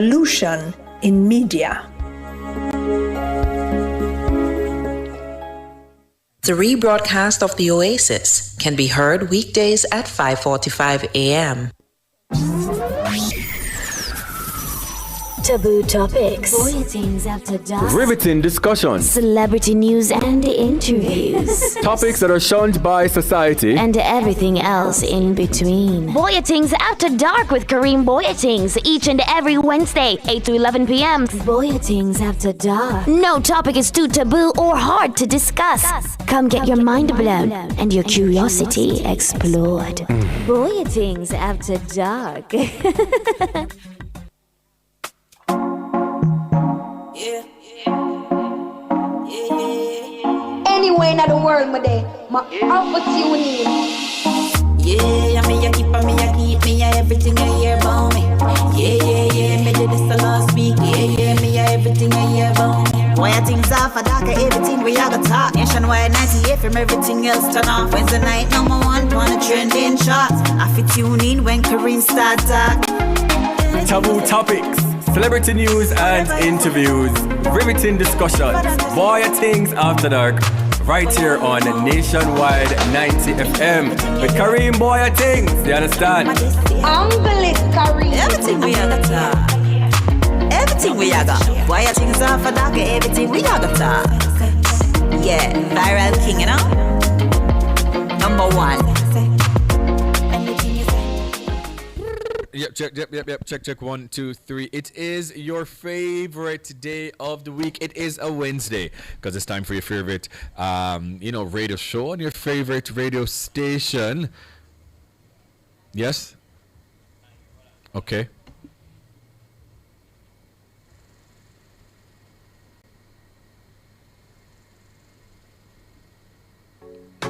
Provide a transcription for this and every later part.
Revolution in media. The rebroadcast of The Oasis can be heard weekdays at 5:45 a.m. Taboo topics, Bwoyatingz After Dark, riveting discussions, celebrity news and interviews, topics that are shunned by society, and everything else in between. Bwoyatingz After Dark with Bwoyatingz each and every Wednesday, 8 to 11 p.m. Bwoyatingz After Dark. No topic is too taboo or hard to discuss. Come get your mind blown and your curiosity explored. Bwoyatingz After Dark. Anywhere in the world, my day, my opportunity. Yeah, me a keep me a everything I hear about me. Yeah, me did this the last week. Yeah, me a everything I hear about me. Bwoyatingz Afterdark, everything we have got talk. Nationwide 98 from everything else turn off. Wednesday night #1 on the trending charts. I fit tune in when Kareem start talk. taboo topics, celebrity news and interviews, riveting discussions, Bwoyatingz After Dark, right here on Nationwide 90 FM with Bwoyatingz. You understand? Unbelievable, Kareem. Everything we have got talk. Everything we have got. Bwoyatingz Afterdark, everything we have got talk. Yeah, viral king, you know. #1. Yep. Check. 1, 2, 3. It is your favorite day of the week. It is a Wednesday because it's time for your favorite, radio show on your favorite radio station. Yes. Okay.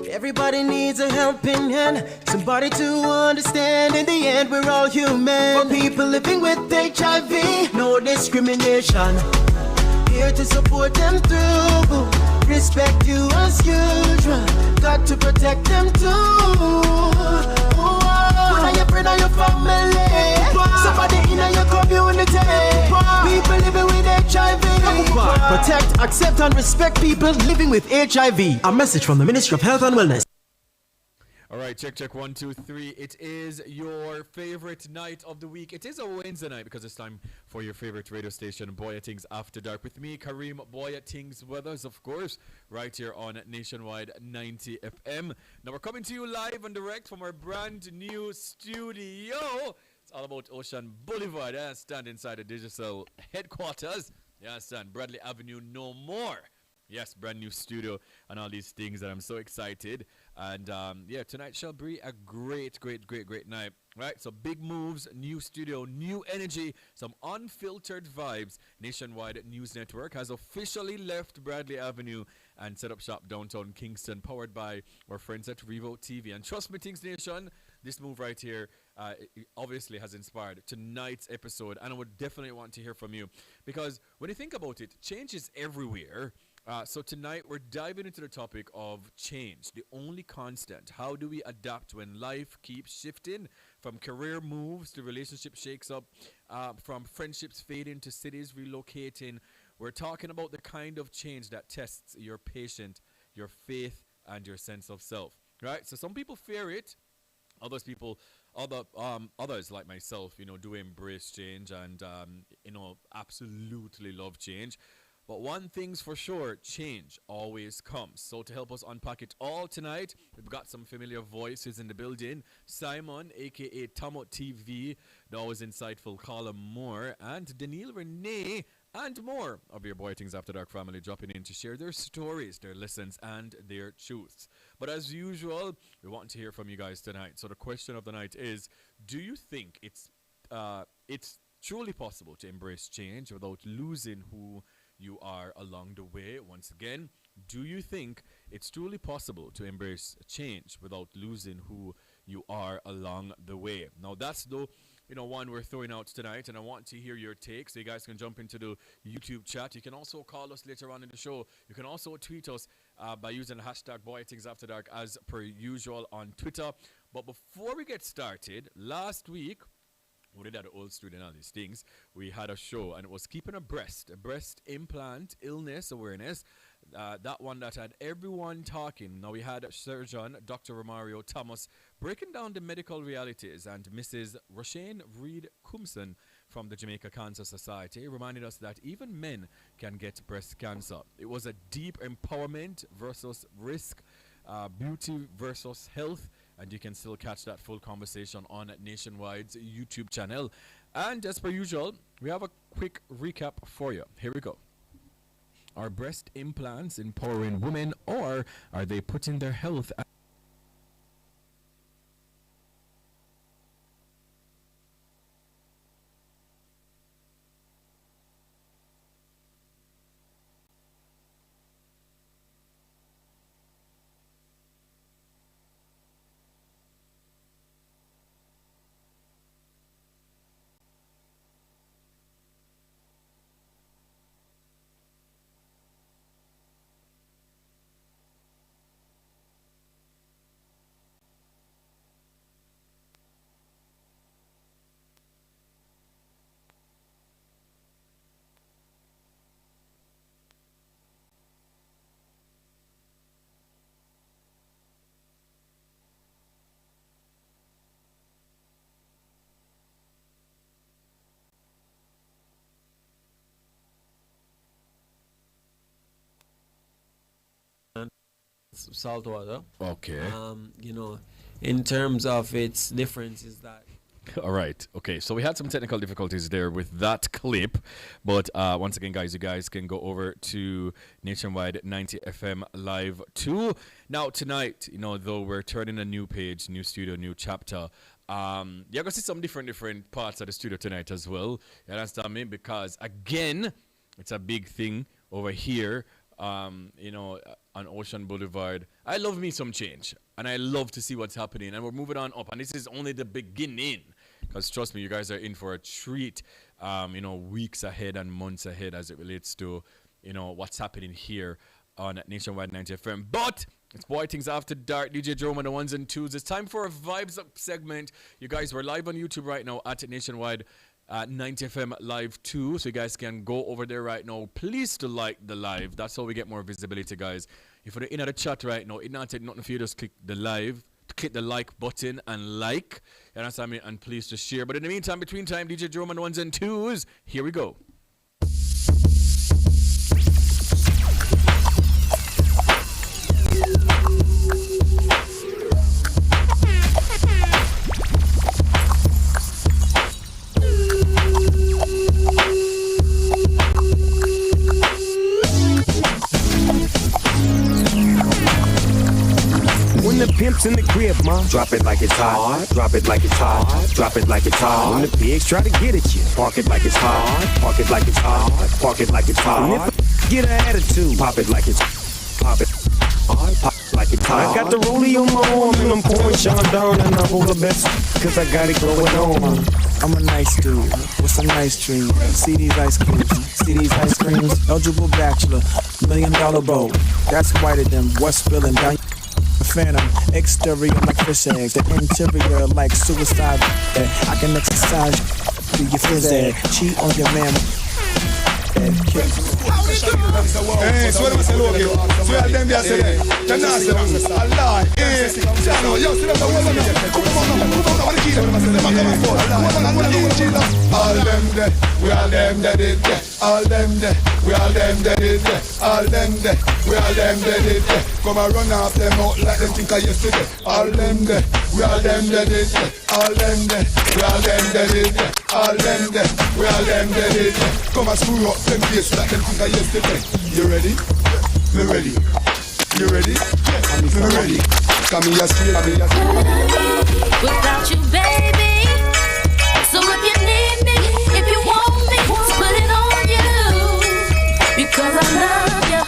Everybody needs a helping hand, somebody to understand. In the end, we're all human. For people living with HIV, no discrimination. Here to support them through. Respect you as usual. Got to protect them too. One of your friend or your family, somebody in your community. People living with HIV. Protect, accept, and respect people living with HIV. A message from the Ministry of Health and Wellness. All right, check 1, 2, 3. It is your favorite night of the week. It is a Wednesday night because it's time for your favorite radio station, Bwoyatingz After Dark, with me, Bwoyatingz Weathers, of course, right here on Nationwide 90 FM. Now we're coming to you live and direct from our brand new studio. It's all about Ocean Boulevard. I stand inside the digital headquarters. You understand? Bradley Avenue, no more. Yes, brand new studio and all these things that I'm so excited. And tonight shall be a great night. Right? So big moves, new studio, new energy, some unfiltered vibes. Nationwide News Network has officially left Bradley Avenue and set up shop downtown Kingston, powered by our friends at Revo TV. And trust me, Things Nation, this move right here it obviously has inspired tonight's episode. And I would definitely want to hear from you. Because when you think about it, change is everywhere. So tonight we're diving into the topic of change, the only constant. How do we adapt when life keeps shifting? From career moves to relationship shakes up, from friendships fading to cities relocating. We're talking about the kind of change that tests your patience, your faith, and your sense of self. Right? So some people fear it. Others like myself, do embrace change and, absolutely love change. But one thing's for sure, change always comes. So to help us unpack it all tonight, we've got some familiar voices in the building. Simon, a.k.a. Tomo TV, the always insightful Carla Moore, and Denille, Renee, and more of your Bwoyatingz After Dark family dropping in to share their stories, their lessons, and their truths. But as usual, we want to hear from you guys tonight. So the question of the night is, do you think it's truly possible to embrace change without losing who you are along the way? Once again, do you think it's truly possible to embrace change without losing who you are along the way? Now that's the one we're throwing out tonight, and I want to hear your take, so you guys can jump into the YouTube chat. You can also call us later on in the show. You can also tweet us by using the hashtag Bwoyatingz After Dark as per usual on Twitter. But before we get started, last week we did at the old studio and all these things, we had a show and it was keeping a breast implant illness awareness. That one that had everyone talking. Now we had surgeon Dr. Romario Thomas breaking down the medical realities, and Mrs. Roshane Reed Cumson from the Jamaica Cancer Society reminded us that even men can get breast cancer. It was a deep empowerment versus risk, beauty versus health, and you can still catch that full conversation on Nationwide's YouTube channel. And as per usual, we have a quick recap for you. Here we go. Are breast implants empowering women, or are they putting their health at salt water. Okay. In terms of its difference is that. All right. Okay. So we had some technical difficulties there with that clip, but once again, guys, you guys can go over to Nationwide 90 FM Live 2. Now tonight, though we're turning a new page, new studio, new chapter. You're gonna see some different parts of the studio tonight as well. You understand me? Because again, it's a big thing over here. On Ocean Boulevard. I love me some change, and I love to see what's happening, and we're moving on up, and this is only the beginning, because trust me, you guys are in for a treat, weeks ahead and months ahead as it relates to, what's happening here on Nationwide 90 FM. But it's Bwoyatingz After Dark, DJ Jerome on the ones and twos. It's time for a Vibes Up segment. You guys, we're live on YouTube right now at Nationwide 90 FM Live 2, so you guys can go over there right now. Please to like the live. That's how we get more visibility, guys. If you're in the chat right now, it not take nothing for you, just click the live, click the like button and like. You understand me? And please to share. But in the meantime, between time, DJ Jerome on the ones and twos. Here we go. The pimps in the crib, ma. Drop it like it's hot. Drop it like it's hot. Drop it like it's hot. When the pigs try to get at you, park it like it's hot. Park it like it's hot. Park it like it's hot. And if get an attitude, pop it like it's pop it. Pop like it's hot. I got the rollie on my arm and I'm pouring Sean down and I hold the best cause I got it going on. I'm a nice dude with some nice dreams. See these ice creams, see these ice creams. Eligible bachelor, $1 million boat. That's whiter than what's spilling down. Phantom, exterior like fish eggs, the interior like suicide. I can exercise through your phys cheat on your man. Hey, so what am I saying? Okay, so you have them there say, them not say, Allah, eh, Jano, yo, see them the woman, come on, I want to keep them, them are coming forward, I want to do Jesus. All them there, we all them that did there, all them there, we all them that did there, all them there, we all them that did there. Come and run off them out like them think of yesterday. All them there, we all them that did there, all them there, we all them that did there, all them there, we all them that did there. Come and screw up them face like them think of yesterday. You ready? Me ready. You ready? Yes, me ready. Come here, straight, come here. Without you, baby. So if you need me, if you want me, put it on you. Because I love you.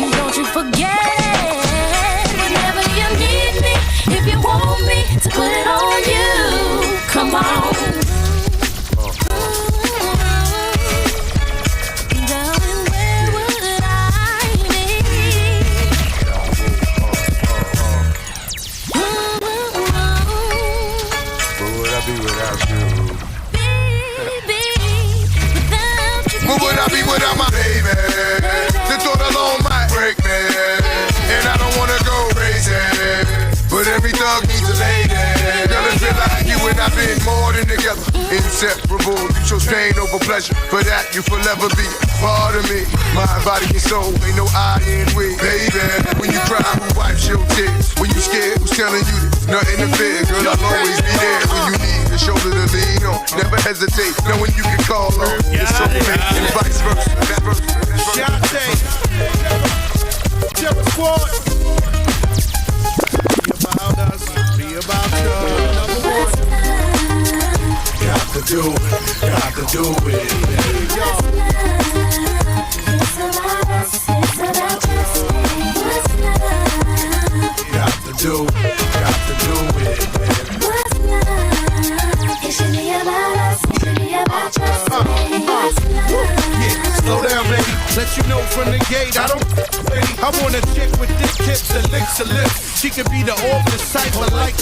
And don't you forget. Whenever you need me, if you want me, to put it on you. Come on. be without my baby. The thought alone might break me, and I don't wanna go crazy. But every thug needs a lady. Girl, it feel like you and I've been more than together. Inseparable, you chose pain over pleasure. For that, you forever be a part of me. Mind, body, and soul, ain't no I in we. Baby, when you cry, who wipes your tears? When you scared, who's telling you this? Nothing to fear. Girl, I'll always be there when you need a shoulder to lean on. Never hesitate, knowing you can call on. It's so me, and vice versa. Jump Squad. Be about you. Number one. Got to do it. Got to do it. Got to do it. Got to do it. It should be about us. It should be about us. Yeah, slow down, baby. Let you know from the gate, I don't. I want a chick with thick hips and licks her lips. She could be the office type of like.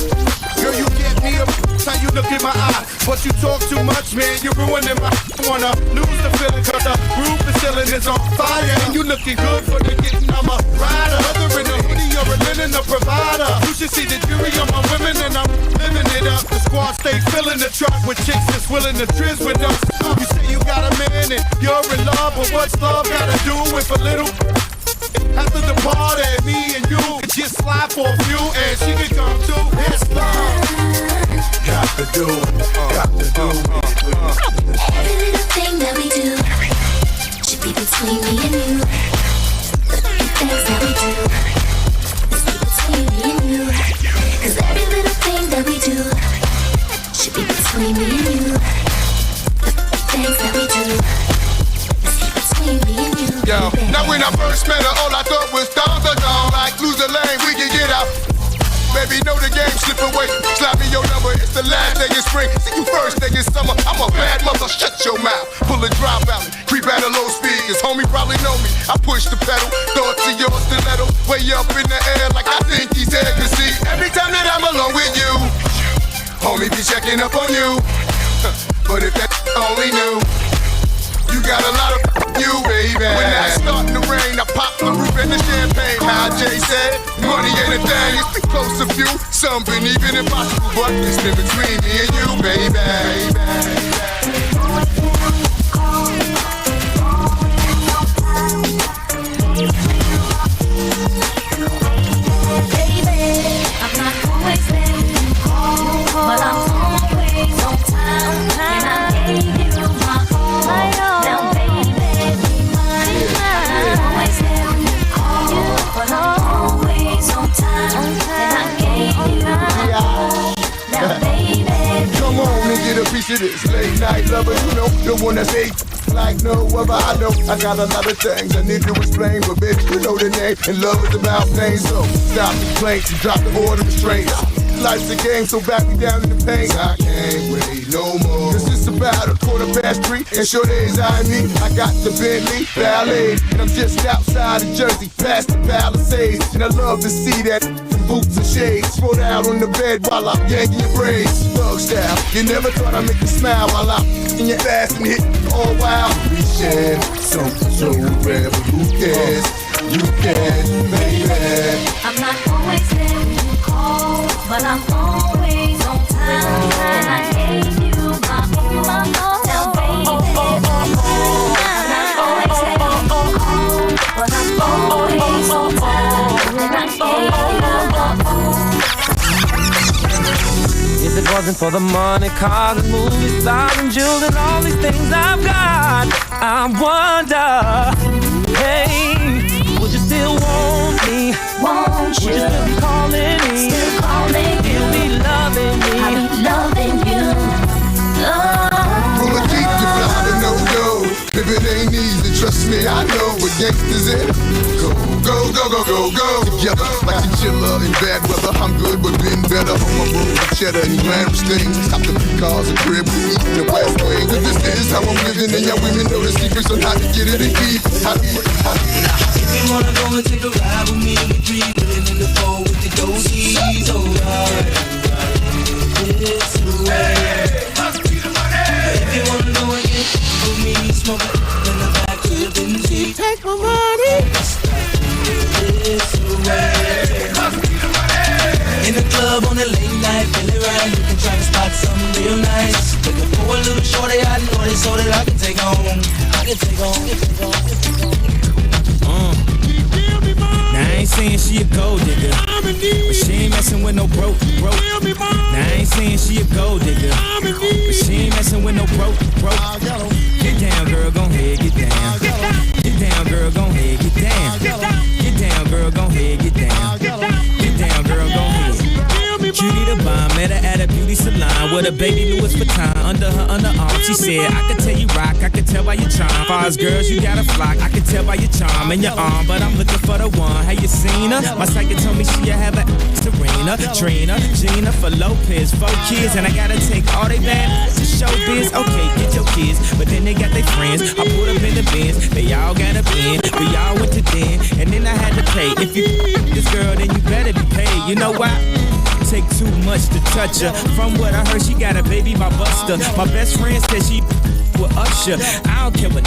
Girl, you get me up, how you look in my eye. But you talk too much, man, you're ruining my. Wanna lose the feeling, cause the roof, the ceiling is on fire. And you looking good for the getting, I'm a rider. Whether in a hoodie or a linen, a provider. You should see the jury on my women, and I'm living it up. The squad stay filling the truck with chicks that's willing to trizz with us. You say you got a man and you're in love, but what's love gotta do with a little? After the party, me and you could just slide for a few, and she could come too. It's love. Got to do it. Got to do it. Every little thing that we do should be between me and you. The things that we do is be between me and you. Cause every little thing that we do should be between me and you. The things that we do is be between me and you. Yo, now when I first met her, all I thought was down the down. Like, lose the lane, we can get out. Baby, know the game, slip away. Slap me your number, it's the last day of spring. See you first day in summer, I'm a bad mother, shut your mouth. Pull a drop out, creep at a low speed. His homie probably know me, I push the pedal. Thoughts of your stiletto, way up in the air like I think he's there. Cause see, every time that I'm alone with you, homie be checking up on you. But if that only knew, you got a lot of you, baby. When I start to rain, I pop the roof and the champagne. How Jay said, money ain't a thing. It's been close to few, some been even impossible, but it's been between me and you, baby. I'm not always there, but I'm always on time. And I gave you my all. Now, baby, be mine. I'm always there, but I'm always on time. And I gave you my all. Now, baby, come on and get a piece of this late night lover, you know, the one that's eight. Like no other, I know I got a lot of things I need to explain, but baby, you know the name, and love is about pain, so stop the complaints and drop the order of restraints. Life's a game, so back me down in the pain. I can't wait no more. Cause it's about 3:15, and sure days I mean, I got the Bentley Ballet, and I'm just outside of Jersey, past the Palisades, and I love to see that boots and shades, spread out on the bed while I'm yanking your braids. Thug style, you never thought I'd make you smile while I'm in your ass and hit all wild. We share something so rare, but who cares? You can, baby. I'm not always there when you call, but I'm always on time. And I gave you my all. Now, baby, I'm not always there when you call, but I'm always on time. And I gave you my all. If it wasn't for the money, cars and movies, stars and jewels and all these things I've got, I wonder, hey, would you still want me? Won't you? Would you still be calling me? Still calling you. You'll be loving me. I'll be loving you. Full of deep, you fly to no-go. If it ain't easy, trust me, I know what gangsters in. Go, go, go, go, go, go. Together, like a chiller in bad weather. I'm good, but been better. On my road with cheddar and glamorous things. Stop the cars and crib, we eat in the West Wing. Cause this is how I'm living, and y'all women know the secrets on how to get it and keep it. If you wanna go and take a ride with me, we three living in the four with the dozies. Alright, it's right. If you wanna go and get with me, smoke it in the back. take my money. In the club on a late night, feeling right, you can try to spot something real nice. Looking for a little shorty, I know it so that I can take home. Now I ain't saying she a gold digger, but she ain't messing with no broke. Now I ain't saying she a gold digger, but she ain't messing with no broke. Get down, girl, gon' head, get down. Get down, girl, gon' head, get down. Get down, girl, gon' head, get down. Get down, girl, gon' head. Cutie the bomb, met her at a beauty salon with a baby Louis Vuitton under her underarm. She said, I could tell you rock, I could tell by your charm. Far as girls, you got a flock, I could tell by your charm and your arm, but I'm looking for the one. Have you seen her? My psychic told me she have a Serena, Trina, Gina for Lopez, 4 kids, and I gotta take all they bad to show biz. Okay, get your kids, but then they got their friends. I put up in the bins, they all got a bin. We all went to den, and then I had to pay. If you this girl, then you better be paid. You know why? Take too much to touch her. From what I heard, she got a baby by Buster. My best friend said she with Usher. I don't care what.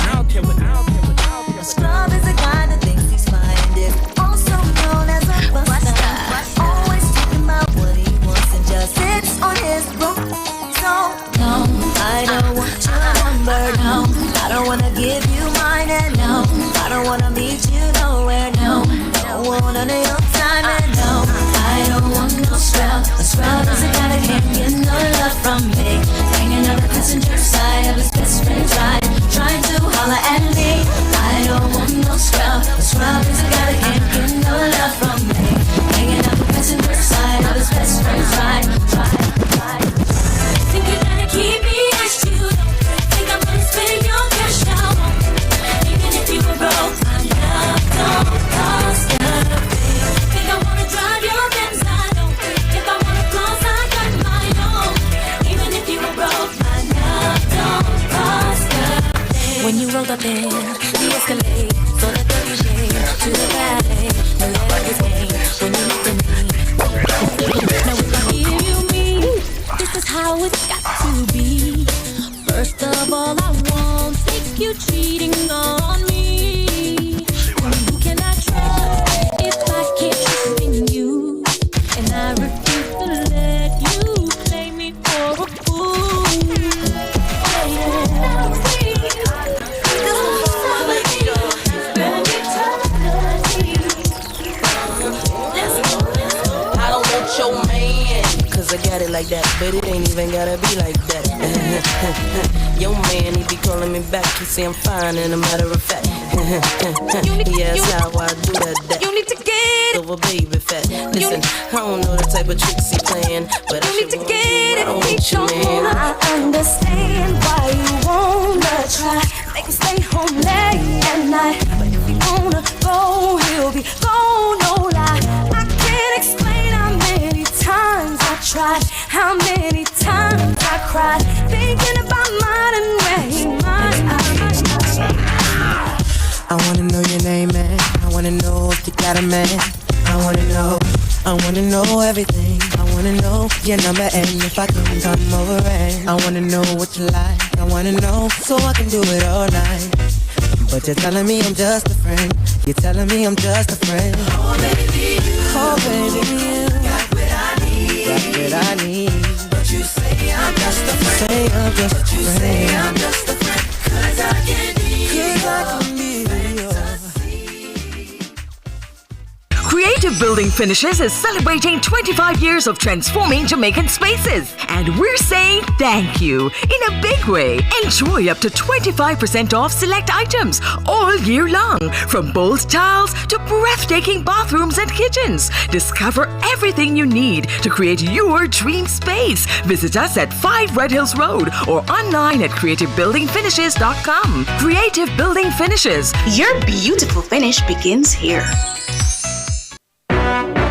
Scrub is a guy that thinks he's fine, is also known as a buster. Always talking about what he wants and just sits on his broom. So no, I don't want your number. No, I don't wanna give you mine, and no, I don't wanna meet you nowhere. No, don't want none of your time, and no, I don't want no scrub. A scrub is a guy that can't get no love from me. Hanging on the passenger side of his best friend's ride, trying to holler at me. I don't want no scrub. A scrub is a guy that can't get no love from me. Hanging on the passenger side of his best friend's ride. Think you gotta keep me as you don't think I'm gonna spend your cash out. Even if you were broke, my love don't cost nothing. Think I wanna drive your Benz, I don't. If I wanna floss, I got my own. Even if you were broke, my love don't cost nothing. When you rolled up in the Escalade, so the dirty shade to the valley, the leg is game. When you looked at me, now if I give you me, this is how it's got to be. First of all, I won't take you cheating on me. Who can I trust if I can't trust in you? And I refuse to let you play me for a fool. I don't want your man, cause I got it like that, but it ain't even gotta be like that. Your man, he be calling me back, he say I'm fine, and a matter of fact. Yeah, that's how I do that. You need to get over baby fat. Listen, I don't know the type of tricks he playing, but I need to get it. I want you, man. I understand why you wanna try. Make him stay home late at night, but if he wanna go, he'll be gone, no lie. I can't explain how many times I tried, how many times I cried, thinking about mine and where he might. I wanna know your name, man. I wanna know if you got a man. I wanna know everything. I wanna know your number and if I can come over, and I wanna know what you like. I wanna know so I can do it all night. But you're telling me I'm just a friend. You're telling me I'm just a friend. Oh baby, you got what I need. Got what I need. But you say I'm just a friend. Say I'm just but a you friend. say I'm just a friend. Cause I can be Creative Building Finishes is celebrating 25 years of transforming Jamaican spaces. And we're saying thank you in a big way. Enjoy up to 25% off select items all year long. From bold tiles to breathtaking bathrooms and kitchens. Discover everything you need to create your dream space. Visit us at 5 Red Hills Road or online at creativebuildingfinishes.com. Creative Building Finishes. Your beautiful finish begins here.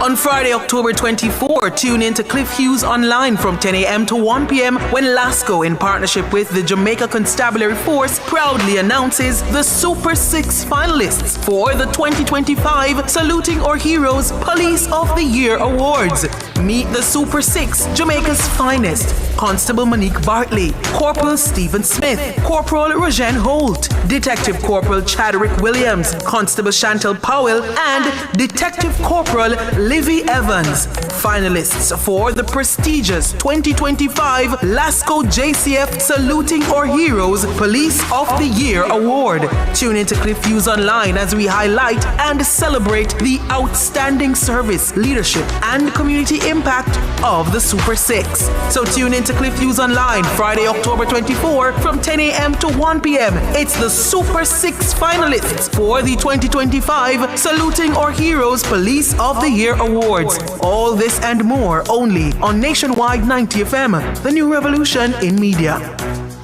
On Friday, October 24, tune in to Cliff Hughes Online from 10 a.m. to 1 p.m. when Lasco, in partnership with the Jamaica Constabulary Force, proudly announces the Super 6 finalists for the 2025 Saluting Our Heroes Police of the Year Awards. Meet the Super 6, Jamaica's finest. Constable Monique Bartley, Corporal Stephen Smith, Corporal Rojen Holt, Detective Corporal Chadwick Williams, Constable Chantel Powell, and Detective Corporal Livy Evans. Finalists for the prestigious 2025 Lasco JCF Saluting Our Heroes Police of the Year Award. Tune into Cliff Hughes Online as we highlight and celebrate the outstanding service, leadership, and community impact of the Super 6. So tune into Cliff Hughes Online Friday, October 24 from 10 a.m. to 1 p.m. It's the Super 6 finalists for the 2025 Saluting Our Heroes Police of the Year Awards. All this and more only on Nationwide 90 FM, the new revolution in media.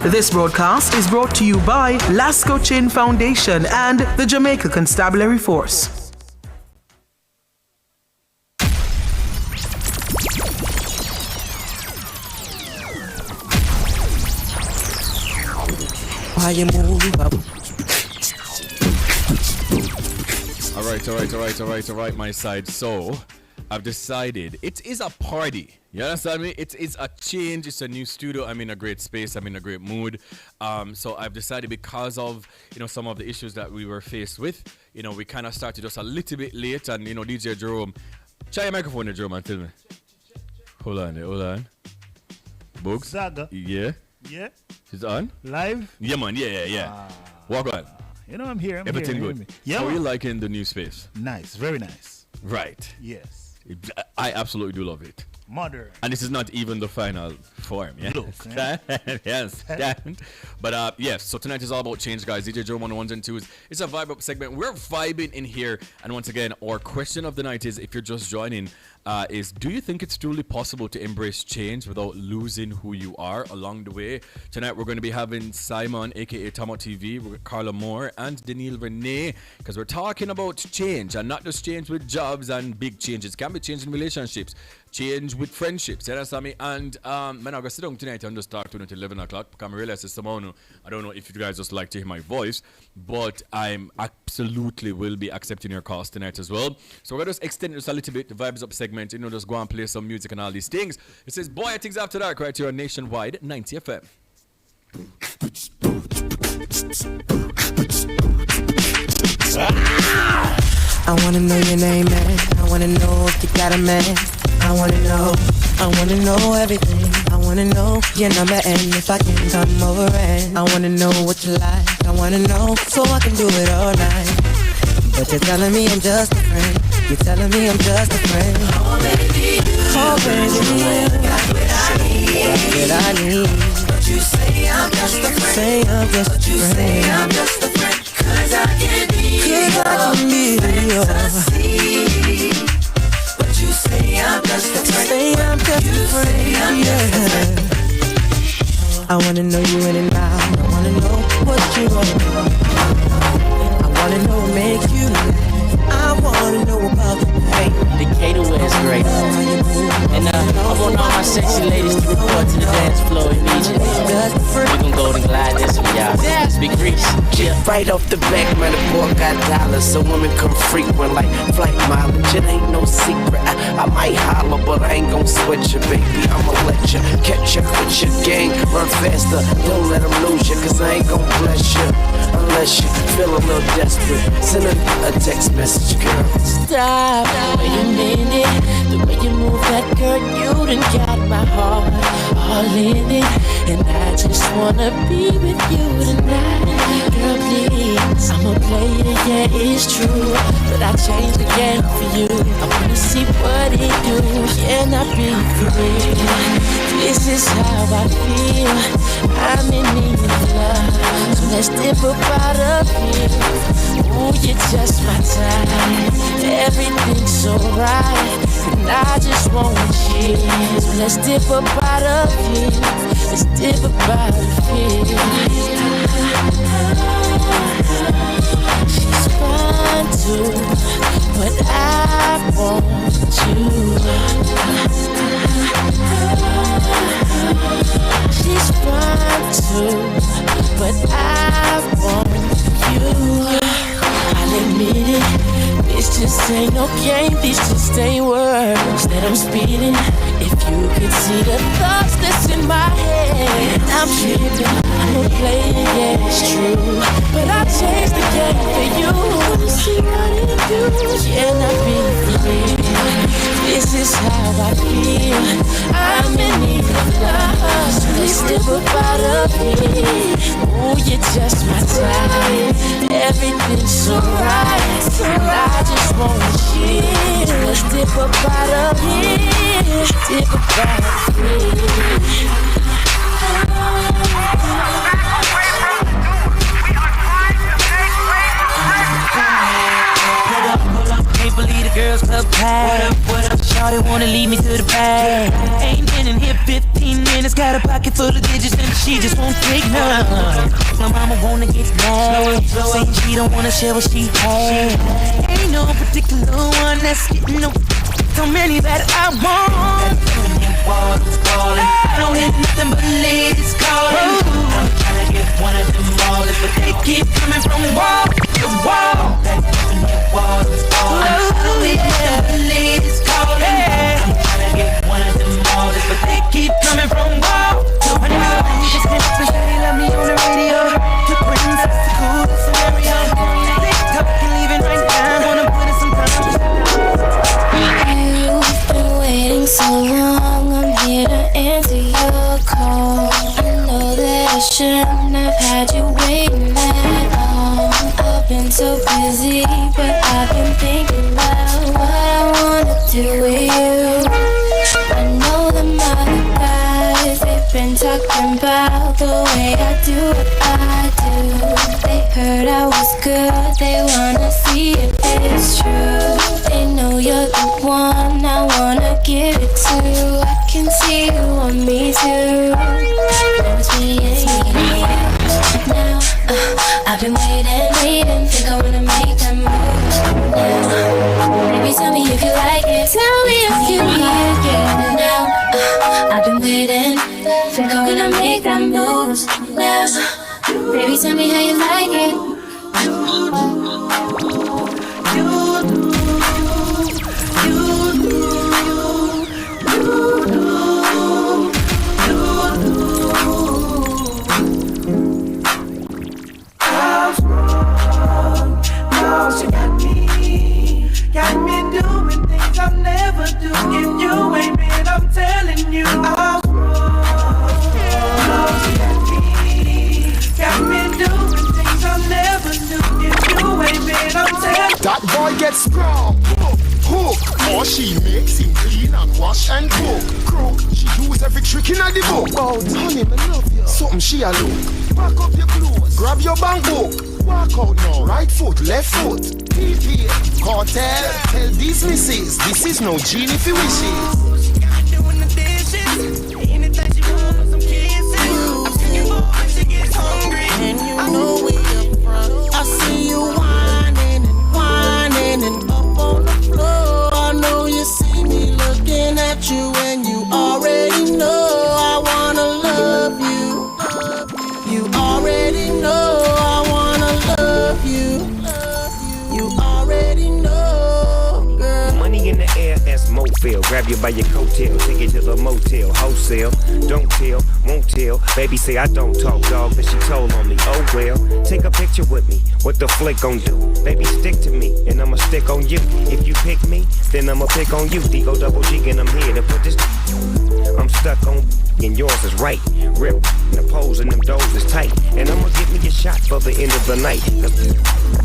This broadcast is brought to you by Lasco Chin Foundation and the Jamaica Constabulary Force. Why you move up? All right, my side. So, I've decided it is a party. You understand me? It is a change. It's a new studio. I'm in a great space. I'm in a great mood. So I've decided, because of, some of the issues that we were faced with, we kind of started just a little bit late. And, DJ Jerome, try your microphone, Jerome, and tell me. Hold on. Books? Saga. Yeah. Yeah. It's on? Live? Yeah, man. Yeah. Walk on. I'm here. Everything good. Yeah. How are you liking the new space? Nice. Very nice. Right. Yes. I absolutely do love it. Modern. And this is not even the final form. Yes. Look, yeah. Yes. But yes, so tonight is all about change, guys. DJ Joe 101s and 2s. It's a vibe up segment. We're vibing in here. And once again, our question of the night is, if you're just joining, is do you think it's truly possible to embrace change without losing who you are along the way? Tonight we're going to be having Simon, aka Tomo TV, with Carla Moore and Denille Renee, because we're talking about change, and not just change with jobs and big changes. It can be change in relationships, change with friendships. You understand me? And I'm going to sit down tonight and just talk to you until 11 o'clock, because I realize it's Simone. I don't know if you guys just like to hear my voice, but I'm absolutely will be accepting your calls tonight as well. So we're going to just extend this a little bit, the vibes up segment. Just go and play some music and all these things. It says Bwoyatingz After Dark right here on Nationwide 90 FM. I wanna know your name, man. I wanna know if you got a man. I wanna know everything. I wanna know your number and if I can come over, and I wanna know what you like. I wanna know so I can do it all night. But you're telling me I'm just a friend. You're telling me I'm just a friend. Oh baby, you got what I need. But you say I'm just a friend. But you say I'm just a friend. 'Cause I can be your fantasy. But you say I'm just a friend. You say I'm just a friend. I wanna know you in and out. I wanna know what you wanna know. I wanna know what makes you laugh. I wanna know about the pain. Decatur wears great. And I want all my sexy ladies to report to the dance floor immediately. We gon' go and glide this for y'all. Big Reese. Yeah. Right off the back, man, the boy got dollars, so women come frequent like flight mileage. It ain't no secret. I might holler, but I ain't gon' sweat you, baby. I'ma let you catch up with your gang. Run faster, don't let them lose you, 'cause I ain't gon' bless you unless you feel a little desperate. Send a text message, girl. Stop, the way you mean it, the way you move that girl, you done got my heart all in it. And I just wanna be with you tonight. Girl, please, I'm a player, yeah, it's true, but I changed the game for you. I wanna see what it do, can I be free? This is how I feel, I'm in need of love. So let's dip up out of here. Ooh, you're just my time, everything's so right, and I just want cheers. So let's dip up out of here, let's dip up out of here. She's fine too, but I want you. ain't no game, these just ain't words that I'm speeding. If you could see the thoughts that's in my head, I'm tripping, I'm playing, yeah, it's true. But I changed the game for you. To see what it do, can I be free? This is how I feel. I'm in need of love, so let's step up out of here. Oh, you're just my type. Everything's so right, so I just wanna shit. Let's dip up out of here, dip up out of here. Can't believe the girls club packed. What up? Shawty wanna lead me to the back. Ain't been in here 15 minutes. Got a pocket full of digits and she just won't take none. My mama wanna get mad, saying she don't wanna share what she had. Ain't no particular one that's getting no. So many that I want. I don't hear nothing but ladies calling. I'm trying to get one of them all, but they keep coming from wall to wall. I don't hear nothing but ladies calling. I'm trying to get one of them all, but they keep coming from wall to wall. You just can't be sure they love me on the radio. The princess, the cool scenario. They talk and leaving right now. Wanna put in some time. You've been waiting so long, I'm here to answer your call. I know that I shouldn't have had you waiting that long. I've been so busy, but I've been thinking about what I wanna do with you. I know that my other guys, they've been talking about the way I do what I do. They heard I was good, they wanna see if it's true. They know you're the one I wanna give it to. I can see you want me too. Now it's me and you. Now I've been waiting, think I wanna make that move now. Baby, tell me if you like it. Tell me if you like it. Now I've been waiting, think I wanna make that move now. Baby, tell me how you like it. Got me doing things I'll never do. If you ain't been, I'm telling you, I'm wrong. Got me doing things I'll never do. If you ain't been, I'm telling you. That boy gets strong, hook, or she makes him clean and wash and cook. She use every trick in the book. Oh, honey, I love you. Something she a look. Back up your clothes, grab your bank book. Walk out now, right foot, left foot. PPA, cartel, tell these misses, this is no genie for wishes. She got doing the dishes, anything she wants, some kisses. I'm thinking about when she gets hungry. And you know we up front. I see you whining and up on the floor. I know you see me looking at you, and you already know I wanna love you. You already know I wanna love you. You already know, girl. Money in the air, that's Mofil. Grab you by your coattail, take it to the motel. Wholesale, don't tell, won't tell. Baby say I don't talk, dog, but she told on me. Oh well, take a picture with me. What the flick gon' do? Baby, stick to me, and I'ma stick on you. If you pick me, then I'ma pick on you. D-O double G, and I'm here to put this. I'm stuck on, and yours is right. Rip, the pose and them doors is tight. And I'ma give me a shot for the end of the night.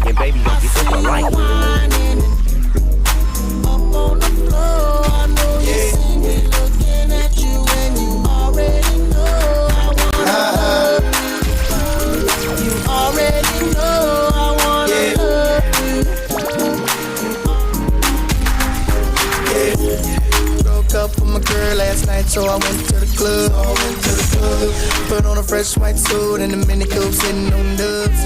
And baby, don't get super light. Up on the floor, I know you see me looking at you, and you already know I wanna love you. You already know I wanna love you. Broke up with my girl last night, so I went to the club. Put on a fresh white suit and a mini coupe, sitting on dubs.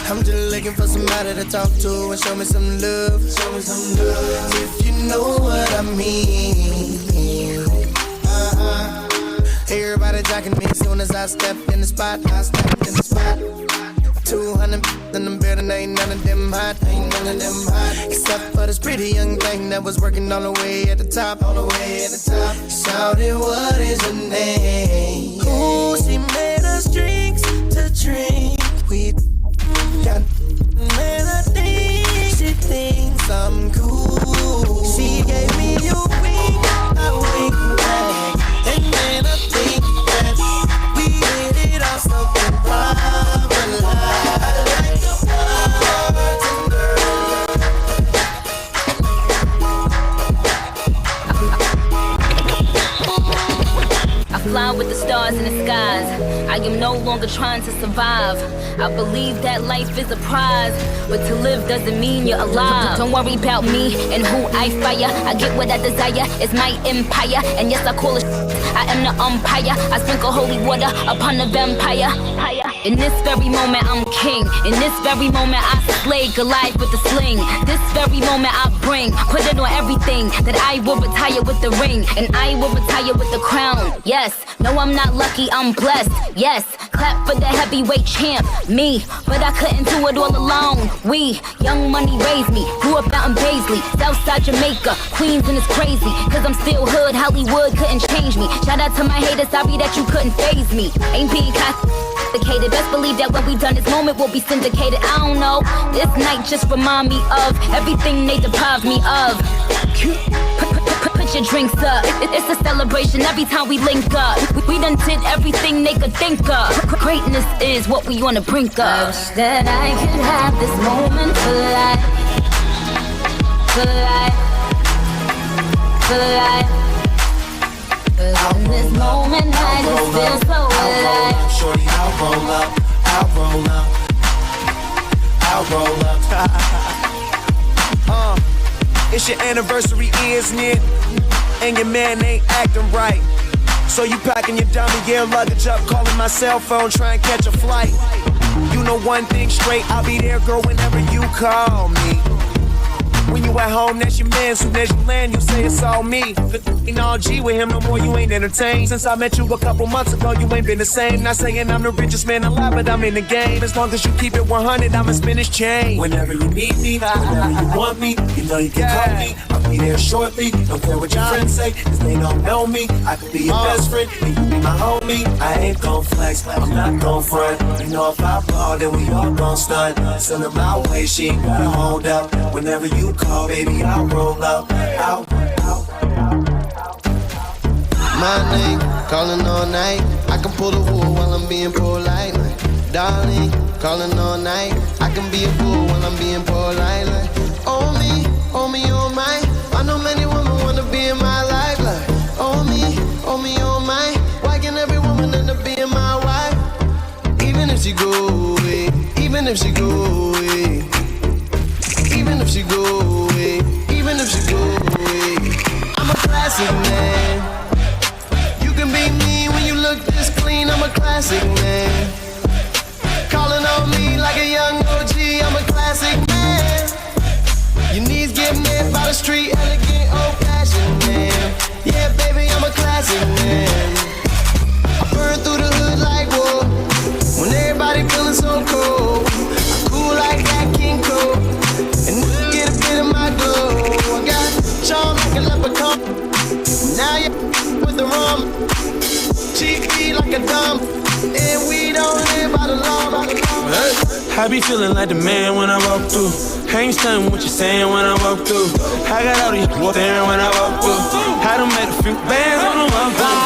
I'm just looking for somebody to talk to and show me some love. If you know what I mean. Everybody jacking me as soon as I step in the spot. 200 and them better, ain't none of them hot. Except for this pretty young thing that was working all the way at the top. Shouted, what is her name? Ooh, she made us drinks to drink. We got man, I think she thinks I'm cool. She gave me a wink back, and then I think that we hit it off something private. Like a I fly with the stars in the skies. I am no longer trying to survive. I believe that life is a prize, but to live doesn't mean you're alive. Don't worry about me and who I fire. I get what I desire, it's my empire. And yes, I call it I am the umpire. I sprinkle holy water upon the vampire. In this very moment, I'm king. In this very moment, I slay Goliath with the sling. This very moment, I put it on everything. That I will retire with the ring, and I will retire with the crown. Yes, no, I'm not lucky, I'm blessed. Yes, clap for the heavyweight champ, me. But I couldn't do it all alone. We, young money raised me. Grew up out in Paisley, Southside Jamaica, Queens, and it's crazy. Cause I'm still hood, Hollywood couldn't change me. Shout out to my haters, sorry that you couldn't faze me. Ain't being complicated, best believe that when we done this moment will be syndicated. I don't know, this night just remind me of everything they deprived me of. Put your drinks up, it's a celebration every time we link up. We done did everything they could think of. Greatness is what we on the brink of. I wish that I could have this moment for life. For life. For life. Cause in this moment I just feel so alive. Shorty, I'll roll up, I'll roll up, I'll roll up. It's your anniversary, isn't it? And your man ain't acting right. So you packing your dummy gear luggage up, calling my cell phone, trying to catch a flight. You know one thing straight, I'll be there, girl, whenever you call me. When you at home, that's your man. Soon as you land, you say it's all me. Ain't all G with him no more, you ain't entertained. Since I met you a couple months ago, you ain't been the same. Not saying I'm the richest man alive, but I'm in the game. As long as you keep it 100, I'ma spin this chain. Whenever you need me, whenever you want me, you know you can call me. I'll be there shortly. Don't care what your friends say, cause they don't know me. I could be your best friend, and you be my homie. I ain't gon' flex, I'm not gon' front. You know if I ball, then we all gon' stunt. Send her my way, she ain't gotta hold up. Whenever you call, baby, I'll roll up. My name, calling all night. I can pull the wool while I'm being polite. Darling, calling all night. I can be a fool while I'm being polite. Oh me, oh my. I know many women wanna be in my life. Like, oh me, oh my. Why can every woman end up being my wife? Even if she go away, even if she go away, even if she go away, even if she go away. I'm a classic man. You can be me when you look this clean. I'm a classic man. Calling on me like a young OG. I'm a classic man. Your knees get met by the street, elegant, old-fashioned man. Yeah, baby, I'm a classic man. I burn through the hood like wool. When everybody feeling so cold, I'm cool like that King Cole. And get a bit of my glow. I got charm like a leprechaun. Now you with the rum. GP like a dumb. And we don't live by the law. I be feeling like the man when I walk through. I ain't stunned what you're saying when I walk through. I got all these walk there when I walk through. I done made a few bands on the walk through.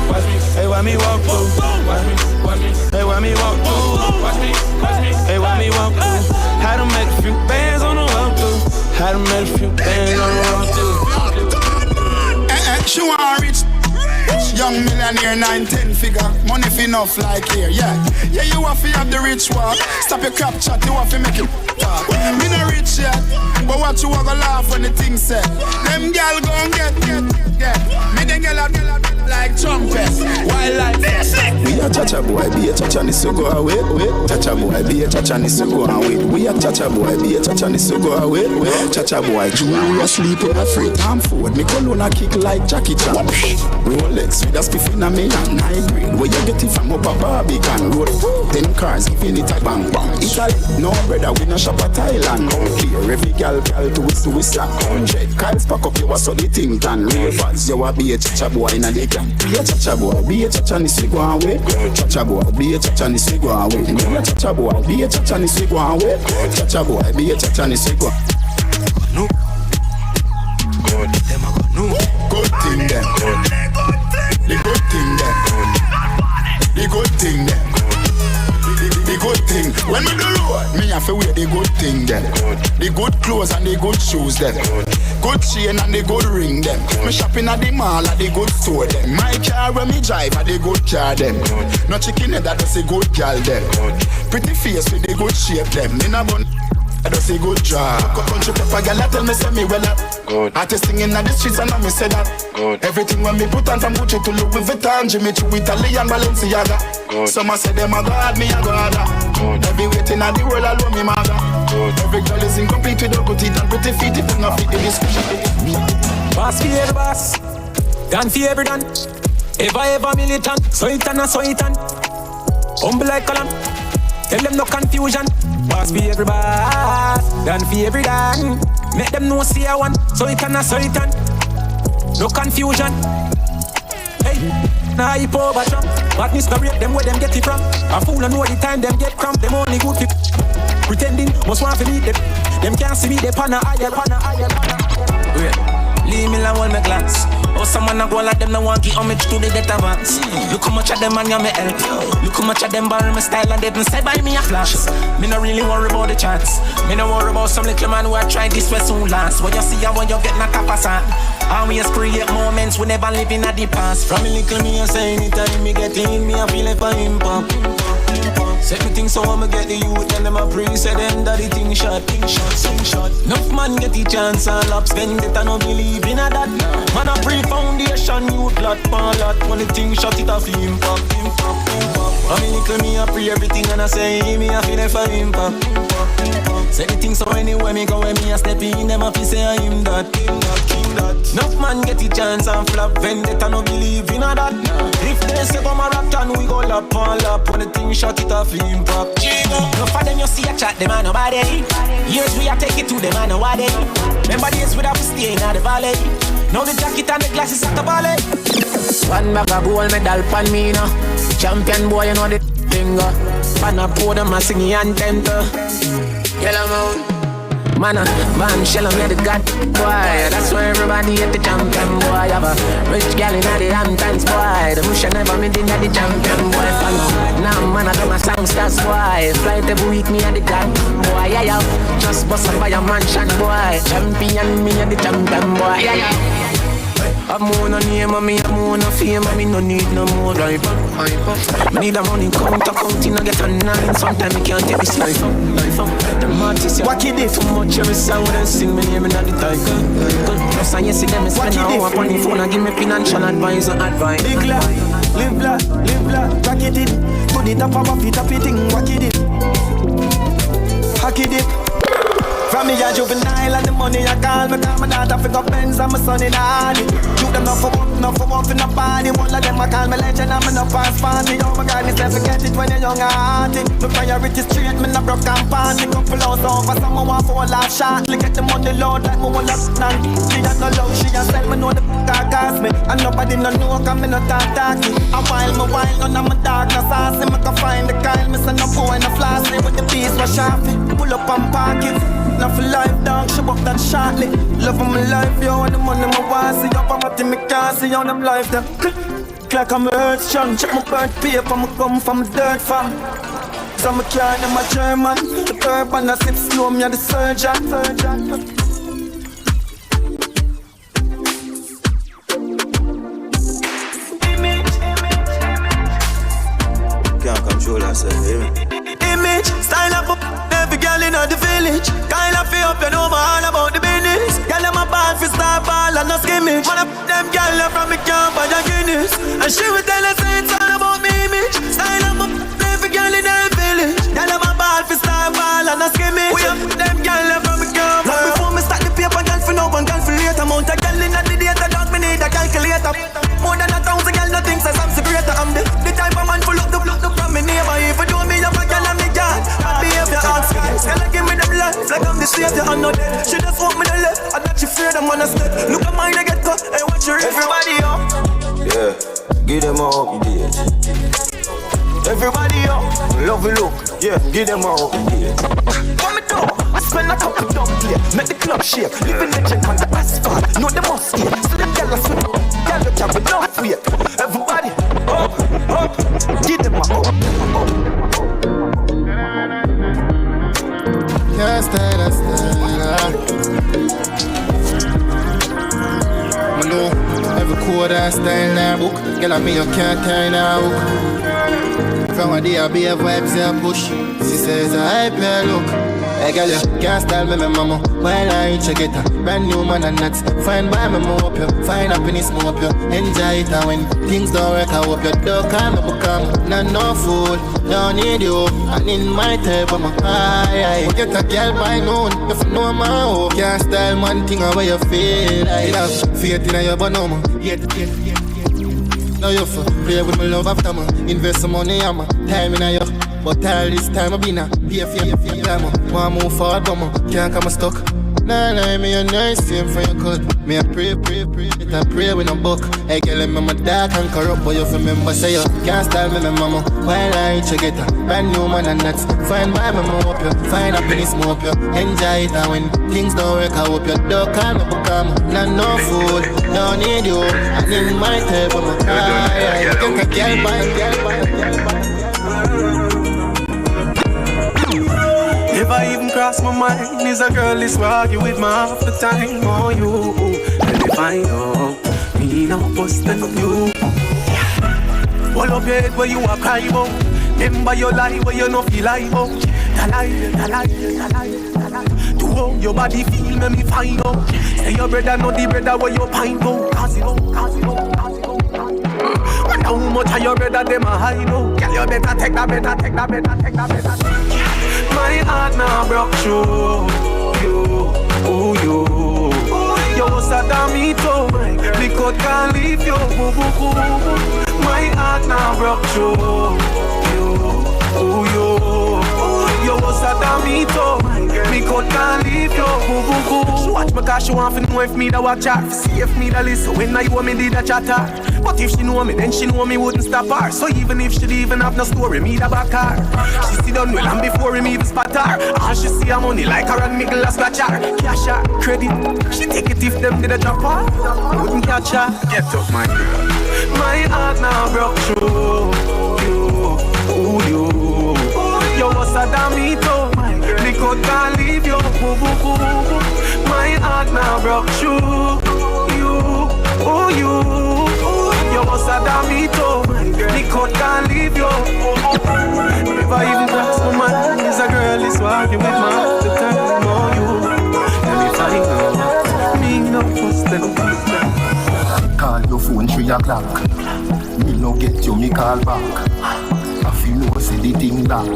Watch me, hey, why me walk through? Watch me, hey, why me walk through? Watch me, hey, why me walk through? I done made a few bands on the walk through. I done made a few bands on the walk through. She want rich. Young millionaire, 9-10 figure. Money fi enough like here, yeah. Yeah, you have to have the rich walk. Stop your crap chat, you have to make it talk. Me no rich yet, but what you want to laugh when the thing said. Them gal gon' get. Me them gal like trumpet. Wild like basic. We a cha-cha boy, be a cha-cha ni so go away. Cha-cha boy, be a cha-cha ni so go away. We a cha-cha boy, be a cha-cha ni so go away. Cha-cha boy, jewelry asleep in a free time food. Me cologne a kick like Jackie Chan. Rolex with a spiff in a me and high grade. Where you get it from up a Barbican road. 10 cars giving it a bang bang. Italy, no brother, we no shop at Thailand. Clear every gal to whistle. 100 Kyle's pack up, you a solid thing can real fast. You a be a cha-cha boy in a day can. Be a cha-cha boy, be a cha-cha ni swig one way. Cha-cha boy, be a cha-cha ni swig one way. Be a cha-cha boy, be a cha-cha ni swig one way. Cha-cha boy, be a cha-cha ni swig one. No. Good. Them a go no. Good thing them. The good thing them. The good thing them. The good thing. When we do road, me have to wear the good thing them. The good clothes and the good shoes them. Good chain and the good ring them. Me shopping at the mall at the good store them. My car when me drive at the good car them. No chicken head that does a good girl them. Pretty face with the good shape them. Me na bun. I don't say good job. Country pepper girl, tell me say me well up. Good. Artist singing in the streets and I me say that. Good. Everything when me put on from Gucci to Louis Vuitton, Jimmy Choo, Italian, Balenciaga. Good. Some say them a god, me a god. Good. Every waiting at the world alone me mother. Good. Every girl is incomplete with good teeth and pretty feet. If you not fit the description. Boss for every boss, done for every done. Ever militant, so it and so it and. Humble like column, tell them no confusion. Boss for every boss, done for every done. Make them know see I want, so it and so it and. No confusion. Hey, nah hip over jump. Madness no rate them where them get it from. A fool no know the time them get cramp. Them only good for pretending, must want to meet them. Them can't see me, they pan a higher. Leave me alone, my glass. Oh, someone a go like them, no want give homage to the death advance. Look how much of them and you me help. Look how much of them borrow my style and they didn't say by me a flash. Me no really worry about the chance. Me no worry about some little man who a try this way soon last. What you see and what you get not a pass on. Always create moments we never live in at the past. From a little me a say anytime me get in, me a feel like a impact. Set me things so I'ma get the youth and them a pray. Say them that the thing shot. Enough man get the chance and lap spend it and no believe in a that. Man a pre-foundation, youth lot, pan lot. When the thing shot it a feel impact. I mean little me a pray everything and I say me a feel like a impact. Set the things so anywhere me go when me a step in, them a feel say I am that. Enough man get the chance and flap. Vendetta no believe in a that. If they say come a rap and we go lap on lap. When the thing shot it a feel impact. Enough of them you see a chat, them a nobody. Years we a take it to them a nobody. Remember days we have to stay in the valley. Now the jacket and the glasses at the ballet. One bag of gold medal pan me now. Champion boy you know the thing. Pan a pour them a singing anthem. Yellow moon. Man, shell on me the god boy. That's why everybody at the champion boy. Have a rich gal in the Hamptons boy. The bush never made in the champion boy. Now man I do my sound stars boy. Flight every week me at the god boy. Yeah. Just bust up by a mansion boy. Champion me at the champion boy. Yeah. I'm on a name and me, I'm on a fame and me no need no more life. Me need a money counting, I get a 9. Sometimes me can't take this life up. The artists, what you did? Too much every sound and sing me name in the title. Plus I see them spend an hour upon the phone and give me financial advice. Big life, live life, rock it in. To the top of it, up it thing, rock it in. Hack it in. From me a juvenile and the money I call me. Call my daughter for got Benz and my son in Harley. You them not for work in the body. One of them I call me legend and me no pass party. Oh my God, me say forget it when you're young and hearty. My priorities straight, me no broke and party. Couple hours over, someone want for a laugh shot. Look at the money load like me one up stand. She has no love, she has sell me know the car cost me. And nobody no know cause me no talky. A while, none of my dark no saucy. Me can find the Kyle, me say no boy no flossy. But the piece was sharpy, pull up and park it. Now for life, dog, she walk that shortly. Love of my life, yo, and the money my wife. See up, I'm at me car, see on them life, them. Like I'm a earth strong, check my birth paper, me come from a dirt farm. So me carry them a German. The urban, I sip slow, me a the surgeon. Can't control yourself, hear me? Image, style up every girl in the village. Kind of feel up, you know all about the business. Girl, I'm a ball for star ball ball and a skimmage. Man, I put them girl from me camp and a Guinness. And she would tell us it's all about me image. Style up every girl in her village. Girl I'm a ball for style ball and a skimmage. We have put them girl from me camp. Long before me start the paper, girl for now and girl for later. Amount of girl in the data, dog me need a calculator. More than 1,000 girl, nothing says I'm secretor. I'm the type of man full up the from me neighbor. If you do me, I'm a girl and me God. Bad behavior, ask guys. Girl, I give me them life like I'm the savior. I'm not dead. She just want me to live. I bet she fear them on a step. Look at mine, I get cut. Hey, watch her. Everybody up. Yeah, give them a update. Everybody up. Love you look. Yeah, give them a update. What me do? I spend a couple dumb play. Make the club shake. Living legend on the asphalt. Know the must skate. So the girl are sweet. Girl you can but don't wait. Everybody up, up. Give them a up. Yeah, stay. I know every quarter style now book. Girl, I mean you can't tie now book. From a day I be a vibes and push. She says I pay look. Hey girl, you can't style me, mama. While I reach a get a brand new man and nuts. Fine by me, up you. Find happiness, up you. Enjoy it and when things don't work, I hope you don't come up become. Not no fool, don't need you. And in my type, I'm a high. Get a girl by noon, if you know my hope. Can't style man thing away you feel. I have faith in your bonoma. Now you for play with my love after me. Invest some money, I'm a time in your. But all this time I been a be a fear, wanna move forward, but I can't come stuck. Nah, me a nice same for your cut. Me a pray. It a pray with no book. Hey, girl, I'm my dark and corrupt, but you remember say you can't style me, mama. While I reach you get a brand new man and nuts. Find by me, up you. Find happiness, up you. Enjoy it and when things don't work, I hope you don't call me become. Not no fool, don't need you. And in my type, I'm a high. Get a girl by. If I even cross my mind, is a girl is argue with me half the time. Oh, you, and if I know, me no bustin' you. Hold up your head where you are cry about. Remember your life where you no feel like about. The lie. To how your body feel, make me find out. Say your brother know the brother where you pine go. Cause it out. How much are your brother them a hide out? Girl, you better take that. My heart now broke through you. Yo, Sadamito, the court can't leave you. My heart now broke through you. Yo, Sadamito, the court can't leave you. She watch me cause she want to know if me da watch her. See if me da listen when I want me did a chatter. But if she know me, then she know me wouldn't stop her. So even if she even have no story, me da back her. She see done well and before him even spot her. And she see her money like her and me glass scratch her. Cash her, credit, she take it if them did a drop her. Wouldn't catch her. Get up my girl. My heart now broke through you. Yo, what's a damito? The court can't leave you. My heart now broke through you. Yo, what's a damito? The court can't leave you. If I even cross my mind, is a girl is walking with my heart to turn on you. And if I know, me no bustin'. Call your phone 3 o'clock. Me no get you, me call back. I feel no say the thing lock.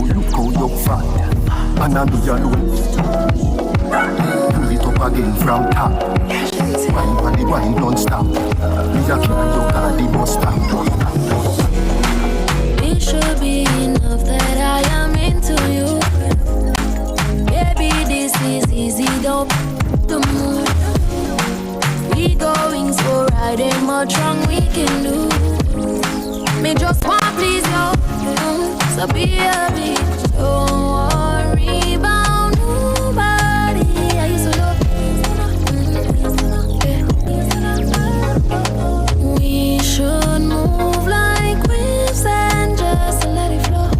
Look how you fat. And I do your loan. Pull it up again from top. Wine on the wine don't stop. Me a carry your car, the bus stop. It should be enough that I am into you. Baby, this is easy, don't the mood. We going so right, ain't much wrong we can do. Me just want please you, so be a bitch. Don't worry about nobody. I used to love you. We should move like waves and just let it flow.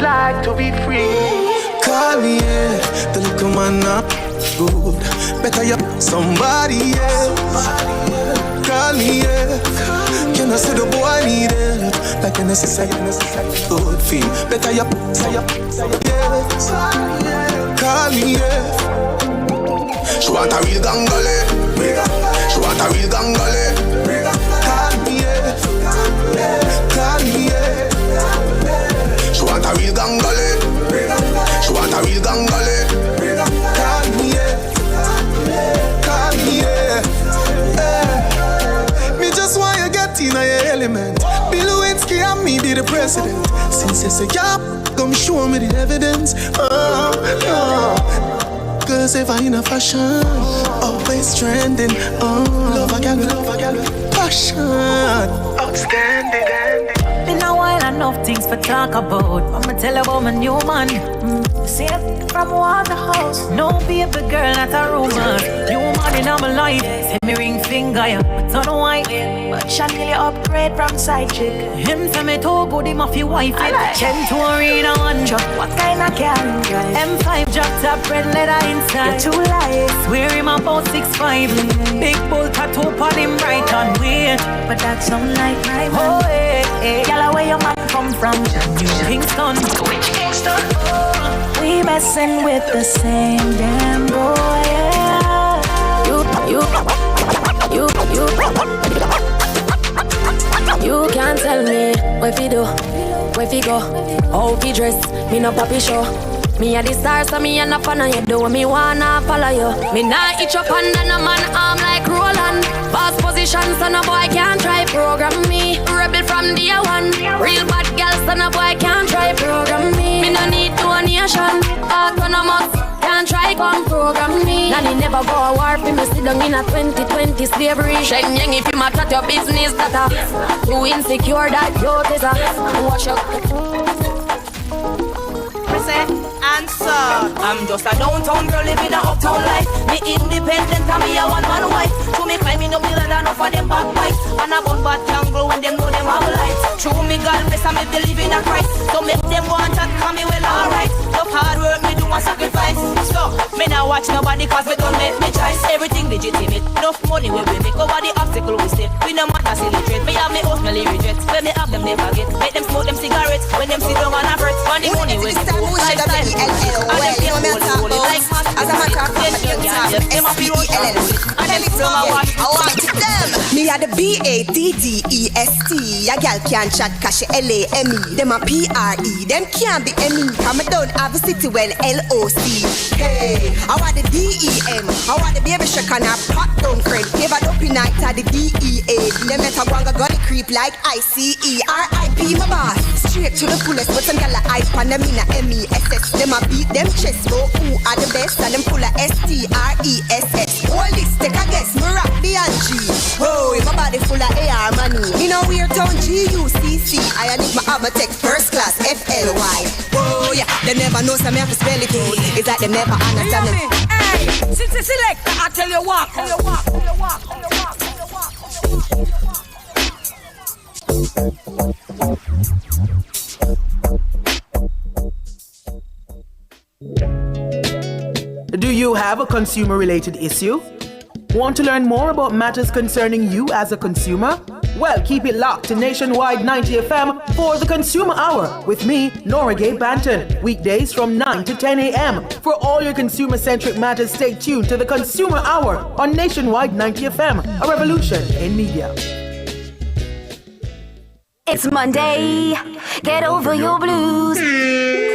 like to be free. Call me, yeah. The little man not good. Better you somebody else. Call me, yeah. Can I say the boy need help? Like a necessary good feel. Better you say yes. Call me, yeah. She want a real gangale. She want a real gangale. Call me, yeah. Call me, yeah. She want a real gangale. She want a real gangale. Call me, yeah. Call me, yeah. Me just want you get in your element. Lewinsky and me be the president. Since you say yeah, come show me the evidence. Cause if I in a fashion, always trending. Love a gal, passion, outstanding. Been a while, enough things for talk about. I'ma tell you about my new man. See it from Waterhouse. No baby girl, not a rumor. New man in my life. Send me ring finger, yeah, but on white. But Chanel upgrade from side chick. Him say me too good, him off your wife. Chen to arena one drop. What kind of car? M5 drop top, red leather inside. You're too light. Swear him about 6'5". Big bull tattoo on him right on weird. But that sound like my man. Oh, hey. Y'all where your man come from? Kingston. Which Kingston? We messing with the same damn boy, yeah. You can't tell me where fi do, where fi go, how fi dress. Me no papi show. Me a the star, so me a no fan of you. Do me wanna follow you. Me nah itch up under no man arm like Roland. Boss position, so no boy can't try program me. Rebel from day one. Real bad girl, so no boy can't try program me. Me no need donation. Autonomous, can't try come program me. Nanny never go a war for me. Sit down in a 2020 slavery. Sheng yang if you mat at your business, that too insecure that you is a wash up. Answer. I'm just a downtown girl living a uptown life. Me independent and me a one-man wife. To me climbing up the ladder, enough for them backbite. And I bun bad jungle when them know them have lights. True me God bless and me believe in a Christ. So make them want to call me well alright. Tough hard work me do a sacrifice. So me now watch nobody cause me don't make me choice. Everything legitimate. Enough money we make over the obstacle we step. We no matter silly trade. Me have me house me regrets. When me have them they forget. Make them smoke them cigarettes. When them sit down and fret. On the money we get. Lifestyle. As a matter of fact, me a the BATTEST. A gal can't chat cause she LAME. Them a PRE, them can't be ME. Come down have a city when LOC. Hey, I want the DEM. I want the baby shake and a pot down crane. Give a dopey night at the DEA. Them let a wanga gonna creep like ICE. RIP my boss. Straight to the fullest, but some gal a hype and them in a MESS. Them a beat them chest, go who are the best, and them full of STRESS. All this take a guess, me rock the G. Whoa, my body full of AR money. You know we're town GUCC. I need my armor tech first class FLY. Whoa, yeah, they never know some have to spell it out. It's like they never understand it. Hey, since it's select, I tell you what. Do you have a consumer-related issue? Want to learn more about matters concerning you as a consumer? Well, keep it locked to Nationwide 90 FM for the Consumer Hour with me, Nora Gay Banton. Weekdays from 9 to 10 a.m. For all your consumer-centric matters, stay tuned to the Consumer Hour on Nationwide 90 FM, a revolution in media. It's Monday, get over your blues.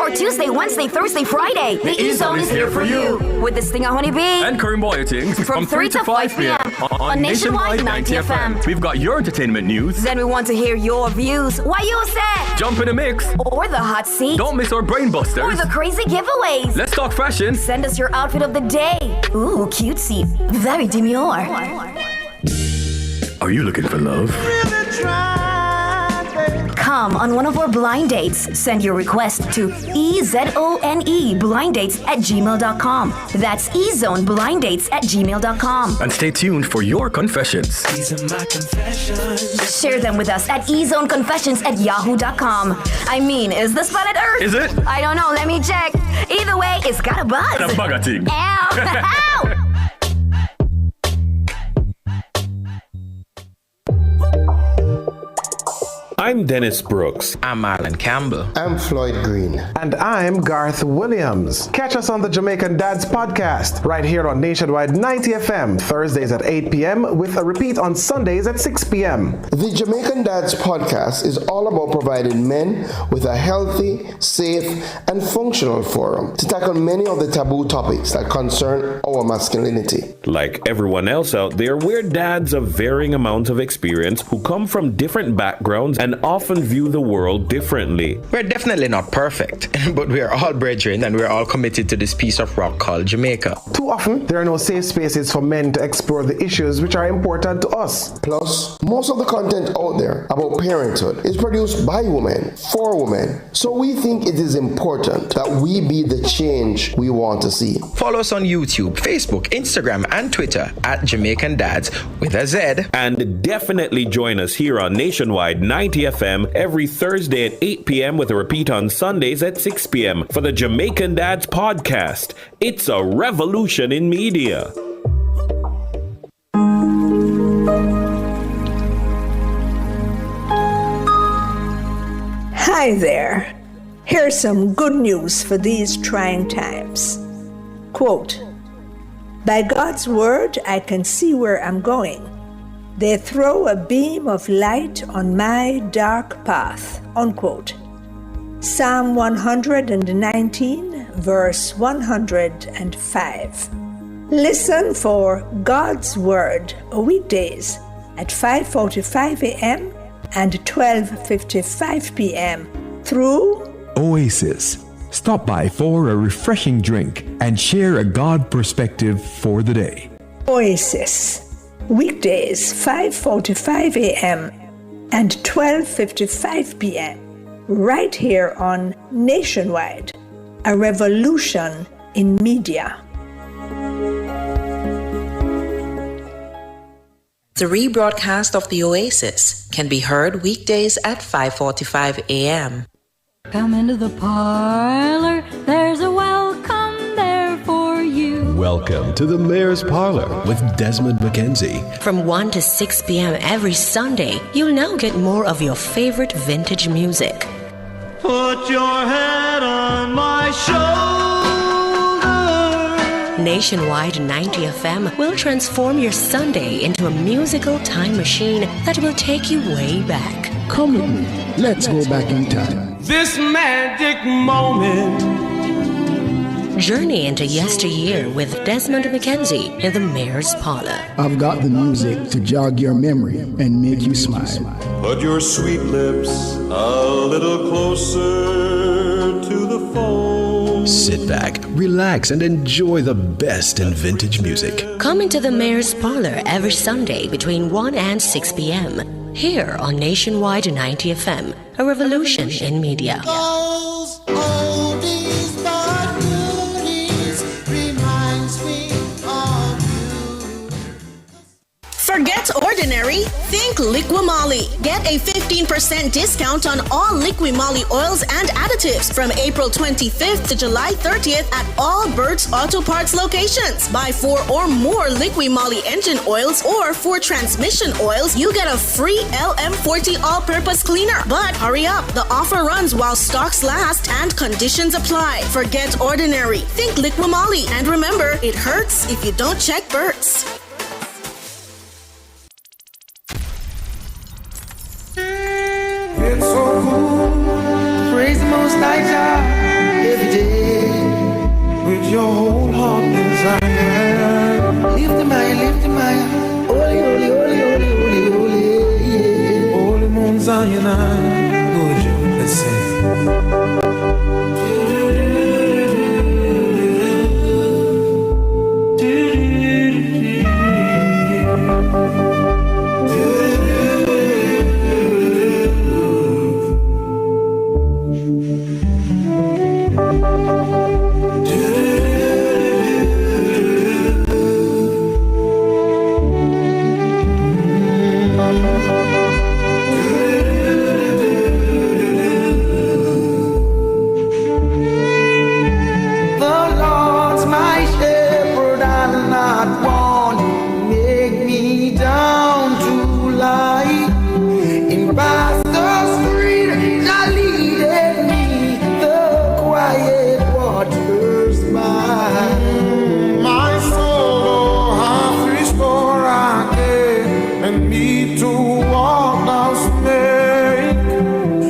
Or Tuesday, Wednesday, Thursday, Friday. The E-Zone is here for you. With this thing, Honey Bee. And Karim Bwoyatingz from 3 to 5 p.m. on Nationwide 90 FM. We've got your entertainment news. Then we want to hear your views. Why you say? Jump in the mix. Or the hot seat. Don't miss our brain busters. Or the crazy giveaways. Let's talk fashion. Send us your outfit of the day. Ooh, cutesy. Very demure. Are you looking for love? come on one of our blind dates. Send your request to ezoneblinddates@gmail.com. That's ezoneblinddates@gmail.com. And stay tuned for your confessions. These are my confessions. Share them with us at ezoneconfessions@yahoo.com. I mean, is this planet Earth? Is it? I don't know. Let me check. Either way, it's got a buzz. And a Bwoyatingz. Ow! Ow! I'm Dennis Brooks. I'm Marlon Campbell. I'm Floyd Green. And I'm Garth Williams. Catch us on the Jamaican Dads podcast right here on Nationwide 90 FM, Thursdays at 8 p.m. with a repeat on Sundays at 6 p.m. The Jamaican Dads podcast is all about providing men with a healthy, safe, and functional forum to tackle many of the taboo topics that concern our masculinity. Like everyone else out there, we're dads of varying amounts of experience who come from different backgrounds and often view the world differently. We're definitely not perfect, but we are all brethren and we're all committed to this piece of rock called Jamaica. Too often, there are no safe spaces for men to explore the issues which are important to us. Plus, most of the content out there about parenthood is produced by women, for women. So we think it is important that we be the change we want to see. Follow us on YouTube, Facebook, Instagram, and Twitter at Jamaican Dads with a Z. And definitely join us here on Nationwide 90 FM every Thursday at 8 p.m. with a repeat on Sundays at 6 p.m. for the Jamaican Dads podcast. It's a revolution in media. Hi there. Here's some good news for these trying times. Quote, "By God's word, I can see where I'm going. They throw a beam of light on my dark path." Unquote. Psalm 119, verse 105. Listen for God's Word weekdays at 5:45 a.m. and 12:55 p.m. through Oasis. Stop by for a refreshing drink and share a God perspective for the day. Oasis. Weekdays 5:45 a.m. and 12:55 p.m. right here on Nationwide, a revolution in media. The rebroadcast of the Oasis can be heard weekdays at 5:45 a.m. Come into the parlor, there's a welcome there for you. Welcome to the Mayor's Parlor with Desmond McKenzie. From 1 to 6 p.m. every Sunday, you'll now get more of your favorite vintage music. Put your head on my shoulder. Nationwide 90 FM will transform your Sunday into a musical time machine that will take you way back. Come with me. Let's go back in time. This magic moment. Journey into yesteryear with Desmond McKenzie in the Mayor's Parlor. I've got the music to jog your memory and make you smile. Put your sweet lips a little closer to the phone. Sit back, relax, and enjoy the best in vintage music. Come into the Mayor's Parlor every Sunday between 1 and 6 p.m. here on Nationwide 90 FM, a revolution in media. Forget ordinary, think Liqui-Moly. Get a 15% discount on all Liqui-Moly oils and additives from April 25th to July 30th at all Burt's Auto Parts locations. Buy 4 or more Liqui-Moly engine oils or 4 transmission oils, you get a free LM40 all-purpose cleaner. But hurry up, the offer runs while stocks last and conditions apply. Forget ordinary, think Liqui-Moly. And remember, it hurts if you don't check Burt's. It's so cool to praise the Most High God every day with your whole heart desire. Lift him high, holy, holy, holy, holy, holy, holy, yeah. Holy Mount Zion, good you, let's sing. not want to make me down to lie. In pastors' green, thou leaded me the quiet waters by. My soul hath restored again, and me to walk thou snake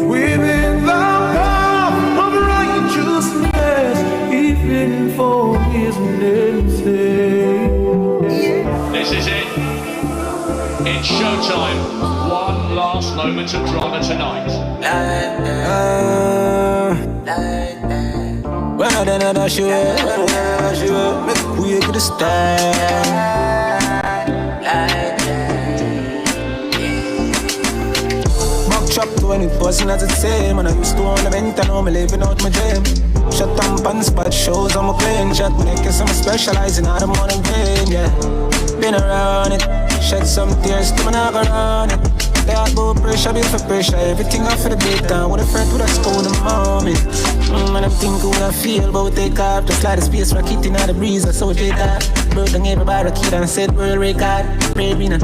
within the path of righteousness, even for his name's sake. This is it. It's showtime. One last moment of drama tonight. When I don't show it, make we get a stand. Chop 20% as it same, and I used to own a vent, and now I'm living out my dream. Shut down pants, but shows on my plane. Shot me like I'm specializing out of morning pain, yeah. Been around it, shed some tears, to my knock around it. They all go pressure, bill for pressure, everything off for the big down. With a friend with a school in the moment. And I'm thinking what I feel, but we take off. Just like the space rocket in the breeze, that's how we take that. Broke down everybody, kid and said world record. Brave dinner,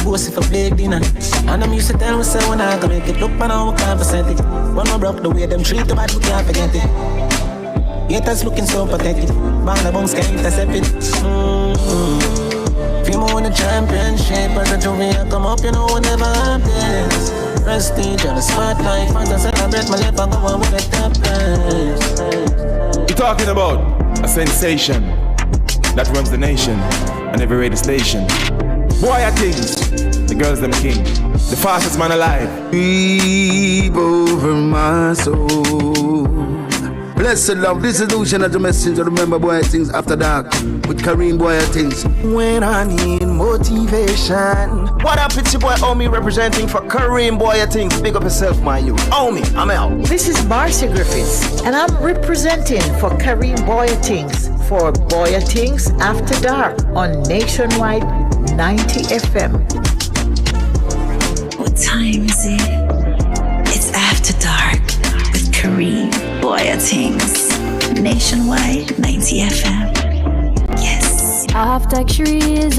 boss if I play dinner. And I'm used to tell myself when I can make it. Look, man, I can't percent it. When I broke the way them treat the bad, we can't forget it. Haters looking so pathetic. Band the bombs can't intercept it. Feel more in the championship. As a juvie, I come up, you know, never happens. Prestige on the spotlight. Fans, I celebrate my life, I go on with the top guys. You're talking about a sensation that runs the nation and every radio station. Bwoyatingz, the girls them king, the fastest man alive. Weep over my soul. Blessed love, this is Lucian at the messenger. Remember Bwoyatingz After Dark with Bwoyatingz. When I need motivation. What up, it's your boy Omi representing for Bwoyatingz. Big up yourself, my youth. Omi, I'm out. This is Marcia Griffiths, and I'm representing for Bwoyatingz for Bwoyatingz After Dark on Nationwide 90 FM. What time is it? It's After Dark with Bwoyatingz. Nationwide 90 FM. Yes. After trees,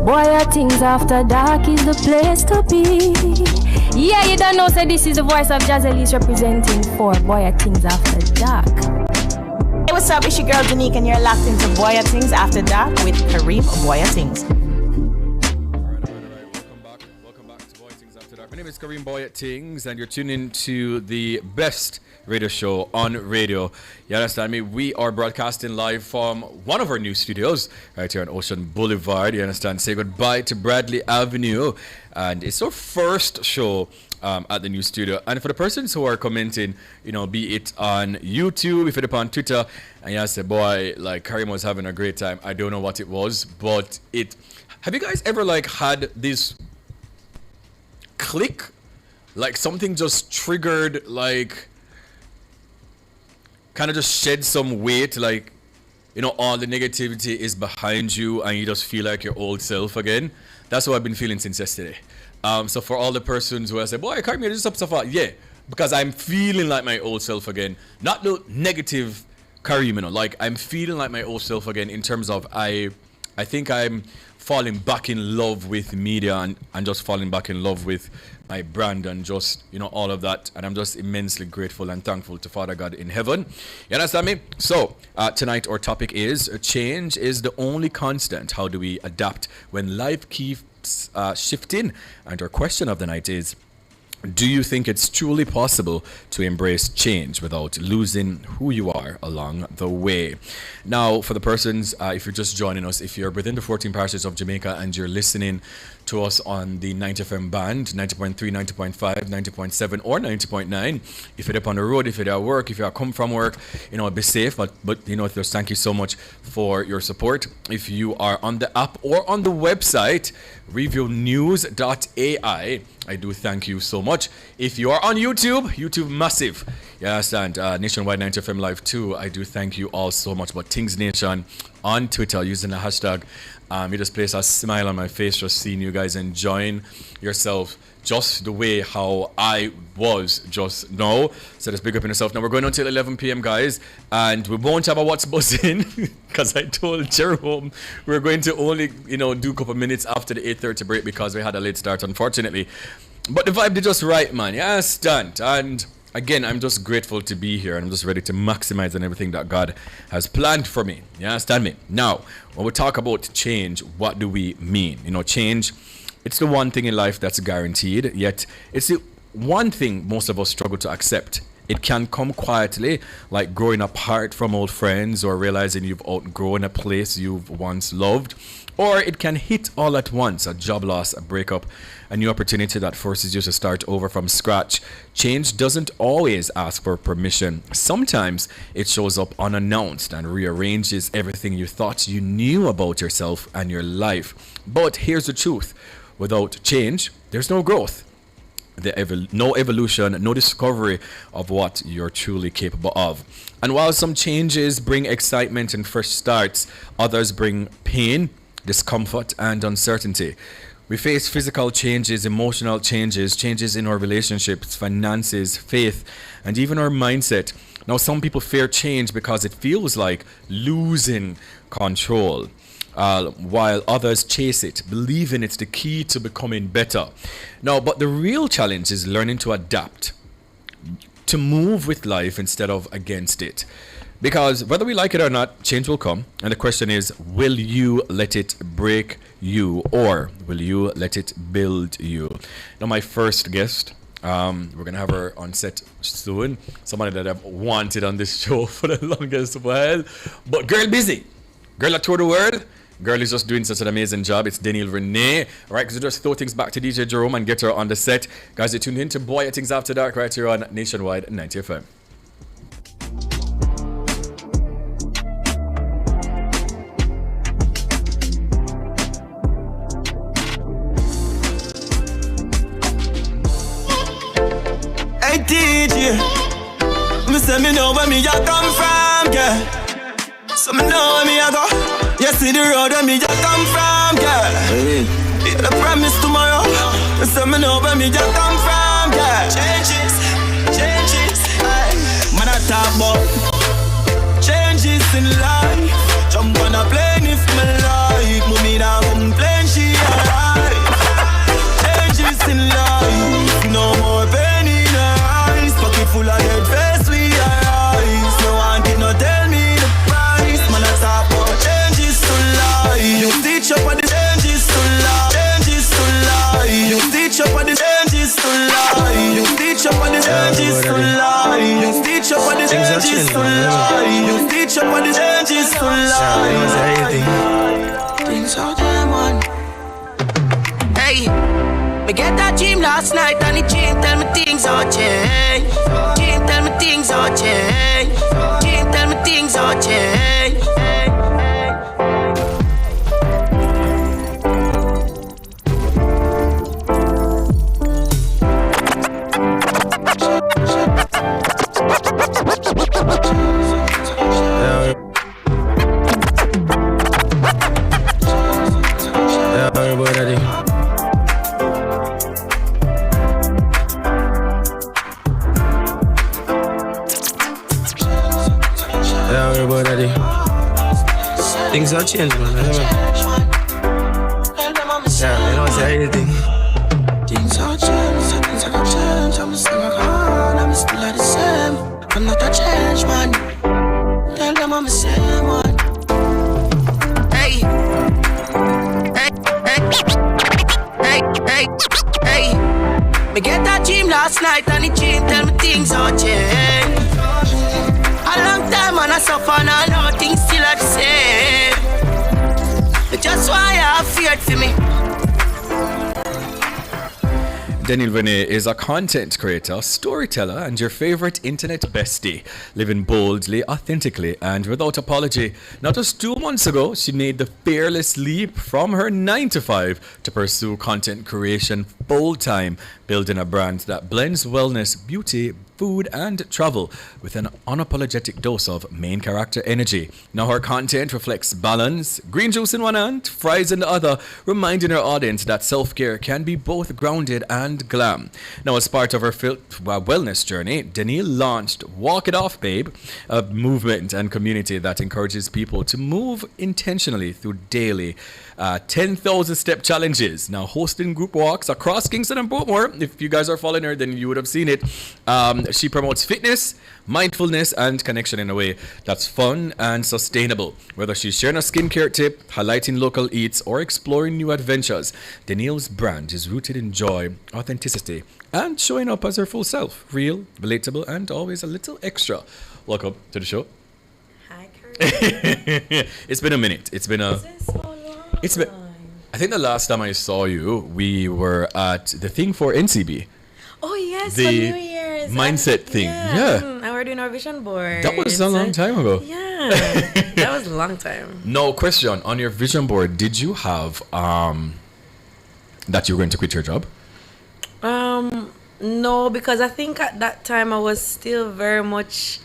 Bwoyatingz After Dark is the place to be. Yeah, you don't know, so this is the voice of Jazzelise representing for Bwoyatingz After Dark. Hey, what's up? It's your girl Denille, and you're locked into Bwoyatingz After Dark with Bwoyatingz. My name is Bwoyatingz, and you're tuning to the best radio show on radio. You understand me? We are broadcasting live from one of our new studios right here on Ocean Boulevard. You understand? Say goodbye to Bradley Avenue, and it's our first show at the new studio. And for the persons who are commenting, you know, be it on YouTube, if it's on Twitter, and you say, boy, like Karim was having a great time. I don't know what it was, but it. Have you guys ever like had this click, like something just triggered, like kind of just shed some weight, like, you know, all the negativity is behind you and you just feel like your old self again? That's what I've been feeling since yesterday. So for all the persons who I say, boy, I can't this up so far, yeah, because I'm feeling like my old self again. Not the negative Karim, you know, like I'm feeling like my old self again in terms of I think I'm falling back in love with media and just falling back in love with my brand and just, you know, all of that. And I'm just immensely grateful and thankful to Father God in heaven. You understand me? So tonight our topic is change is the only constant. How do we adapt when life keeps shifting? And our question of the night is, do you think it's truly possible to embrace change without losing who you are along the way? Now, for the persons, if you're just joining us, if you're within the 14 parishes of Jamaica and you're listening to us on the 90 FM band, 90.3, 90.5, 90.7, or 90.9, if you're up on the road, if you're at work, if you are come from work, you know, be safe. But you know, just thank you so much for your support. If you are on the app or on the website, reviewnews.ai, I do thank you so much. If you are on YouTube massive. You understand? Nationwide 90 FM Live too. I do thank you all so much. But Things Nation on Twitter using the hashtag. You just place a smile on my face just seeing you guys enjoying yourself just the way how I was just now. So just big up in yourself. Now we're going until 11 p.m. guys, and we won't have a What's Buzzing. because I told Jerome we're going to only, do a couple minutes after the 8:30 break because we had a late start, unfortunately. But the vibe is just right, man. You understand? And again, I'm just grateful to be here, and I'm just ready to maximize on everything that God has planned for me. You understand me? Now, when we talk about change, what do we mean? Change, it's the one thing in life that's guaranteed, yet it's the one thing most of us struggle to accept. It can come quietly, like growing apart from old friends or realizing you've outgrown a place you've once loved. Or it can hit all at once, a job loss, a breakup, a new opportunity that forces you to start over from scratch. Change doesn't always ask for permission. Sometimes it shows up unannounced and rearranges everything you thought you knew about yourself and your life. But here's the truth. Without change, there's no growth. No evolution, no discovery of what you're truly capable of. And while some changes bring excitement and fresh starts, others bring pain, discomfort, and uncertainty. We face physical changes, emotional changes, changes in our relationships, finances, faith, and even our mindset. Now, some people fear change because it feels like losing control, while others chase it, believing it's the key to becoming better. Now, but the real challenge is learning to adapt, to move with life instead of against it. Because whether we like it or not, change will come. And the question is, will you let it break you, or will you let it build you? Now, my first guest, we're going to have her on set soon. Somebody that I've wanted on this show for the longest while. But girl busy. Girl that toured the world. Girl is just doing such an amazing job. It's Denille Renee. All right, because we just throw things back to DJ Jerome and get her on the set. Guys, you're tuned in to Bwoyatingz After Dark right here on Nationwide 90 FM. Hey DJ, me say me know where me a come from, girl. So me know where me a go. You see the road where me a come from, girl. Yeah, the promise tomorrow. Me say me know where me a come from, girl. Changes, man I talk about changes in life. Jump on a plane if me like. Mommy now complain she alright. Changes in life, no more pain in her eyes. Pocket full of dead face we eyes. No one can no tell me the price. Man I talk about changes to life. You teach up on the changes to life. Changes to life. You teach up on the changes to life. You teach up on the changes to life. You teach up on the changes to life. You teach up on the changes to life. Things are them one. Hey, me get that dream last night and the dream tell me things all change. Dream tell me things all change. Dream tell me things all change. Things are changing, man. Yeah, you know, say anything. Things are changing, things are gonna change. I'm still a con, I'm still the same. I'm not a change, man. Tell them I'm the same one. Hey, hey. Me get that dream last night and the dream tell me things are changed. A long time and I suffer and I know things still are the same. Just why I have feared for me. Denille Renee is a content creator, storyteller, and your favorite internet bestie, living boldly, authentically, and without apology. Now, just 2 months ago, she made the fearless leap from her 9-to-5 to pursue content creation full-time, building a brand that blends wellness, beauty, food, and travel with an unapologetic dose of main character energy. Now, her content reflects balance, green juice in one hand, fries in the other, reminding her audience that self-care can be both grounded and glam. Now, as part of her wellness journey, Denille launched Walk It Off, Babe, a movement and community that encourages people to move intentionally through daily 10,000 step challenges. Now, hosting group walks across Kingston and Portmore. If you guys are following her, then you would have seen it. She promotes fitness, mindfulness, and connection in a way that's fun and sustainable. Whether she's sharing a skincare tip, highlighting local eats, or exploring new adventures, Denille's brand is rooted in joy, authenticity, and showing up as her full self. Real, relatable, and always a little extra. Welcome to the show. Hi, Carla. It's been a minute. It's been a... It's been, I think the last time I saw you, we were at the thing for NCB. Oh yes, the for New Year's mindset thing. Yeah. And we're doing our vision board. That was a long time ago. Yeah, that was a long time. No question. On your vision board, did you have that you were going to quit your job? No, because I think at that time I was still very much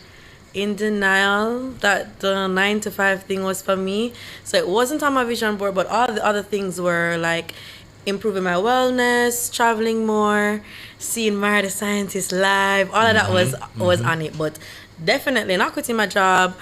in denial that the 9-to-5 thing was for me. So it wasn't on my vision board, but all the other things were like improving my wellness, traveling more, seeing Mara the Scientist live. All of that was on it, but definitely not quitting my job.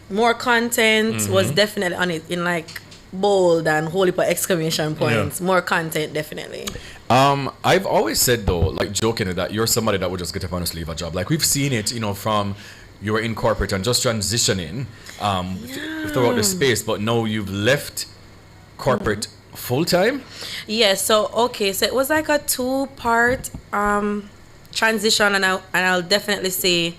More content was definitely on it in like bold and whole heap of exclamation points. More content, definitely. I've always said though, like jokingly, that you're somebody that would just get up and just leave a job. Like we've seen it, from you were in corporate and just transitioning throughout the space, but now you've left corporate full time. Yeah. So it was like a 2-part transition, and I'll definitely say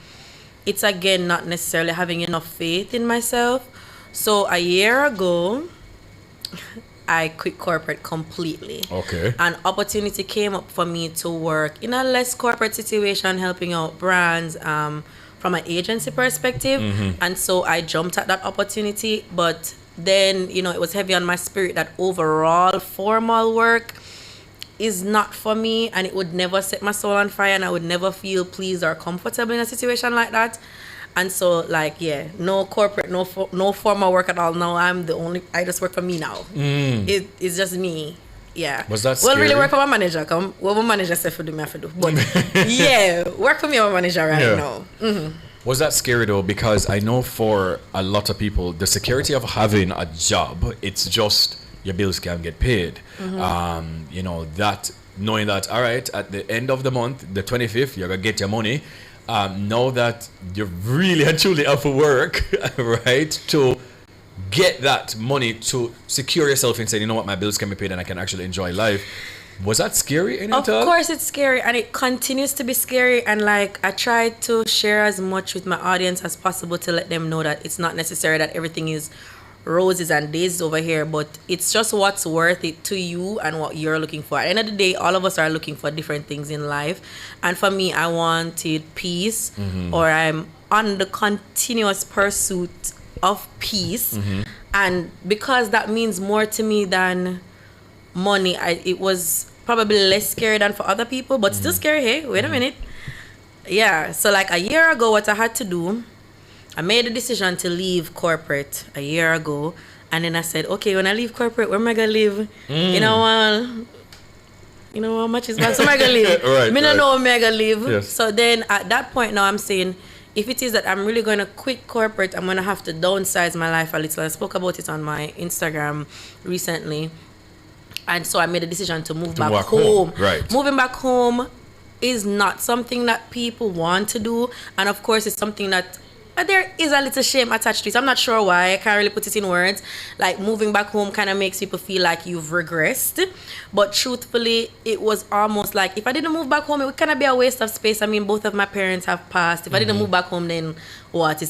it's again not necessarily having enough faith in myself. So a year ago, I quit corporate completely. Okay. An opportunity came up for me to work in a less corporate situation, helping out brands from an agency perspective. And so I jumped at that opportunity. But then, it was heavy on my spirit that overall formal work is not for me, and it would never set my soul on fire, and I would never feel pleased or comfortable in a situation like that. And so, no corporate, no formal work at all. Now I just work for me now. It's just me. Yeah. Was that scary? Well, really work for my manager. What my manager said for do, me have to do. But yeah, work for me and my manager right now. Was that scary though? Because I know for a lot of people, the security of having a job, it's just your bills can get paid. That knowing that, all right, at the end of the month, the 25th, you're going to get your money. Know that you're really and truly out for work, right? To get that money to secure yourself and say, you know what, my bills can be paid and I can actually enjoy life. Was that scary? Of course it's scary, and it continues to be scary. And I try to share as much with my audience as possible to let them know that it's not necessary that everything is roses and daisies over here, but it's just what's worth it to you and what you're looking for. At the end of the day, all of us are looking for different things in life, and for me, I wanted peace, or I'm on the continuous pursuit of peace, and because that means more to me than money, it was probably less scary than for other people, but still scary. Hey, wait a minute. Yeah, so a year ago, what I had to do, I made a decision to leave corporate a year ago, and then I said, okay, when I leave corporate, where am I gonna live? How much is my so am I gonna live? Don't know where I'm gonna live. Yes. So then at that point now I'm saying, if it is that I'm really gonna quit corporate, I'm gonna have to downsize my life a little. I spoke about it on my Instagram recently. And so I made a decision to move back home. Right. Moving back home is not something that people want to do, and of course it's something that there is a little shame attached to it. I'm not sure why. I can't really put it in words. Moving back home kind of makes people feel like you've regressed. But truthfully, it was almost like if I didn't move back home, it would kind of be a waste of space. I mean, both of my parents have passed. If I didn't move back home, then what?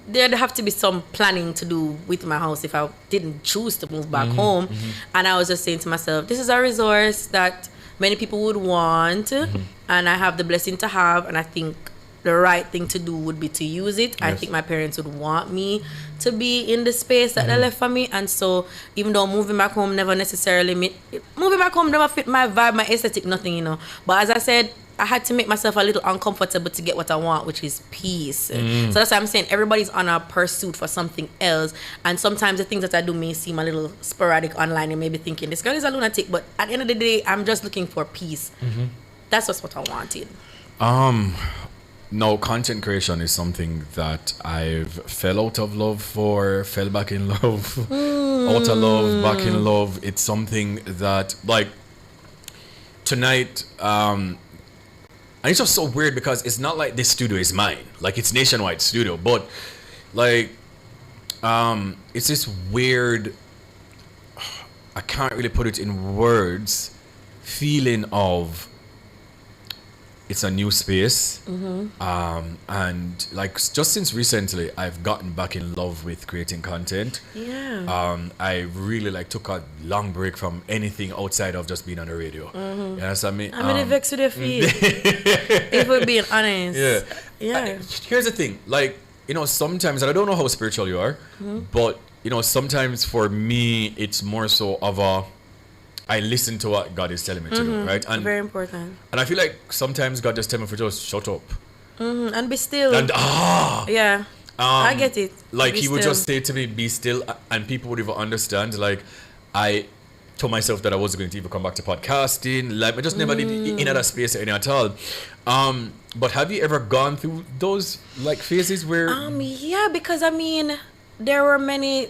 There'd have to be some planning to do with my house if I didn't choose to move back home. And I was just saying to myself, this is a resource that many people would want, and I have the blessing to have, and I think the right thing to do would be to use it. Yes. I think my parents would want me to be in the space that they left for me, and so even though moving back home never fit my vibe, my aesthetic, nothing, But as I said, I had to make myself a little uncomfortable to get what I want, which is peace. So that's why I'm saying everybody's on a pursuit for something else. And sometimes the things that I do may seem a little sporadic online and maybe thinking, this girl is a lunatic. But at the end of the day, I'm just looking for peace. That's just what I wanted. No, content creation is something that I've fell out of love for, fell back in love, out of love, back in love. It's something that, like, tonight, and it's just so weird because it's not like this studio is mine. Like, it's Nationwide studio, but, like, it's this weird, I can't really put it in words, feeling of, it's a new space, and like just since recently I've gotten back in love with creating content. I really like took a long break from anything outside of just being on the radio. You know what I mean? I'm really vexed with your feet. If we're being honest. Here's the thing, like, you know, sometimes, and I don't know how spiritual you are, but you know, sometimes for me it's more so of a, I listen to what God is telling me to do, right? And very important. And I feel like sometimes God just tells me to just shut up. And be still. And yeah. I get it. Like, be he would still. just say to me, be still, and people would even understand. Like, I told myself that I wasn't going to even come back to podcasting. Like, I just never did in other space any at all. But have you ever gone through those like phases where yeah, because I mean, there were many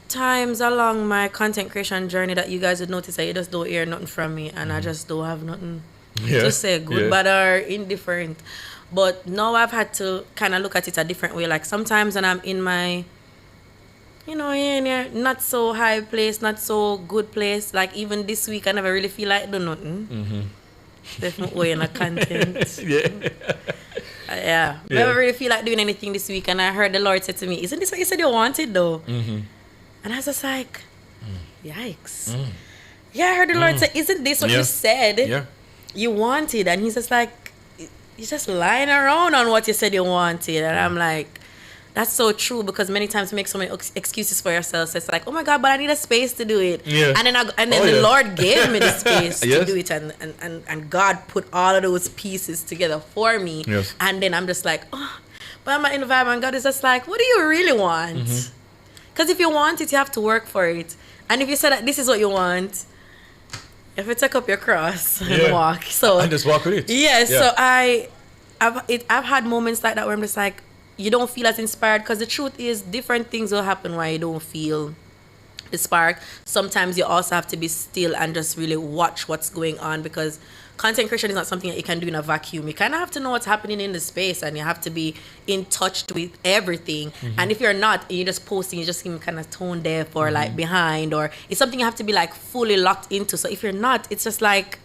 times along my content creation journey that you guys would notice that you just don't hear nothing from me, and I just don't have nothing to say, good, bad, or indifferent. But now I've had to kind of look at it a different way. Like, sometimes when I'm in my, you know, in a not so high place, not so good place, like even this week I never really feel like doing nothing. Definitely in a content. Never really feel like doing anything this week, and I heard the Lord say to me, isn't this what you said you wanted though? And I was just like, yikes. Yeah, I heard the Lord say, isn't this what you said you wanted? And he's just like, you're just lying around on what you said you wanted. And I'm like, that's so true, because many times you make so many excuses for yourself. So it's like, oh my God, but I need a space to do it. And then the Lord gave me the space to do it. And God put all of those pieces together for me. And then I'm just like, oh, but I'm not in the vibe. And God is just like, what do you really want? Because if you want it, you have to work for it. And if you say that this is what you want, you have to take up your cross and walk. So and just walk with it. So I've had moments like that where I'm just like, you don't feel as inspired, because the truth is different things will happen why you don't feel the spark. Sometimes you also have to be still and just really watch what's going on, because content creation is not something that you can do in a vacuum. You kind of have to know what's happening in the space, and you have to be in touch with everything. And if you're not, and you're just posting, you just seem kind of tone deaf or like behind, or it's something you have to be like fully locked into. So if you're not, it's just like,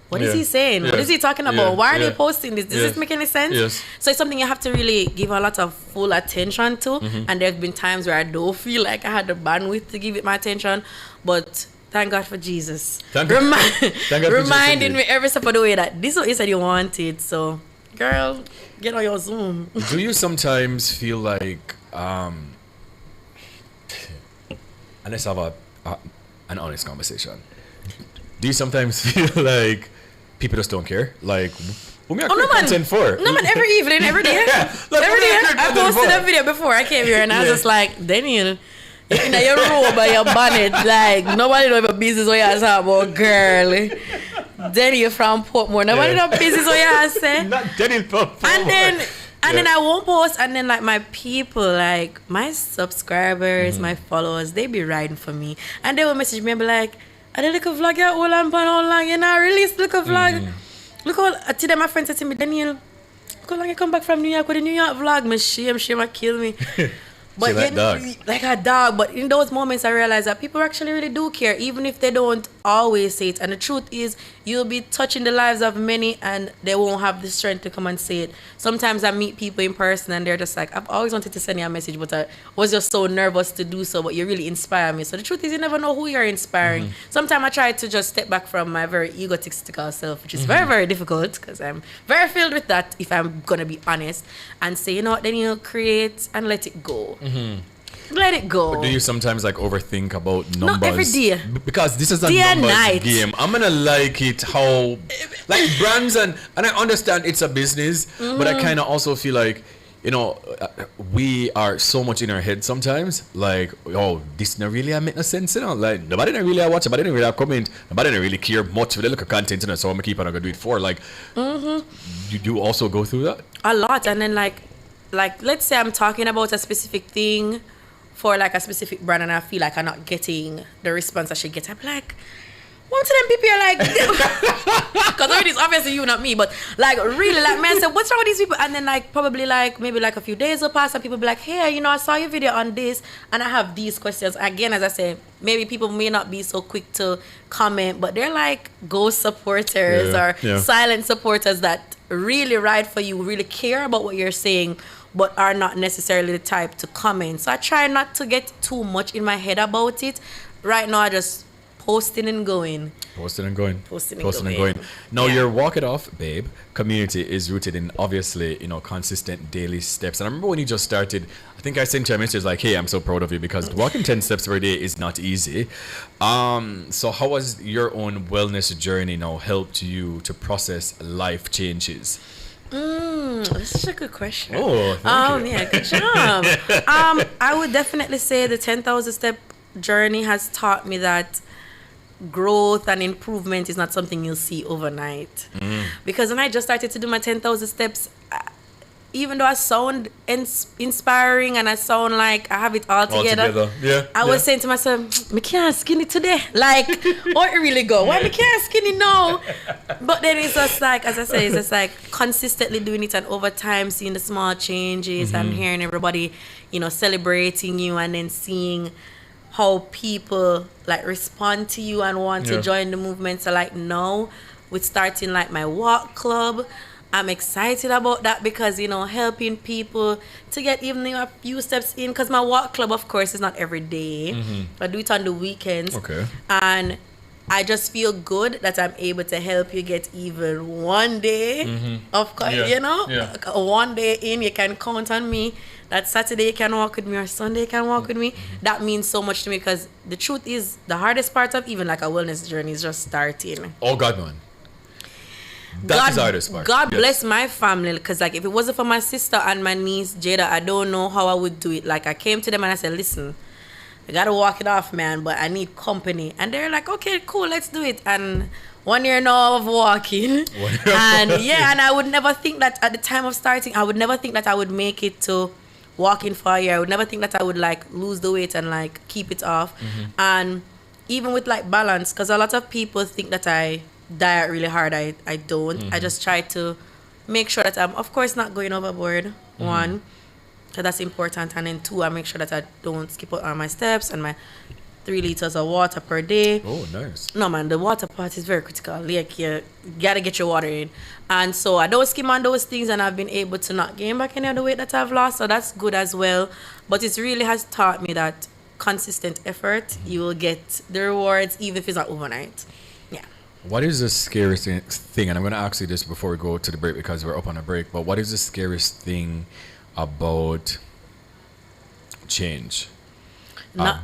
what is he saying? What is he talking about? Why are they posting this? Does this make any sense? So it's something you have to really give a lot of full attention to. And there's been times where I don't feel like I had the bandwidth to give it my attention, but thank God for Jesus. Reminding me every step of the way that this is what you said you wanted. So, girl, get on your Zoom. Do you sometimes feel like, and let's have an honest conversation. Do you sometimes feel like people just don't care? Like, what me create content for? No, man, every evening, every day. Every day. I posted a video before I came here, and I was just like, Denille, in your robe or your bonnet, like, nobody know your business what you talk about, girl. Denille from Portmore, nobody know business what you say. Not Denille from Portmore. And then I won't post, and then like my people, like my subscribers, my followers, they be riding for me, and they will message me and be like, I did look a vlog here, all I'm on how long, you know, I released look a vlog. Look how, today my friend said to me, Denille, look how long you come back from New York with the New York vlog, my shame, I kill me. But like a dog. But in those moments, I realized that people actually really do care, even if they don't always say it. And the truth is, you'll be touching the lives of many, and they won't have the strength to come and say it. Sometimes I meet people in person, and they're just like, I've always wanted to send you a message, but I was just so nervous to do so. But you really inspire me. So the truth is, you never know who you're inspiring. Sometimes I try to just step back from my very egotistical self, which is very, very difficult, because I'm very filled with that, if I'm gonna be honest, and say, you know what, then you create and let it go. Let it go. But do you sometimes like overthink about numbers? Not every day. Because this is a numbers game. I'm gonna like it how Like brands and I understand it's a business, but I kind of also feel like, you know, we are so much in our head sometimes. Like, oh, this not really make no sense, you know. Like nobody didn't really watch, nobody didn't really comment, nobody didn't really care much for the look of content, you know. So I'm gonna keep on gonna do it for. Like, you do also go through that a lot, and then like let's say I'm talking about a specific thing for like a specific brand, and I feel like I'm not getting the response I should get. I'm like, one of them people are like, because already it's obviously you, not me, but like really, like, man, said, what's wrong with these people? And then like probably like maybe like a few days will pass and people be like, hey, you know, I saw your video on this and I have these questions. Again, as I say, maybe people may not be so quick to comment, but they're like ghost supporters or silent supporters that really ride for you, really care about what you're saying, but are not necessarily the type to comment. So I try not to get too much in my head about it. Right now, I just posting and going. Now your Walk It Off, babe, community is rooted in obviously, you know, consistent daily steps. And I remember when you just started, I think I sent you a message like, hey, I'm so proud of you because walking 10 steps per day is not easy. So how has your own wellness journey now helped you to process life changes? That's such a good question. Oh, thank you. Yeah, good job. I would definitely say the 10,000 step journey has taught me that growth and improvement is not something you'll see overnight. Because when I just started to do my 10,000 steps, even though I sound inspiring and I sound like I have it all together, I was saying to myself, me can't skinny today. Like, or it really go, why me can't skinny now? But then it's just like, as I say, it's just like consistently doing it and over time seeing the small changes and hearing everybody, you know, celebrating you and then seeing how people like respond to you and want to join the movement. So like now with starting like my walk club, I'm excited about that because, you know, helping people to get even a few steps in, because my walk club, of course, is not every day. I do it on the weekends. And I just feel good that I'm able to help you get even one day of, you know, one day in, you can count on me. That Saturday you can walk with me or Sunday you can walk with me. That means so much to me because the truth is the hardest part of even like a wellness journey is just starting. Oh God, man. That is the hardest part. God bless my family, because like if it wasn't for my sister and my niece Jada, I don't know how I would do it. Like I came to them and I said, listen, I gotta walk it off, man, but I need company. And they're like, okay, cool, let's do it. And 1 year now of walking. And and I would never think that at the time of starting, I would never think that I would make it to walking for a year. I would never think that I would like lose the weight and like keep it off. And even with like balance, because a lot of people think that I diet really hard. I don't. I just try to make sure that I'm of course not going overboard. One, because that's important, and then two, I make sure that I don't skip out on my steps and my 3 liters of water per day. Oh, nice. No, man, the water part is very critical. Like, you gotta get your water in. And so I don't skim on those things, and I've been able to not gain back any of the weight that I've lost, so that's good as well. But it really has taught me that consistent effort, you will get the rewards, even if it's not overnight. Yeah. What is the scariest thing, and I'm going to ask you this before we go to the break because we're up on a break, but what is the scariest thing about change?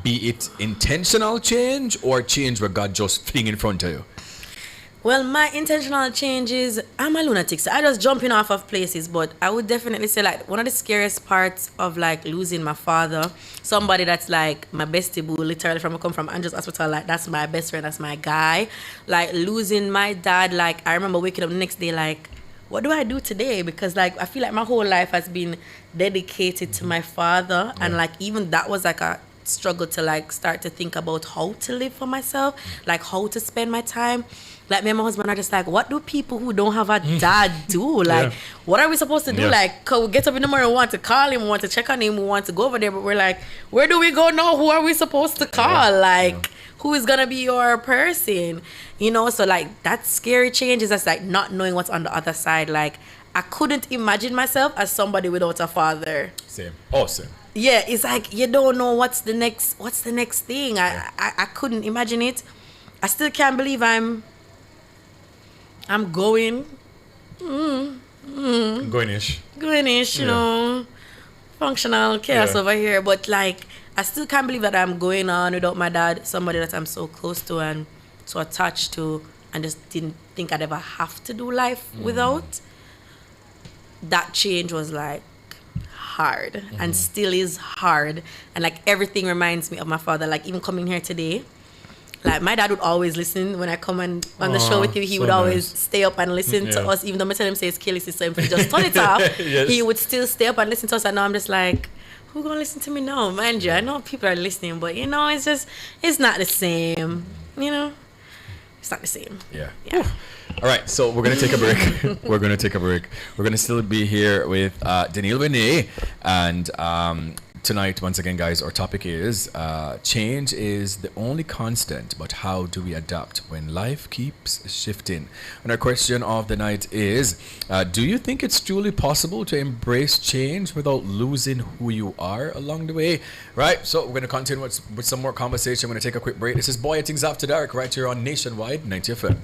Be it intentional change or change where God just fling in front of you? Well, my intentional change is I'm a lunatic, so I just jumping off of places. But I would definitely say like one of the scariest parts of like losing my father, somebody that's like my bestie boo, literally from I come from Andrews Hospital, like that's my best friend, that's my guy. Like losing my dad, like I remember waking up the next day like, what do I do today? Because like I feel like my whole life has been dedicated to my father, and like even that was like a struggle to like start to think about how to live for myself, like how to spend my time. Like me and my husband are just like, what do people who don't have a dad do? Like, what are we supposed to do? Like, cause we get up in the morning, we want to call him, we want to check on him, we want to go over there, but we're like, where do we go now? Who are we supposed to call? Like, who is gonna be your person? You know, so like that scary change is just like not knowing what's on the other side. Like, I couldn't imagine myself as somebody without a father. Same. Oh, same. Yeah, it's like you don't know what's the next thing. I couldn't imagine it. I still can't believe I'm going. Going-ish, you know, functional chaos over here. But like, I still can't believe that I'm going on without my dad, somebody that I'm so close to and so attached to, and just didn't think I'd ever have to do life without, that change was like hard and still is hard. And like everything reminds me of my father. Like even coming here today, like my dad would always listen when I come on the show with you. He would always stay up and listen to us, even though I tell him say it's killing system, if he just turn it off, he would still stay up and listen to us. And now I'm just like, who gonna listen to me now? Mind you, I know people are listening, but you know, it's not the same. You know, it's not the same. Yeah. All right, so we're gonna take a break. We're gonna still be here with Denille, Renee, and tonight, once again, guys, our topic is change is the only constant, but how do we adapt when life keeps shifting? And our question of the night is, do you think it's truly possible to embrace change without losing who you are along the way? Right, so we're going to continue with some more conversation. We're going to take a quick break. This is Bwoyatingz After Dark right here on Nationwide 90 FM.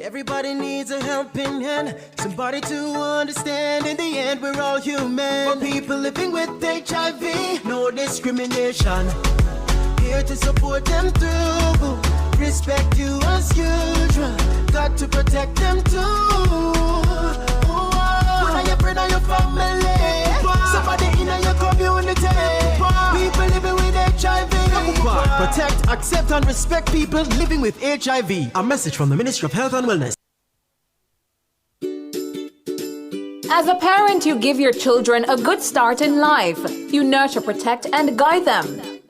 Everybody needs a helping hand, somebody to understand. In the end, we're all human. For people living with HIV, no discrimination. Here to support them through. Respect you as usual. Got to protect them too. Whether your friend or your family, somebody in your community. People living with HIV. Protect, accept, and respect people living with HIV. A message from the Ministry of Health and Wellness. As a parent, you give your children a good start in life. You nurture, protect, and guide them.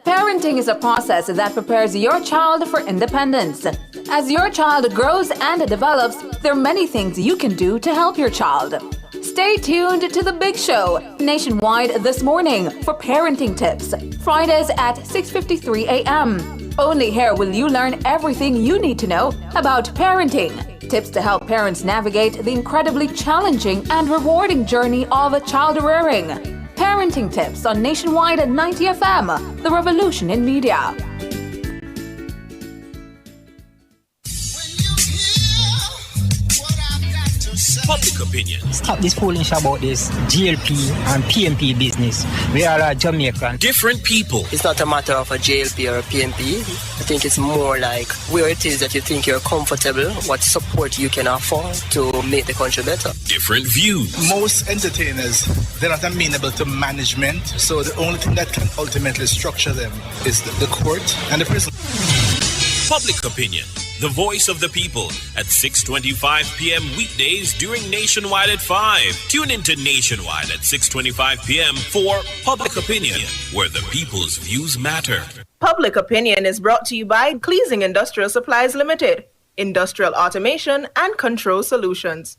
Parenting is a process that prepares your child for independence. As your child grows and develops, there are many things you can do to help your child. Stay tuned to The Big Show, nationwide this morning, for parenting tips. Fridays at 6:53 a.m. Only here will you learn everything you need to know about parenting. Tips to help parents navigate the incredibly challenging and rewarding journey of child rearing. Parenting tips on Nationwide at 90 FM, the revolution in media. Public opinion. Stop this foolish about this GLP and PMP business. We are a Jamaican. Different people. It's not a matter of a JLP or a PMP. I think it's more like where it is that you think you're comfortable, what support you can afford to make the country better. Different views. Most entertainers, they're not amenable to management, so the only thing that can ultimately structure them is the court and the prison. Public opinion. The voice of the people at 6:25 p.m. weekdays during Nationwide at 5. Tune into Nationwide at 6:25 p.m. for Public Opinion, where the people's views matter. Public Opinion is brought to you by Cleasing Industrial Supplies Limited, Industrial Automation and Control Solutions.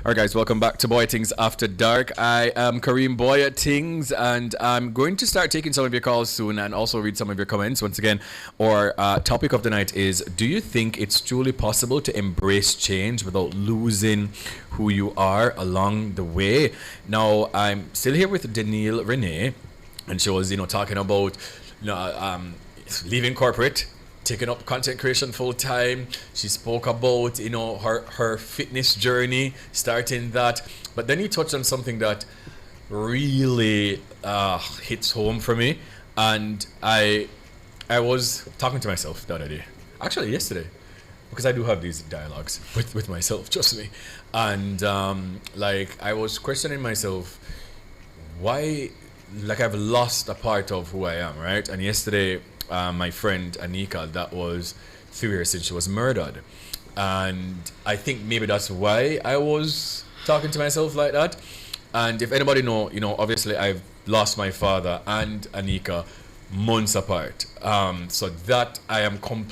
Alright guys, welcome back to Bwoyatingz After Dark. I am Kareem Bwoyatingz, and I'm going to start taking some of your calls soon and also read some of your comments. Once again, our topic of the night is, do you think it's truly possible to embrace change without losing who you are along the way? Now, I'm still here with Denille, Renee, and she was, talking about, leaving corporate, taking up content creation full time. She spoke about, her fitness journey, starting that. But then you touched on something that really hits home for me. And I was talking to myself the other day, actually yesterday, because I do have these dialogues with myself, trust me. And I was questioning myself, why, I've lost a part of who I am, right? And yesterday, my friend Anika, that was 3 years since she was murdered, and I think maybe that's why I was talking to myself like that. And if anybody know, obviously I've lost my father and Anika months apart. So that I'm going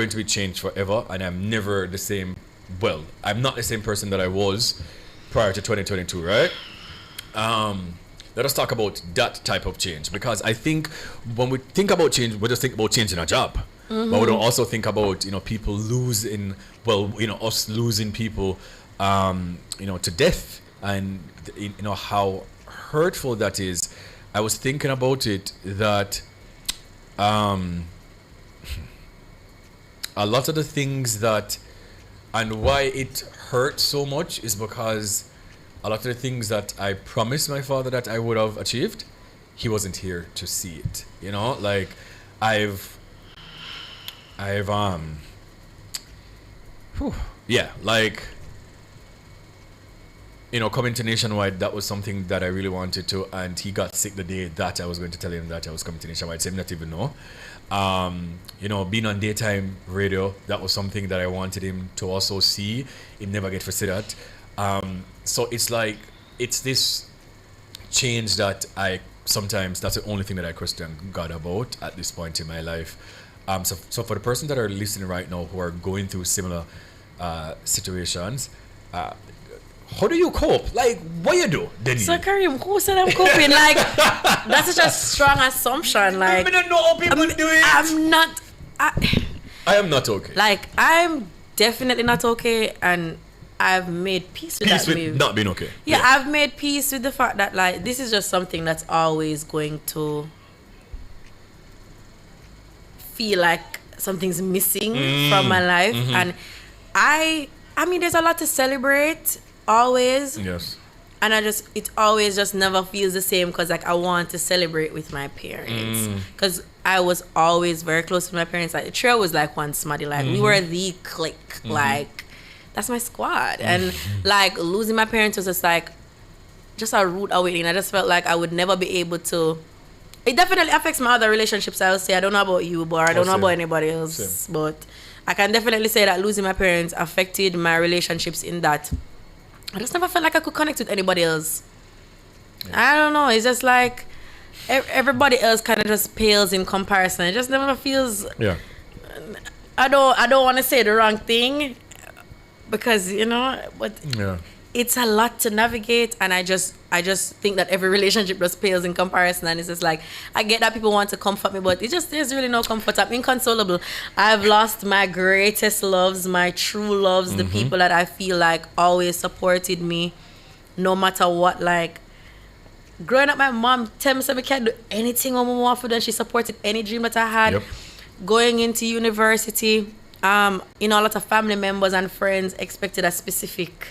to be changed forever, and I'm never the same. Well, I'm not the same person that I was prior to 2022, right? Let us talk about that type of change, because I think when we think about change, we just think about changing a job. But we don't also think about, people losing, us losing people, to death, and, how hurtful that is. I was thinking about it that a lot of the things that, and why it hurts so much, is because a lot of the things that I promised my father that I would have achieved, he wasn't here to see it. Like I've coming to Nationwide, that was something that I really wanted to, and he got sick the day that I was going to tell him that I was coming to Nationwide, so he didn't even know. Being on daytime radio, that was something that I wanted him to also see. He never get to see that. So it's like, it's this change that sometimes that's the only thing that I question God about at this point in my life. So for the person that are listening right now who are going through similar situations, how do you cope? Like, what you do, Denille? So Karim, who said I'm coping? Like, that's such a strong assumption. Like, I don't know how people do it. I am not okay. Like, I'm definitely not okay, and I've made peace with that. Not being okay. Yeah, I've made peace with the fact that, like, this is just something that's always going to feel like something's missing from my life. And I mean, there's a lot to celebrate always. Yes. And it always just never feels the same, because like I want to celebrate with my parents, because I was always very close to my parents. Like the trio was like one smarty, like we were the clique, like that's my squad. And like losing my parents was just like just a rude awakening. I just felt like I would never be able to. It definitely affects my other relationships. I would say, I don't know about you, but I don't know about anybody else, but I can definitely say that losing my parents affected my relationships in that I just never felt like I could connect with anybody else. I don't know. It's just like everybody else kind of just pales in comparison. It just never feels. Yeah. I don't want to say the wrong thing, because but it's a lot to navigate, and I just think that every relationship just pales in comparison, and it's just like, I get that people want to comfort me, but there's really no comfort. I'm inconsolable. I've lost my greatest loves, my true loves, the people that I feel like always supported me no matter what. Like growing up, my mom tell me I can't do anything on my want for, and she supported any dream that I had. Going into university, a lot of family members and friends expected a specific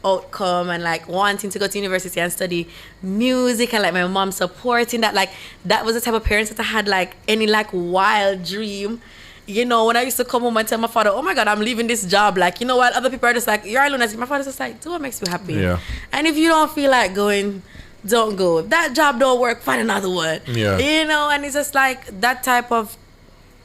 outcome, and like wanting to go to university and study music, and like my mom supporting that. Like that was the type of parents that I had, like any like wild dream. When I used to come home and tell my father, oh my God, I'm leaving this job, like, while other people are just like, you're alone. My father's just like, do what makes you happy. And if you don't feel like going, don't go. If that job don't work, find another one. And it's just like that type of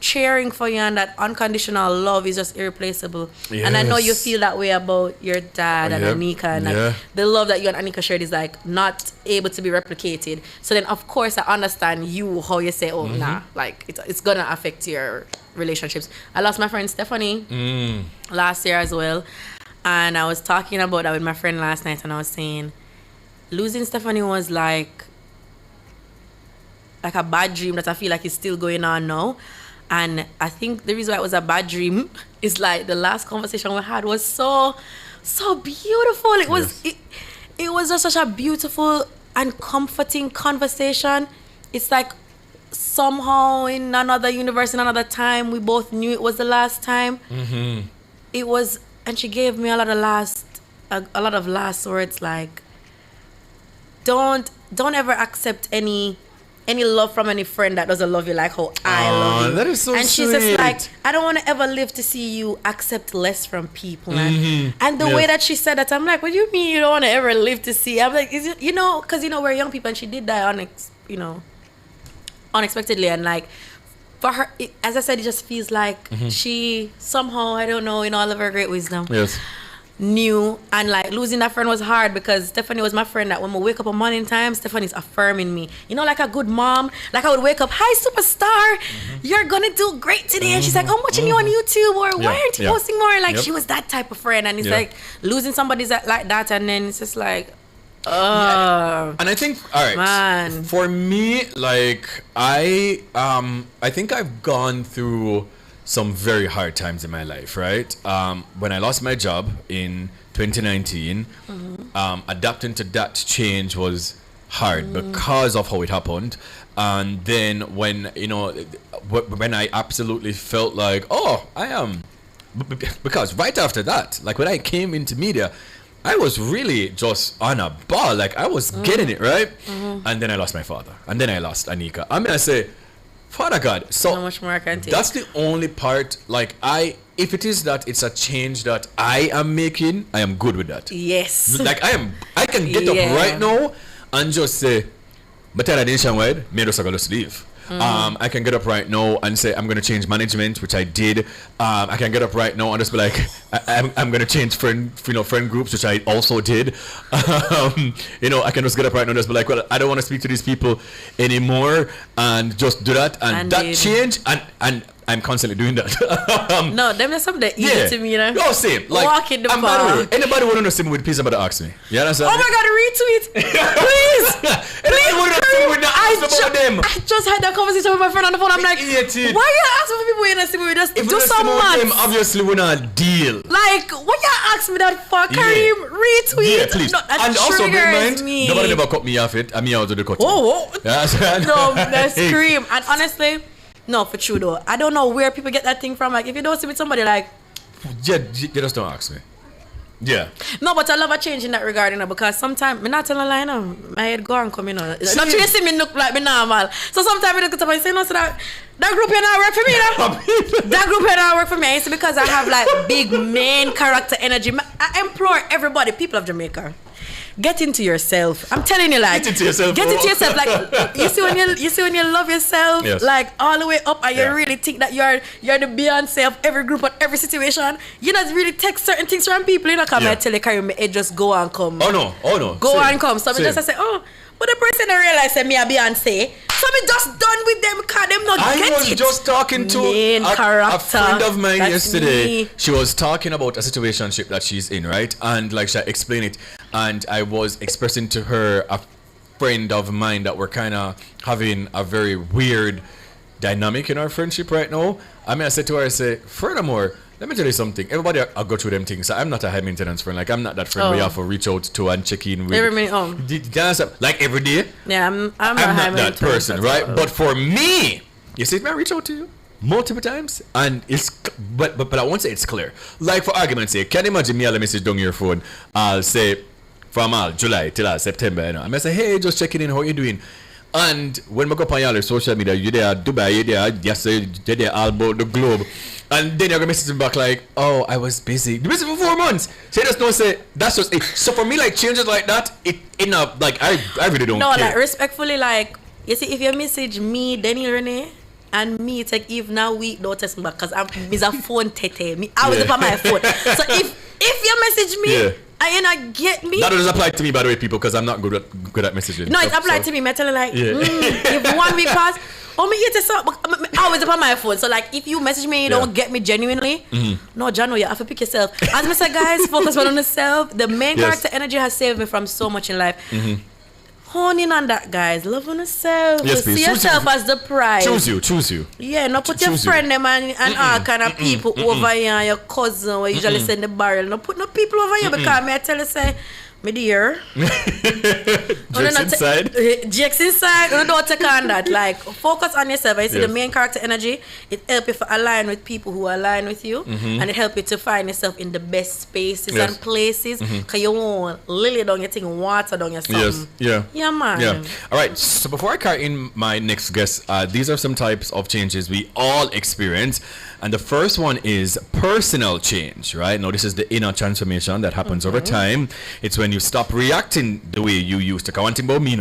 cheering for you, and that unconditional love is just irreplaceable. And I know you feel that way about your dad and Anika, and like, the love that you and Anika shared is like not able to be replicated. So then of course I understand you, how you say, oh nah, like it's gonna affect your relationships. I lost my friend Stephanie last year as well, and I was talking about that with my friend last night, and I was saying losing Stephanie was like a bad dream that I feel like is still going on now. And I think the reason why it was a bad dream is like the last conversation we had was so beautiful. It was it was just such a beautiful and comforting conversation. It's like somehow in another universe, in another time, we both knew it was the last time. It was, and she gave me a lot of last words, like don't ever accept any love from any friend that doesn't love you like how I love you. That is so sweet. And she's just like, I don't want to ever live to see you accept less from people. And the way that she said that, I'm like, what do you mean you don't want to ever live to see? I'm like, is it, because we're young people, and she did die unexpectedly, and like for her, as I said, it just feels like she somehow, I don't know, in all of her great wisdom, new, and like losing that friend was hard because Stephanie was my friend that when we wake up on morning time, Stephanie's affirming me. You know, like a good mom. Like I would wake up, hi superstar, you're gonna do great today. And she's like, I'm watching you on YouTube, or why aren't you posting more? Like she was that type of friend, and it's like losing somebody like that, and then it's just like, and I think, all right, man, for me, like I think I've gone through some very hard times in my life, right? When I lost my job in 2019, adapting to that change was hard because of how it happened. And then when, you know, when I absolutely felt like, oh, I am, because right after that, like when I came into media, I was really just on a ball, like I was getting it, right? And then I lost my father, and then I lost Anika. I mean, I say, Father God, so much more I can take. That's the only part, like if it is that it's a change that I am making, I am good with that. Yes. Like I can get up right now and just say, but I nationwide, me just gonna leave. I can get up right now and say I'm going to change management, which I did. I can get up right now and just be like, I'm going to change friend groups, which I also did. You know, I can just get up right now and just be like, well, I don't want to speak to these people anymore, and just do that, and that change, and I'm constantly doing that. No, them is something that easy to me, you know. Oh, same. Like, walk in the park. Anybody want to see me with peace about to ask me? Yeah, that's oh my God, retweet, please. I just had that conversation with my friend on the phone. I'm like, why are you asking for people when I see me? Just do some maths. Obviously, we're not deal. Like, what you ask me that for? Kareem, retweet. Yeah, please. No, and also, bear in mind, nobody never cut me off it. I mean, I was the cut. Oh, no, that's scream. And honestly, no, for true though, I don't know where people get that thing from. Like, if you don't see with somebody, like, you just don't ask me. Yeah. No, but I love a change in that regard, you know, because sometimes me not telling a lie now. My head go and come, you know. Not you see me look like me normal. So sometimes I look at somebody and say, no, so that group here not work for me, you know. That group here not work for me. It's because I have like big main character energy. I implore everybody, people of Jamaica, get into yourself. I'm telling you, like, get into yourself. Like, you see when you love yourself, like all the way up, and you really think that you're the Beyonce of every group and every situation. You not really take certain things from people. You know, come and tell you, carry me, it just go and come. Oh no. Go and come. So I just say, oh, but the person I realize that me a Beyonce. So me just done with them because them not get it. I was just talking to a friend of mine yesterday. Me. She was talking about a situationship that she's in, right? And like she explained it, and I was expressing to her a friend of mine that we're kind of having a very weird dynamic in our friendship right now. I mean, I said to her, I say, furthermore, let me tell you something. Everybody I go through them things. I'm not a high maintenance friend. Like, I'm not that friend where you have to reach out to and check in with. Every minute, like every day. Yeah, I'm not that person, right? But for me, you see, I reach out to you multiple times, and it's but I won't say it's clear. Like, for argument's sake, can you imagine me a message down your phone? I'll say from July till September, you know. I may say, hey, just checking in, how you doing? And when I go up on your social media, you're there Dubai, you're there yesterday, you're there all about the globe. And then you're gonna message me back like, oh, I was busy. You're busy for 4 months. So you just don't say, that's just it. So for me, like, changes like that, like, I really don't care. No, like, respectfully, like, you see, if you message me, Denille, Renee, and me, it's like, if now we don't text me back, because I'm a phone tete. Me always up on my phone. So if you message me, and you not get me. That doesn't apply to me, by the way, people, because I'm not good at messaging. No, it applies to me. I tell you, like, if 1 week pass, me eat it, so I always up on my phone. So like, if you message me, you don't get me genuinely. No, Jano, you have to pick yourself. As I said, guys, focus on yourself. The main character energy has saved me from so much in life. Hone in on that, guys. Love on yourself. Yes, please. See yourself as the prize. Choose you. Yeah, not put your friend them and all kind of people over here, your cousin where you usually send the barrel. No put no people over here because me I tell you, say, me dear. Jake's inside. Jake's inside. Don't take on that. Like, focus on yourself. You see the main character energy, it helps you to align with people who align with you, and it helps you to find yourself in the best spaces and places. Because you won't lily down your thing, water down your something. Yeah, man. Yeah. All right. So before I carry in my next guest, these are some types of changes we all experience. And the first one is personal change, right? Now, this is the inner transformation that happens over time. It's when you stop reacting the way you used to. One thing about me,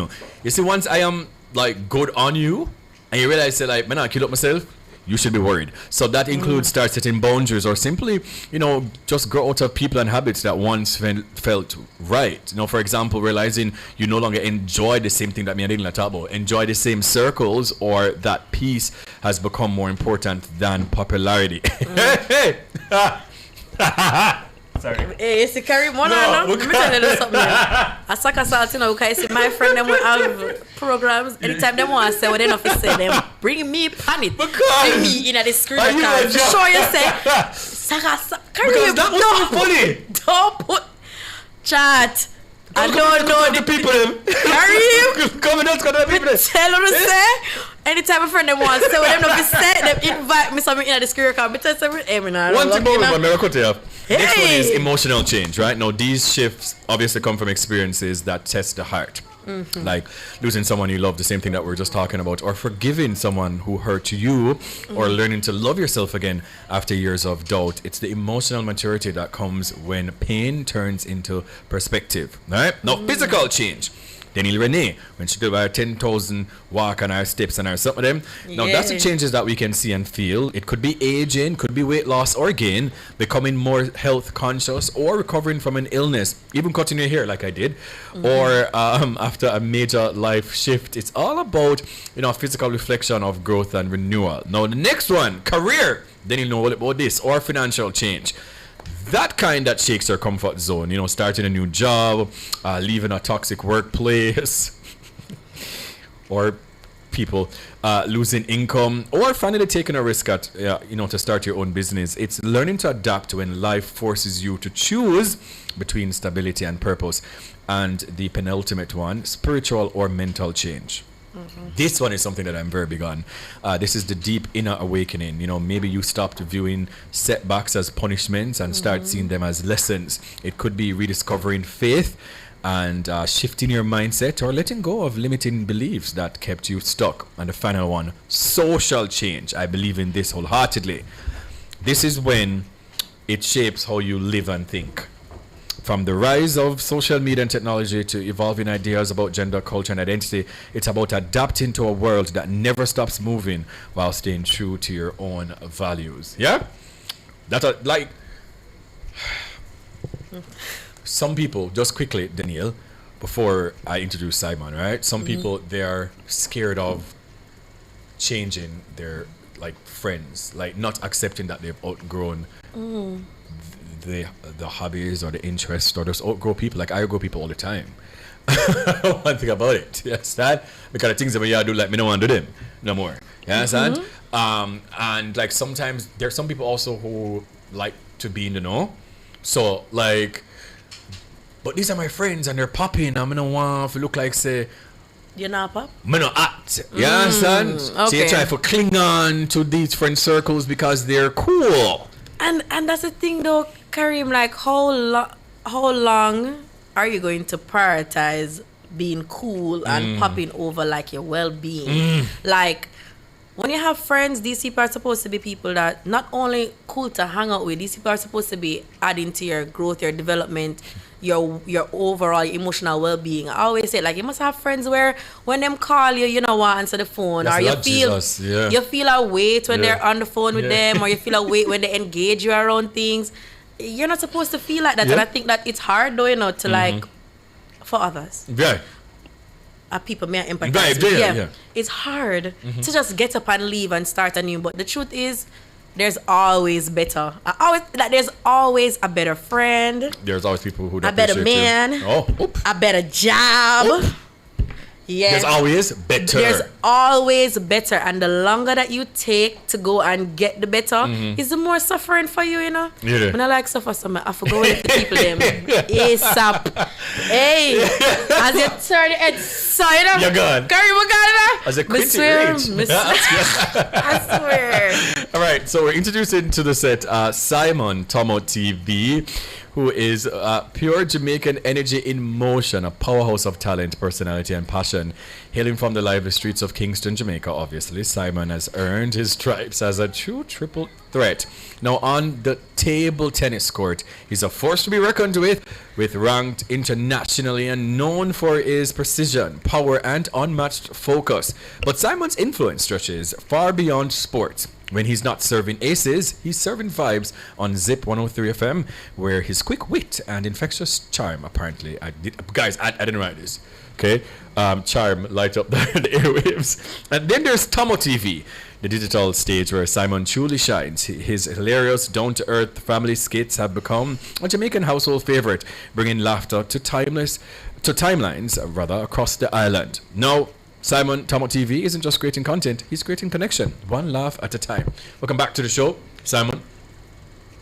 you see, once I am, like, good on you, and you realize, say, like, man, I kill up myself, you should be worried. So that includes start setting boundaries, or simply, just grow out of people and habits that once felt right. For example, realizing you no longer enjoy the same thing that me and Denille talk about, enjoy the same circles, or that peace has become more important than popularity. Sorry. Hey, you see Karim, let me tell you something. I suck us out, because see my friend them will have programs. Anytime they want to say what they know to say, them bring me panic. Bring me in at the screen time. Show you say, Karim, because that was so funny. Don't put chat. I don't know the people. Karim, come on, people. Tell them to say. Anytime a friend them wants to say what them know to say, them invite me something in at the screen time. But tell them, hey, man, one thing about America. Next one is emotional change, right? Now, these shifts obviously come from experiences that test the heart. Like losing someone you love, the same thing that we're just talking about, or forgiving someone who hurt you, or learning to love yourself again after years of doubt. It's the emotional maturity that comes when pain turns into perspective, right? Now, physical change. Denille Renee, when she did about 10,000 walk on our steps and our some of them. Now, that's the changes that we can see and feel. It could be aging, could be weight loss or gain, becoming more health conscious, or recovering from an illness, even cutting your hair like I did, or after a major life shift. It's all about, physical reflection of growth and renewal. Now, the next one, career. Denille know all about this, or financial change. That kind that shakes your comfort zone, starting a new job, leaving a toxic workplace, or people losing income, or finally taking a risk at, to start your own business. It's learning to adapt when life forces you to choose between stability and purpose. And the penultimate one, spiritual or mental change. This one is something that I'm very big on. This is the deep inner awakening. Maybe you stopped viewing setbacks as punishments and start seeing them as lessons. It could be rediscovering faith and shifting your mindset, or letting go of limiting beliefs that kept you stuck. And the final one, social change. I believe in this wholeheartedly. This is when it shapes how you live and think. From the rise of social media and technology to evolving ideas about gender, culture, and identity, it's about adapting to a world that never stops moving while staying true to your own values. Yeah? That's like some people, just quickly, Denille, before I introduce Simon, right? Some people, they're scared of changing their friends, not accepting that they've outgrown the hobbies or the interests, or just outgrow people. I outgrow people all the time. One thing about it, you understand? Because the things that we do, me don't want to do them no more. You understand? And sometimes there's some people also who like to be in the know. So but these are my friends and they're popping. I'm gonna want to look like say. You're not pop? Me not act. You understand? Okay. So you try to cling on to these friend circles because they're cool. And that's the thing though, Karim, how long are you going to prioritize being cool and popping over your well-being? When you have friends, these people are supposed to be people that not only cool to hang out with, these people are supposed to be adding to your growth, your development, your overall emotional well-being. I always say you must have friends where when them call you, you know what, answer the phone. That's, or you feel a weight when they're on the phone with them, or you feel a weight when they engage you around things. You're not supposed to feel like that. And I think that it's hard though, to for others. Yeah. People may empathize with. It's hard to just get up and leave and start anew. But the truth is, there's always better. There's always a better friend. There's always people who a better man. A better job. Yeah. There's always better. There's always better. And the longer that you take to go and get the better, is the more suffering for you, Yeah. When I suffer some, I forgot with the people them. ASAP. Hey, as you turn your head side, you're gone. Carry my God, as a quitting rage. I swear. All right, so we're introducing to the set Simon Tomo TV, who is pure Jamaican energy in motion, a powerhouse of talent, personality, and passion. Hailing from the lively streets of Kingston, Jamaica, obviously, Simon has earned his stripes as a true triple threat. Now, on the table tennis court, he's a force to be reckoned with ranked internationally and known for his precision, power, and unmatched focus. But Simon's influence stretches far beyond sports. When he's not serving aces, he's serving vibes on Zip 103 FM, where his quick wit and infectious charm, apparently, I didn't write this, okay? Charm light up the airwaves. And then there's Tomo TV, the digital stage where Simon truly shines. His hilarious, down-to-earth family skits have become a Jamaican household favorite, bringing laughter to timelines across the island. Now, Simon Tomo TV isn't just creating content, he's creating connection, one laugh at a time. Welcome back to the show, Simon.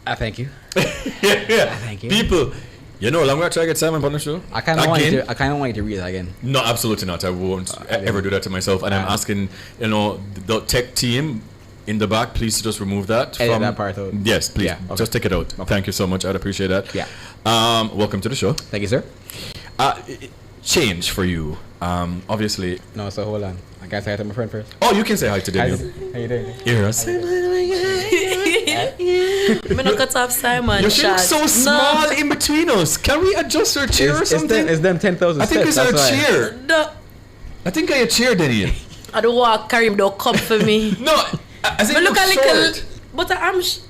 Thank you. Thank you. People, you know, long way I try to get Simon on the show. I kind of want you to read that again. No, absolutely not. I won't ever do that to myself. And I'm asking, the tech team in the back, please just remove that. Edit that part out. Yes, please. Yeah, okay. Just take it out. Okay. Thank you so much. I'd appreciate that. Yeah. Welcome to the show. Thank you, sir. Change for you. Obviously. No, so hold on. I gotta say hi to my friend first. Oh, you can say hi to Denille. How you doing? Hear us. I'm gonna cut off Simon. You look so small in between us. Can we adjust our chair or something? It's them 10,000 I think steps. it's our chair. No. I think I a chair, Denille. I don't want Karim to come for me. No, as in look a short. little, but I'm short.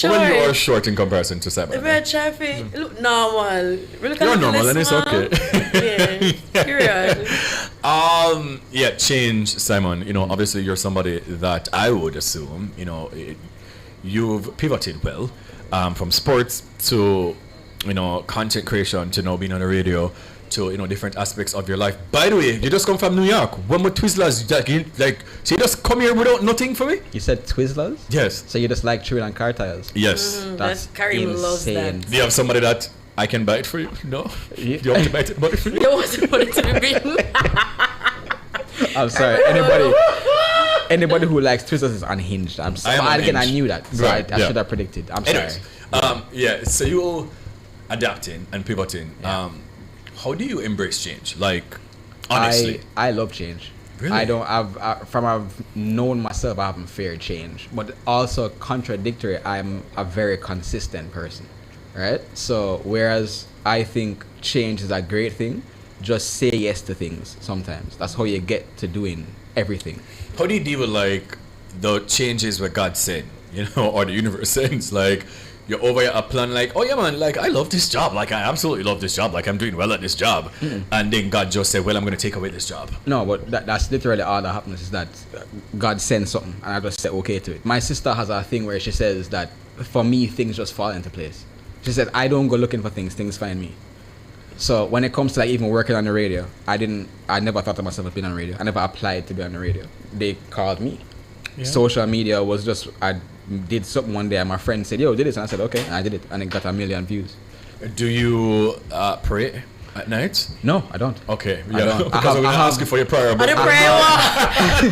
Well, you are short in comparison to Simon. If I try to look normal, you're normal and it's okay. Yeah, period. Yeah, change, Simon. Obviously you're somebody that I would assume, you've pivoted well, from sports to, content creation to now being on the radio to different aspects of your life. By the way, you just come from New York. When with Twizzlers, so you just come here without nothing for me? You said Twizzlers? Yes. So you just like chewing on car tires? Yes. That's Karim loves that. Do you have somebody that I can buy it for you? No? Yeah. Do you want to buy it for you? You want to put it to the bin? I'm sorry. Anybody who likes Twizzlers is unhinged. I'm sorry. I knew that. So right. I should have predicted. I'm Anyways, sorry. So you adapting and pivoting. Yeah. How do you embrace change? Like, honestly, I love change. Really? I've known myself, I haven't feared change, but also contradictory. I'm a very consistent person, right? So whereas I think change is a great thing, just say yes to things. Sometimes that's how you get to doing everything. How do you deal with the changes what God said, or the universe sends? Like, you're over a plan oh yeah man, I love this job, I absolutely love this job, I'm doing well at this job, and then God just said, well, I'm going to take away this job. No, but that's literally all that happens, is that God sends something and I just say okay to it. My sister has a thing where she says that for me things just fall into place. She said I don't go looking for things find me. So when it comes to even working on the radio, I never thought of myself as being on the radio. I never applied to be on the radio. They called me. Yeah. Social media was just, I did something one day and my friend said, yo, do this, and I said okay, and I did it, and it got 1 million views. Do you pray at night? No, I don't. Okay, I don't. Because I'm going to ask you for your prayer. But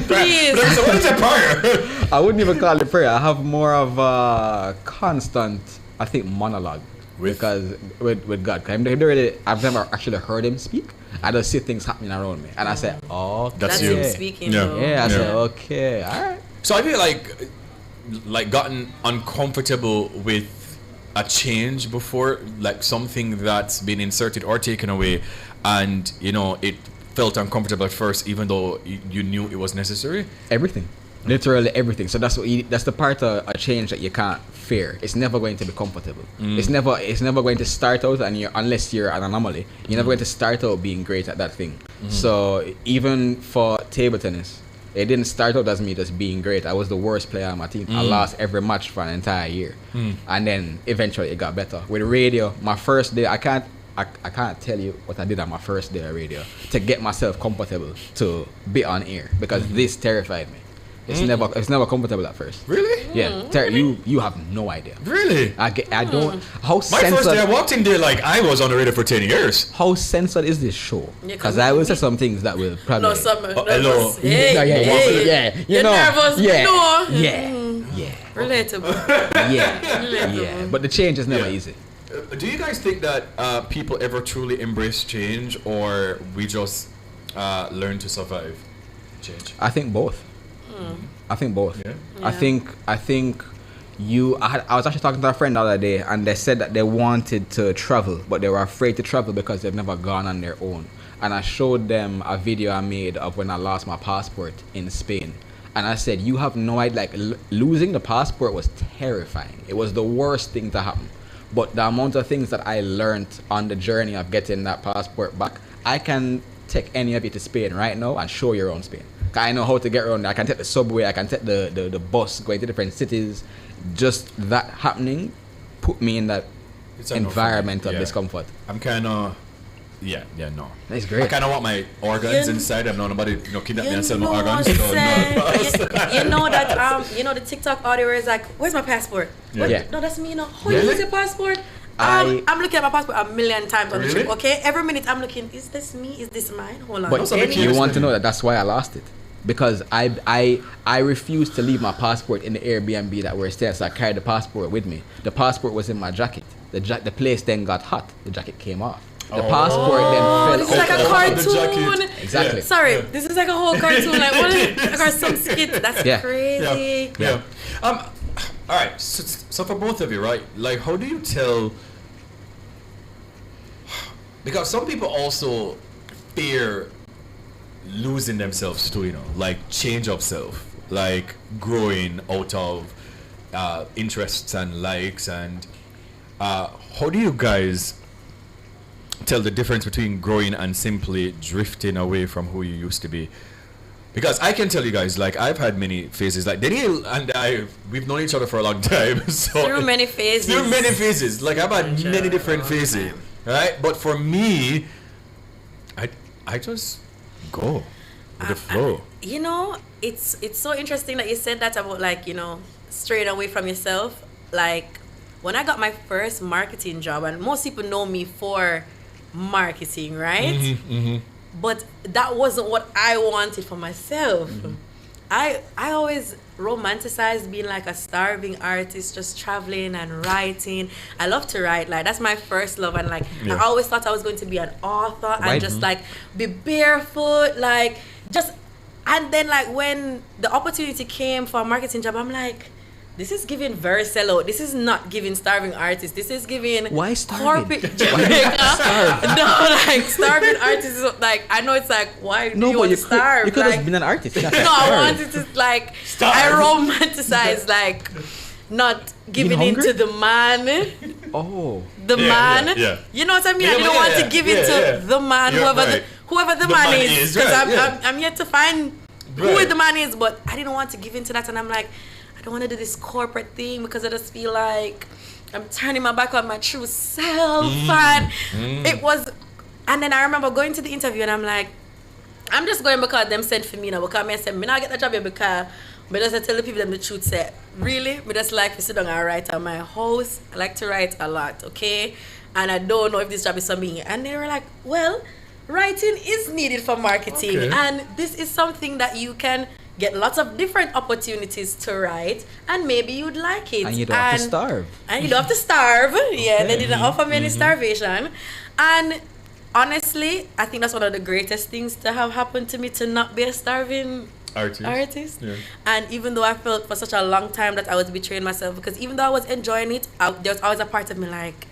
please. So what is your prayer? I wouldn't even call it prayer. I have more of a constant, I think, monologue with God. I've never actually heard him speak. I just see things happening around me, and I say, oh, that's you him speaking. Yeah, I say, okay, all right. So I feel like gotten uncomfortable with a change before, something that's been inserted or taken away, and it felt uncomfortable at first, even though you knew it was necessary. Everything, literally everything. So that's the part of a change that you can't fear. It's never going to be comfortable. It's never going to start out, and unless you're an anomaly, you're never going to start out being great at that thing. So even for table tennis, it didn't start out as me just being great. I was the worst player on my team. I lost every match for an entire year, and then eventually it got better. With radio, my first day, I can't tell you what I did on my first day of radio to get myself comfortable to be on air, because this terrified me. It's never comfortable at first. Really? Yeah. You have no idea. Really? I don't. How my censored, first day I walked in there I was on the radio for 10 years. How censored is this show? Because I will say some things that will probably. No, some. Hello. Yeah. You know. Nervous. Yeah. No. Yeah. Relatable. Yeah. But the change is never easy. Do you guys think that people ever truly embrace change, or we just learn to survive change? I think both. I think both. Yeah. I think I was actually talking to a friend the other day, and they said that they wanted to travel, but they were afraid to travel because they've never gone on their own. And I showed them a video I made of when I lost my passport in Spain, And I said, you have no idea, like losing the passport was terrifying. It was the worst thing to happen. But the amount of things that I learned on the journey of getting that passport back, I can take any of you to Spain right now and show you around Spain. I know how to get around. I can take the subway, I can take the bus going to different cities. Just that happening put me in that environment of discomfort. I'm kind of, no. That's great. I kind of want my organs inside. I'm not nobody, kidnap me and sell my organs. You know that, the TikTok audio is like, where's my passport? Yeah. No, that's me, How you use your passport? I'm looking at my passport a million times on the trip, okay? Every minute I'm looking, is this me? Is this mine? Hold on. But you want to know that's why I lost it. Because I refused to leave my passport in the Airbnb that we're staying, so I carried the passport with me. The passport was in my jacket. The place then got hot. The jacket came off. The passport then fell. This is like a cartoon. Exactly. Sorry, this is like a whole cartoon. Like what is it? Like some skit. That's crazy. Yeah. All right. So for both of you, right? Like, how do you tell? Because some people also fear losing themselves too, like change of self, like growing out of interests and likes, and how do you guys tell the difference between growing and simply drifting away from who you used to be? Because I can tell you guys, like, I've had many phases. Like Denille and we've known each other for a long time. So through many phases. Like, I've had many different phases, right? But for me, I just go with the flow. It's so interesting that you said that about, like, straying away from yourself. Like, when I got my first marketing job, and most people know me for marketing, right? Mm-hmm. But that wasn't what I wanted for myself. Mm-hmm. I always romanticized being like a starving artist, just traveling and writing. I love to write, like that's my first love, and like I always thought I was going to be an author and just like be barefoot, like just. And then like when the opportunity came for a marketing job, I'm like, this is giving very sellout. This is not giving starving artists. This is giving corporate Jamaica. No, like starving artists is like, I know it's like, why do you want to starve? You could like, have been an artist. I wanted to like I romanticize like not giving in to the man. The man. Yeah. You know what I mean? I didn't want to give in to the man, whoever the man is. Because I'm yet to find who the man is, but I didn't want to give in to that, and I'm like, I don't want to do this corporate thing because I just feel like I'm turning my back on my true self. And it was, and then I remember going to the interview and I'm like, I'm just going because them sent for me now, because I said, me not get the job here because I just tell the people them the truth, say, really? Me just like to sit down and write at my house. I like to write a lot, okay? And I don't know if this job is for me. And they were like, well, writing is needed for marketing. Okay. And this is something that you can get lots of different opportunities to write, and maybe you'd like it. And you don't have to starve. And you don't have to starve. Yeah, they didn't offer me any starvation. And honestly, I think that's one of the greatest things to have happened to me, to not be a starving artist. Yeah. And even though I felt for such a long time that I was betraying myself, because even though I was enjoying it, there was always a part of me like,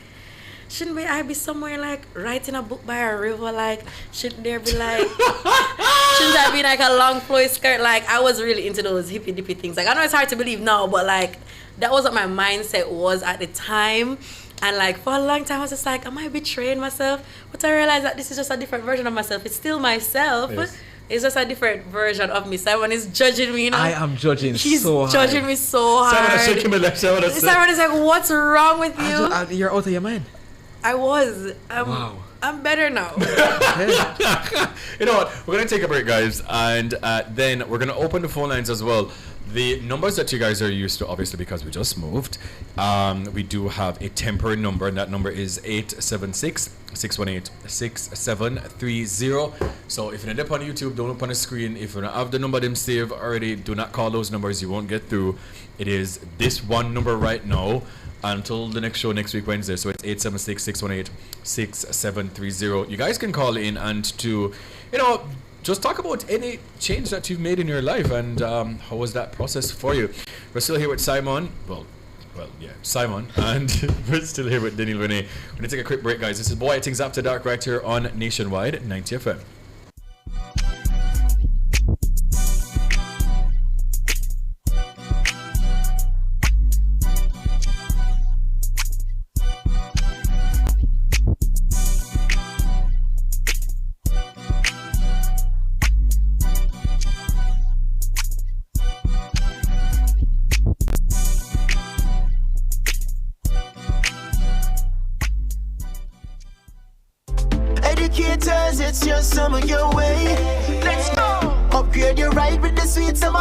shouldn't I be somewhere like writing a book by a river? Like, shouldn't there be like, shouldn't I be like a long flowy skirt? Like, I was really into those hippy dippy things. Like, I know it's hard to believe now, but like, that was what my mindset was at the time. And like, for a long time, I was just like, am I betraying myself? But I realized that this is just a different version of myself. It's still myself. Yes. It's just a different version of me. Simon is judging me, I am judging He's so hard. judging me so hard. Simon is like, what's wrong with you? You're out of your mind. I was. Wow. I'm better now. You know what? We're going to take a break, guys. And then we're going to open the phone lines as well. The numbers that you guys are used to, obviously, because we just moved, we do have a temporary number, and that number is 876-618-6730. So if you end up on YouTube, don't look on the screen. If you don't have the number them saved already, do not call those numbers. You won't get through. It is this one number right now until the next show next week, Wednesday. So it's 876-618-6730. You guys can call in and to, just talk about any change that you've made in your life, and how was that process for you. We're still here with Simon. Simon. And we're still here with Denille, Renee. We're going to take a quick break, guys. This is Bwoyatingz After Dark right here on Nationwide 90 FM.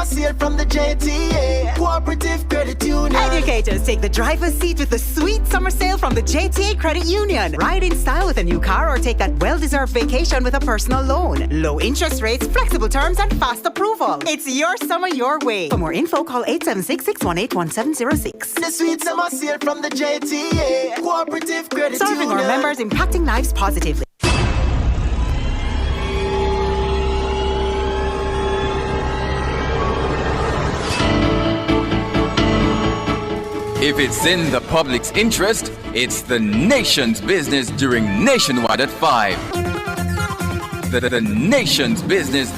summer sale from the JTA Cooperative Credit Union. Educators, take the driver's seat with the sweet summer sale from the JTA Credit Union. Ride in style with a new car or take that well-deserved vacation with a personal loan. Low interest rates, flexible terms, and fast approval. It's your summer your way. For more info, call 876-618-1706. The sweet summer sale from the JTA Cooperative Credit Serving Union. our members, impacting lives positively. If it's in the public's interest, it's the nation's business during Nationwide at 5. The nation's business.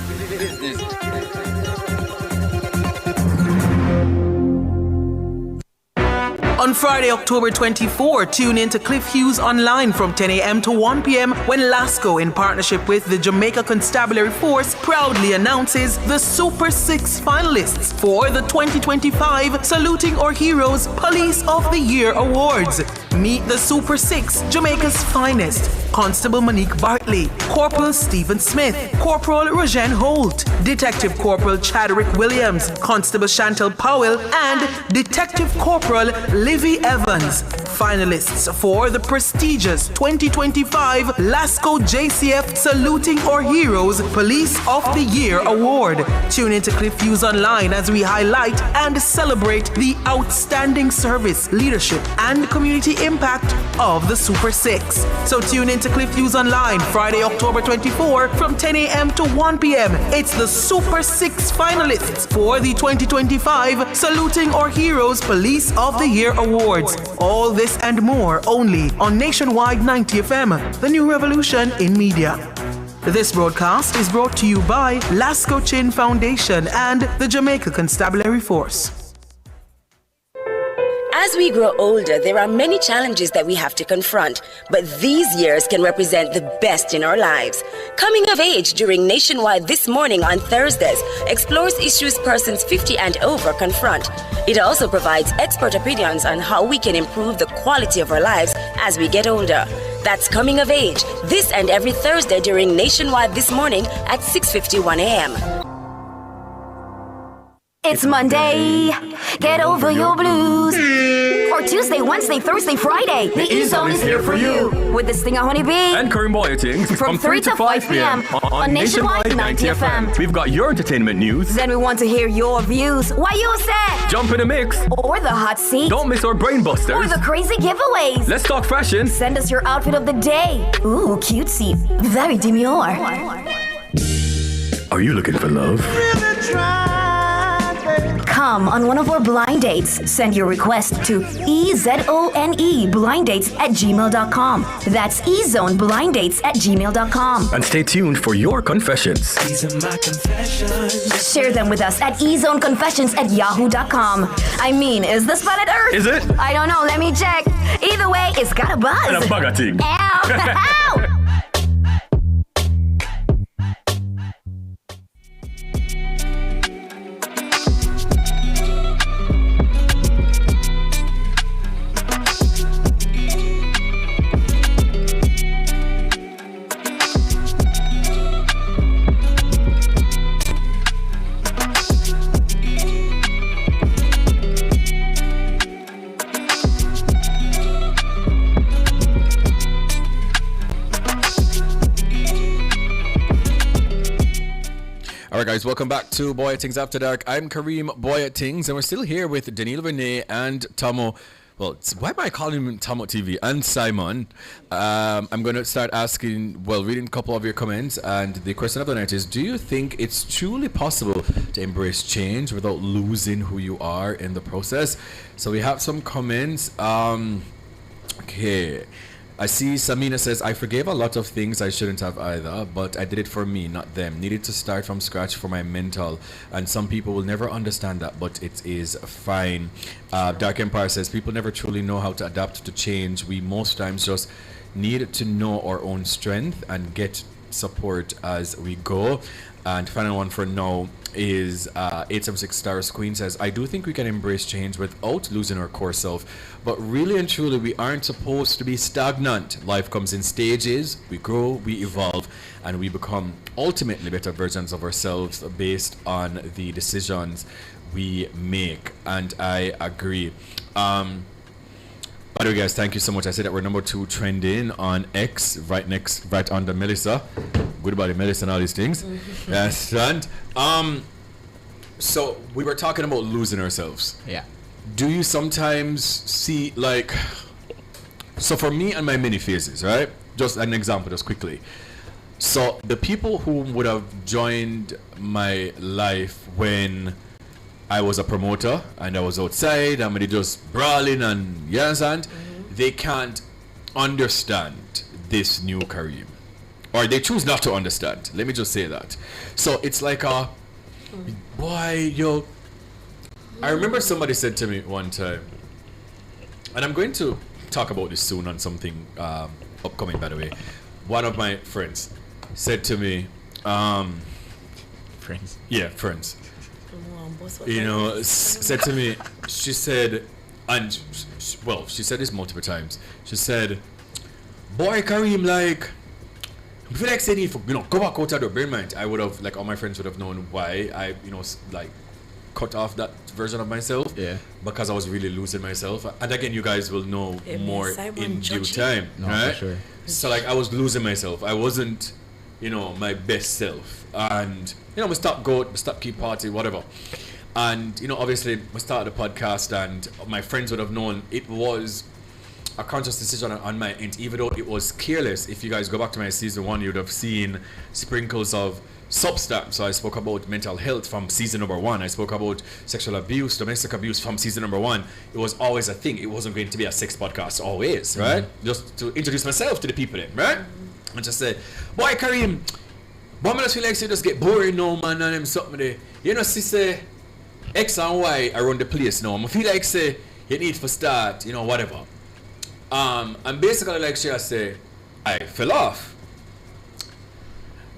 On Friday, October 24, tune in to Cliff Hughes Online from 10 a.m. to 1 p.m. when LASCO, in partnership with the Jamaica Constabulary Force, proudly announces the Super 6 finalists for the 2025 Saluting Our Heroes Police of the Year Awards. Meet the Super 6, Jamaica's finest. Constable Monique Bartley, Corporal Stephen Smith, Corporal Rojeanne Holt, Detective Corporal Chadwick Williams, Constable Chantel Powell, and Detective Corporal Livy Evans. Finalists for the prestigious 2025 LASCO JCF Saluting Our Heroes Police of the Year Award. Tune into Cliff Hughes Online as we highlight and celebrate the outstanding service, leadership, and community impact of the Super 6. So tune into Cliff Hughes Online Friday, October 24 from 10 a.m. to 1 p.m. It's the Super 6 finalists for the 2025 Saluting Our Heroes Police of the Year Awards. All this and more only on Nationwide 90 FM, the new revolution in media. This broadcast is brought to you by Lasco Chin Foundation and the Jamaica Constabulary Force. As we grow older, there are many challenges that we have to confront, but these years can represent the best in our lives. Coming of Age during Nationwide This Morning on Thursdays explores issues persons 50 and over confront. It also provides expert opinions on how we can improve the quality of our lives as we get older. That's Coming of Age, this and every Thursday during Nationwide This Morning at 6:51 a.m. It's Monday, get over your blues. Or Tuesday, Wednesday, Thursday, Friday. The E-Zone is here for you. With the Stinger Honey Bee and Karim Bwoyatingz from 3 to 5 p.m. on Nationwide 90 FM. We've got your entertainment news. Then we want to hear your views. Why you say? Jump in the mix. Or the hot seat. Don't miss our brain busters. Or the crazy giveaways. Let's talk fashion. Send us your outfit of the day. Ooh, cutesy. Very demure. Are you looking for love? Come on one of our blind dates. Send your request to ezoneblindates@gmail.com. That's ezoneblindates@gmail.com. And stay tuned for your confessions. These are my confessions. Share them with us at ezoneconfessions@yahoo.com. I mean, is this planet Earth? Is it? I don't know. Let me check. Either way, it's got a buzz. And a bugger. Ow! Ow! Alright guys, welcome back to Bwoyatingz After Dark. I'm Karim Bwoyatingz and we're still here with Denille, Renee and Tomo. Well, why am I calling him Tomo TV? And Simon. I'm going to start reading a couple of your comments, and the question of the night is, do you think it's truly possible to embrace change without losing who you are in the process? So we have some comments. Okay. I see Samina says, I forgave a lot of things I shouldn't have either, but I did it for me, not them. Needed to start from scratch for my mental, and some people will never understand that, but it is fine. Dark Empire says, people never truly know how to adapt to change. We most times just need to know our own strength and get support as we go. And final one for now is 876 Stars Queen says, I do think we can embrace change without losing our core self, but really and truly we aren't supposed to be stagnant. Life comes in stages, we grow, we evolve, and we become ultimately better versions of ourselves based on the decisions we make. And I agree. By the way, guys, thank you so much. I said that we're number 2 trending on X, right under Melissa. Good about it, Melissa and all these things. Yes, and so we were talking about losing ourselves. Yeah. Do you sometimes see, like, so for me and my mini phases, right? Just an example, just quickly. So the people who would have joined my life when I was a promoter and I was outside and we just brawling and they can't understand this new Kareem, or they choose not to understand. Let me just say that. So it's like I remember somebody said to me one time, and I'm going to talk about this soon on something upcoming, by the way. One of my friends said to me, friends? Yeah, friends. You know, said to me, she said, and she said this multiple times. She said, boy, Kareem, like, I feel like saying, go back out of the bear mind. I would have, like, all my friends would have known why I, like, cut off that version of myself. Yeah. Because I was really losing myself. And again, you guys will know more in due time. No, right? for sure. So, like, I was losing myself. I wasn't, my best self. And, we stopped going, we stopped keep party, whatever. And, obviously, we started the podcast and my friends would have known it was a conscious decision on my end, even though it was careless. If you guys go back to my season 1, you'd have seen sprinkles of substance. So I spoke about mental health from season number 1. I spoke about sexual abuse, domestic abuse from season number 1. It was always a thing. It wasn't going to be a sex podcast always, right? Just to introduce myself to the people then, right? And just say, boy, Kareem, but I just feel like you just get boring now, man, and them something there. See, say, X and Y around the place now. I feel like, say, you need to start, whatever. And basically, like she say, I fell off.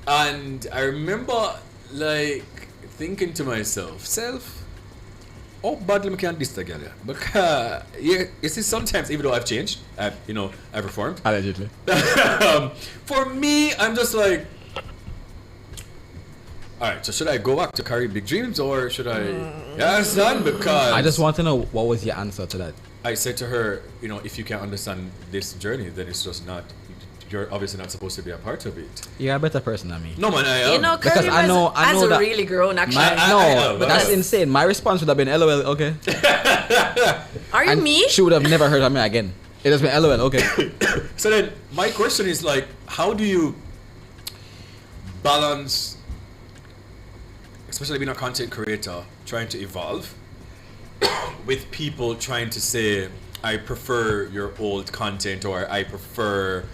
And I remember, like, thinking to myself, how badly I can't this together? Because, you see, sometimes, even though I've changed, I've reformed. Allegedly. For me, I'm just like, alright, so should I go back to carry big dreams or should I? Yes, because I just want to know what was your answer to that. I said to her, if you can't understand this journey, then it's just not. You're obviously not supposed to be a part of it. You're a better person than me. No, man, I am. Because I know that really grown actually. But that's insane. My response would have been LOL. Okay. Are you me? She would have never heard of me again. It has been LOL. Okay. So then, my question is like, how do you balance, especially being a content creator, trying to evolve, with people trying to say, I prefer your old content, or I prefer,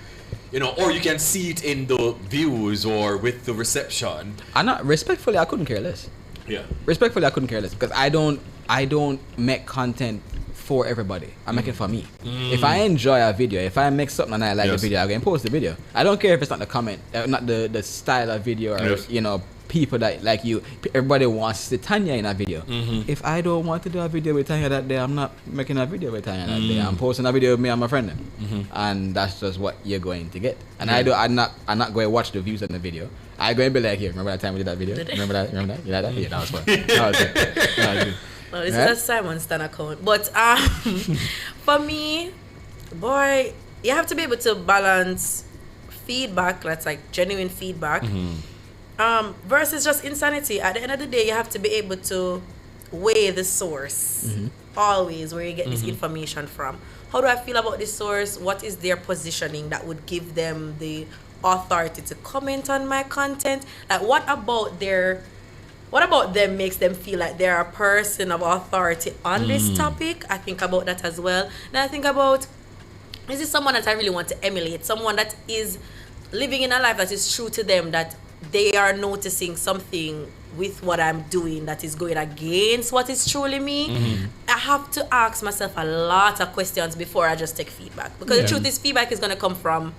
or you can see it in the views or with the reception. Respectfully, I couldn't care less. Yeah. Respectfully, I couldn't care less because I don't make content for everybody. I make it for me. If I enjoy a video, if I make something and I like the video, I'm going to post the video. I don't care if it's not the comment, not the style of video, or people that like you. Everybody wants to see Tanya in a video. If I don't want to do a video with Tanya that day, I'm not making a video with Tanya that day. I'm posting a video with me and my friend and that's just what you're going to get. And I'm not going to watch the views on the video. I'm going to be like, here, remember that time we did that video? Remember that? You like that? Yeah, that was fun. That was good. Well, this is a Simon Stan account. But for me, boy, you have to be able to balance feedback, that's like genuine feedback, versus just insanity. At the end of the day, you have to be able to weigh the source, always, where you get this information from. How do I feel about this source? What is their positioning that would give them the authority to comment on my content? Like, what about them makes them feel like they're a person of authority on this topic? I think about that as well. Then I think about, is this someone that I really want to emulate? Someone that is living in a life that is true to them, that they are noticing something with what I'm doing that is going against what is truly me? I have to ask myself a lot of questions before I just take feedback. Because the truth is, feedback is going to come from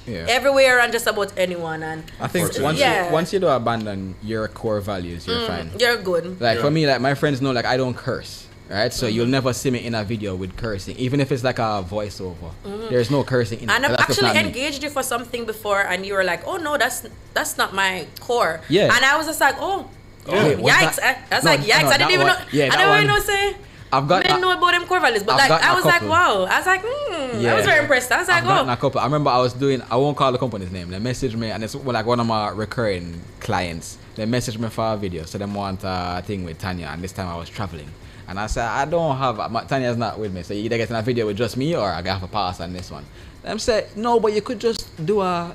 everywhere and just about anyone. And I think once you do abandon your core values, you're fine. You're good. Like for me, like my friends know, like I don't curse, right? So you'll never see me in a video with cursing, even if it's like a voiceover. There's no cursing in it. And I've That's just actually not me. engaged you for something before, and you were like, "Oh no, that's not my core." Yeah. And I was just like, "Oh, Wait, what's yikes!" that? I was No, like, "Yikes!" no, I didn't that even one- know. yeah, I that didn't even one- know say. I've got. I didn't know about them core values, but I've like gotten I a was like, couple. "Wow!" I was like, I was very impressed. I was like, I've gotten "Oh." a couple. I remember I was doing. I won't call the company's name. They messaged me, and it's like one of my recurring clients. They messaged me for a video, so they want a thing with Tanya, and this time I was traveling. And I said, I don't have, Tanya's not with me, so you either get in a video with just me or I have a pass on this one. Them said, no, but you could just do a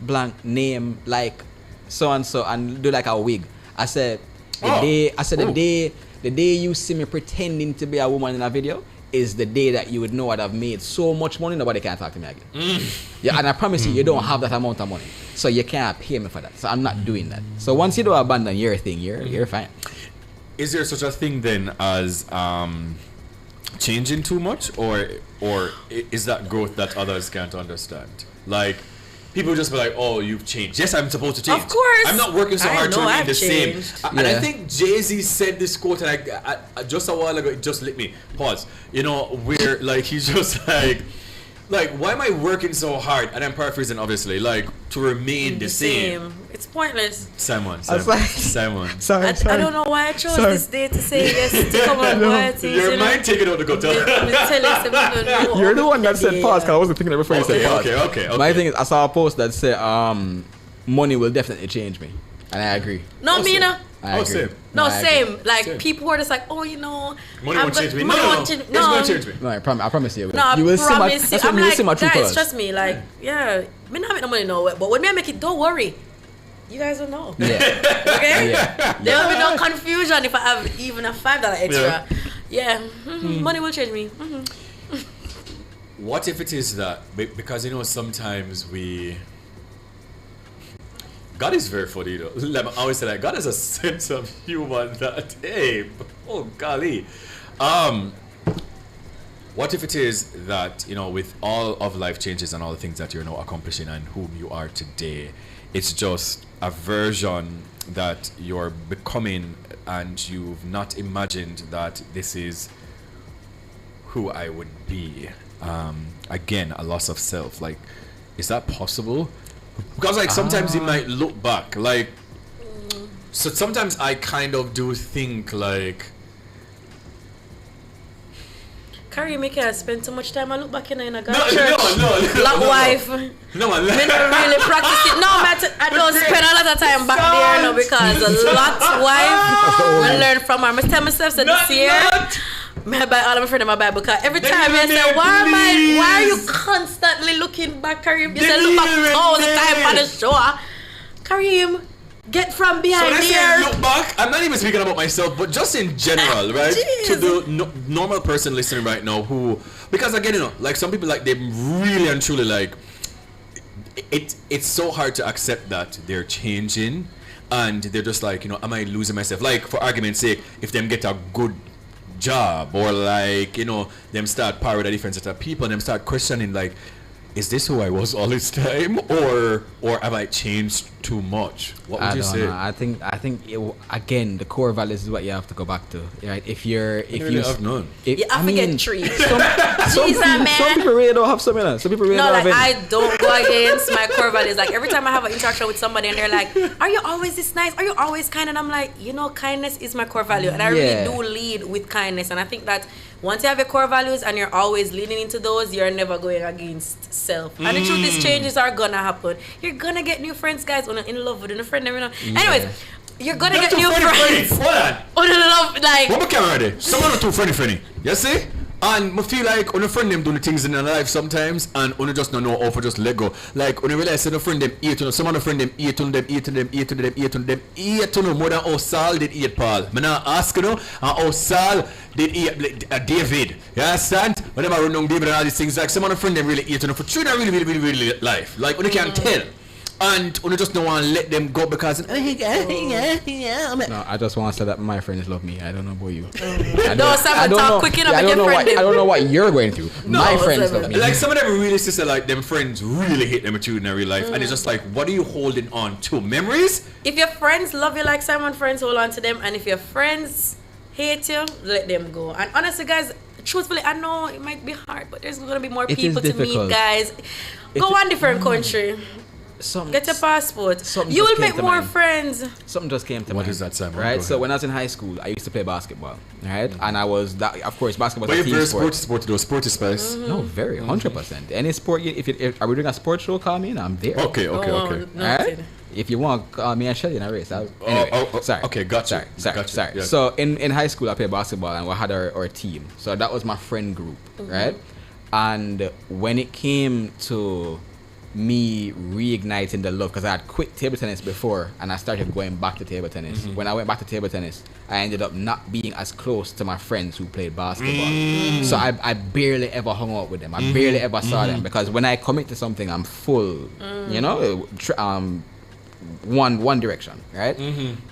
blank name like so and so and do like a wig. I said, the day you see me pretending to be a woman in a video is the day that you would know I'd have made so much money nobody can talk to me again. Yeah, and I promise you don't have that amount of money, so you can't pay me for that. So I'm not doing that. So once you do abandon your thing, you're fine. Is there such a thing then as changing too much, or is that growth that others can't understand? Like people just be like, "Oh, you've changed." Yes, I'm supposed to change. Of course. I'm not working so hard to remain the changed. same. And I think Jay-Z said this quote, and I just a while ago, it just lit me. Pause. You know, where like he's just like, why am I working so hard? And I'm paraphrasing, obviously, like to remain the same. It's pointless. Simon. Sorry. I don't know why I chose this day to say yes to come on Bwoyatingz. Your mind taking out the gutter. You're the one that said pause, because I wasn't thinking it before you said pause. Okay. My thing is, I saw a post that said, money will definitely change me. And I agree. No, Mina. I agree. Same. No, same. Agree. Like Same. people who are just like, oh, you know, Money won't change me. money No. won't change- It's gonna change me. No, I promise you. No, you will promise see my, that's you. when I'm you will like, see my true guys, colors. trust me. Like, me not make no money no, but when me I make it, don't worry. You guys will know. Yeah. Okay? Yeah. There will be no confusion if I have even a $5 extra. Yeah. Money will change me. What if it is that, because you know sometimes God is very funny, though. Like I always say that God has a sense of humor that, hey, oh golly. What if it is that, you know, with all of life changes and all the things that you're now accomplishing and whom you are today, it's just a version that you're becoming and you've not imagined that this is who I would be. Again, a loss of self. Like, is that possible? Because like sometimes you might look back, like, so sometimes I kind of do think like, Carrie, make I spend too much time. I look back in a God No, church. Black wife. No, man. Me not really practice it. No, I don't spend a lot of time back there now because a lot wife I learn from her. I tell myself that this year, I buy all of my friends my buy because every time I say, why are you constantly looking back, Kareem? You say look back all the time on the show. Kareem, get from behind so here. look back. I'm not even speaking about myself, but just in general, right? To the normal person listening right now, who, because again, you know, like some people, like they really and truly like it's so hard to accept that they're changing, and they're just like, you know, am I losing myself? Like for argument's sake, if them get a good job, or like, you know, them start power with a different set of people, and them start questioning like, is this who I was all this time, or have I changed too much? What would you say? Know. I think again, the core values is what you have to go back to, right? If you have none. You have to get three. Some people really don't have some, you know. Some people really no, don't like have any. I don't go against my core values. Like every time I have an interaction with somebody and they're like, "Are you always this nice? Are you always kind?" And I'm like, you know, kindness is my core value, and I really do lead with kindness. And I think that once you have your core values and you're always leaning into those, you're never going against self. And the truth is, changes are gonna happen. You're gonna get new friends, guys. When you're in love with a friend, you know. Anyways, you're gonna get new friends. Hold on. On love, like. What camera ready? Someone are too friendly. You see? And I feel like when a friend them doing things in their life sometimes, and when you just don't know how to just let go. Like when you realize that a friend them eat, some of the friend them eat on them more than how Saul did eat Paul. Me not ask you know, and how Saul did eat David. You understand? When I run down David and all these things, like some of the friend them really eat on for true, really life. Like when you can tell. and you just don't want to let them go because No, I just want to say that my friends love me. I don't know about you. I don't know what you're going through. My friends love me. Like some of them really say like them friends really hate them in their real life, and it's just like, what are you holding on to? Memories? If your friends love you like Simon friends, hold on to them, and if your friends hate you, let them go. And honestly, guys, truthfully, I know it might be hard, but there's gonna be more people to meet, guys. Go one different country. Get your passport. You will make more friends. Something just came to mind. What is that, Simon? Right? So when I was in high school, I used to play basketball. Right? And I was that. Of course, basketball is a team sport. Sporty spice. No, very 100%. Any sport. If are we doing a sports show? Call me and I'm there. Okay. Right? If you want, call me and Shelly in a race. Sorry. Okay, gotcha. Sorry. Yeah. So in high school, I played basketball and we had our team. So that was my friend group, right? And when it came to me reigniting the love, because I had quit table tennis before and I started going back to table tennis. When I went back to table tennis, I ended up not being as close to my friends who played basketball. So I barely ever hung out with them. I barely ever saw them, because when I commit to something, I'm full, you know, one direction, right?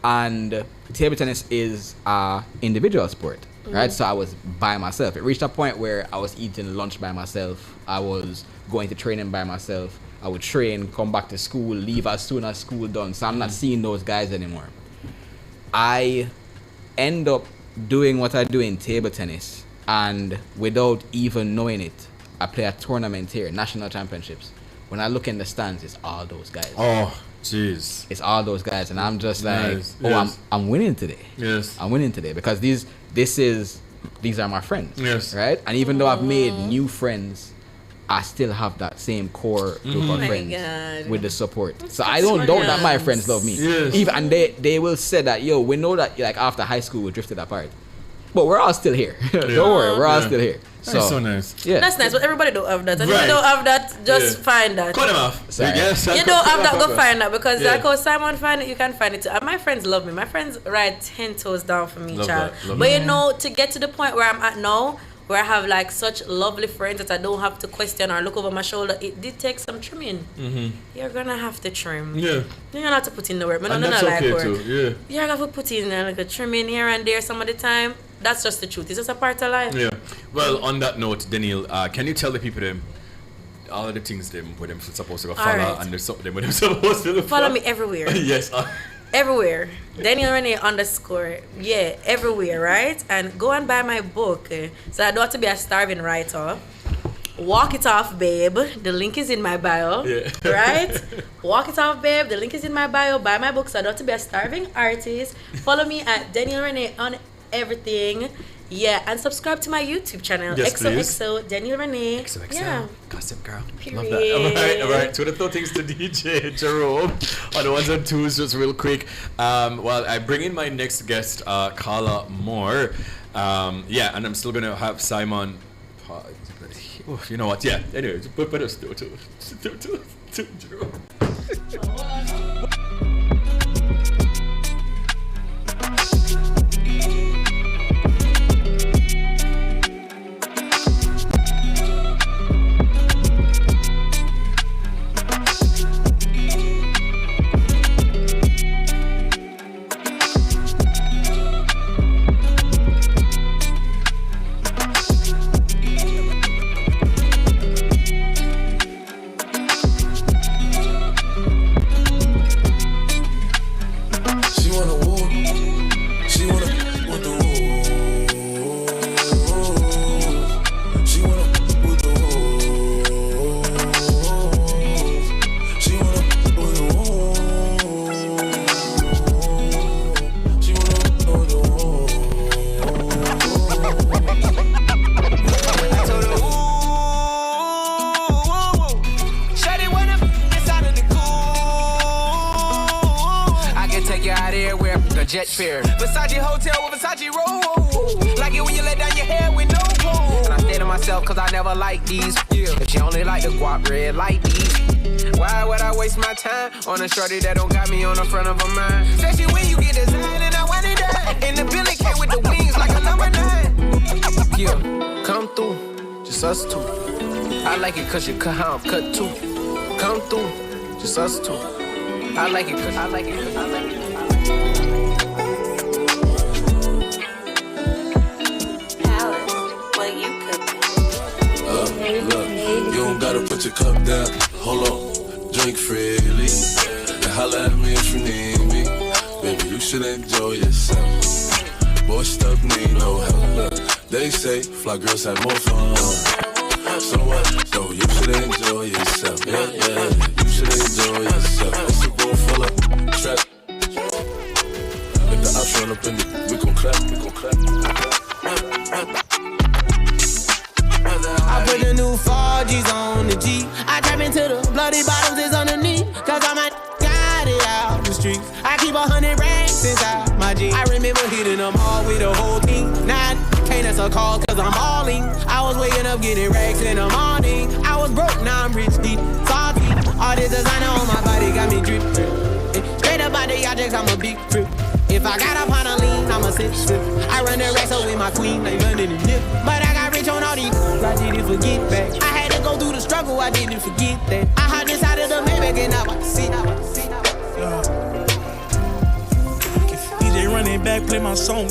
And table tennis is a individual sport, right? So I was by myself. It reached a point where I was eating lunch by myself. I was going to training by myself. I would train, come back to school, leave as soon as school done. So I'm not seeing those guys anymore. I end up doing what I do in table tennis, and without even knowing it, I play a tournament here, national championships. When I look in the stands, it's all those guys. Oh, jeez. It's all those guys, and I'm just like, yes. I'm winning today. Yes. I'm winning today because these are my friends. Yes. Right? And even though I've made new friends, I still have that same core group of friends with the support. So I don't doubt that my friends love me. Yes. Even, and they will say that, yo, we know that like after high school we drifted apart, but we're all still here. Don't worry, we're all still here. That's so nice. Yeah. That's nice, but everybody don't have that. And if you don't have that, just find that. Cut them off. Sorry. You don't have that, go find that, because like how Simon find it, you can find it too. And my friends love me. My friends ride 10 toes down for me, child. But you know, to get to the point where I'm at now, where I have like such lovely friends that I don't have to question or look over my shoulder, it did take some trimming. You're gonna have to trim. Yeah. You're gonna have to put in the work. But and no, that's like okay work. too. Yeah. You're gonna have to put in like a trimming here and there some of the time. That's just the truth. It's just a part of life. Yeah. Well, on that note, Denille, can you tell the people them all of the things them where them supposed to go follow, right, and there's something where them supposed to follow me everywhere. Yes. Everywhere. Denille Renee _ yeah, everywhere, right? And go and buy my book. So I don't have to be a starving writer. Walk It Off, Babe. The link is in my bio. Yeah. Right? Walk It Off, Babe. The link is in my bio. Buy my book so I don't have to be a starving artist. Follow me at Denille Renee on everything. Yeah, and subscribe to my YouTube channel. Yes, XOXO Denille Renee. XOXO. Yeah. Gossip girl. Period. Love that. All right. To the things to DJ Jerome on the ones and twos, just real quick. Well, I bring in my next guest, Carla Moore. Yeah, and I'm still gonna have Simon. Oh, you know what? Yeah. Anyway, put us to Jerome. jet fare. Versace hotel with Versace roll. Like it when you let down your hair with no comb. And I say to myself, cause I never like these. If she only like the guap red like these. Why would I waste my time on a shorty that don't got me on the front of her mind? Especially when you get designed and I want it done. And the Billy came with the wings like a number 9. Yeah, come through, just us two. I like it cause you cut how I'm cut too. Come through. Just us two. I like it, cause I like it, cause I like it. Look, you don't gotta put your cup down. Hold on, drink freely. And holla at me if you need me. Baby, you should enjoy yourself. Boy, stuff need no help. Look, they say fly girls have more fun. So what? So you should enjoy yourself. Yeah, yeah, you should enjoy yourself. It's a room full of trap. If the ops run up in it, we gon' clap, we gon' clap. I put the new 4Gs on the G. I trap into the bloody bottoms is underneath. Cause I'm a got it out the streets. I keep 100 racks inside my G. I remember hitting them all with the whole team. Now I can't answer calls cause I'm all in. I was waking up getting racks in the morning. I was broke, now I'm rich, deep, salty. All this designer on my body got me drip, drip. Straight up out the objects, I'm a big trip. If I got up on a lean, I'm a six strip. I run the racks up with my queen, like London and Nip. But I got rich on all these, I didn't forget back. I had to go through the struggle, I didn't forget that. I hopped inside of the Maybach and now I see. DJ running back, play my song.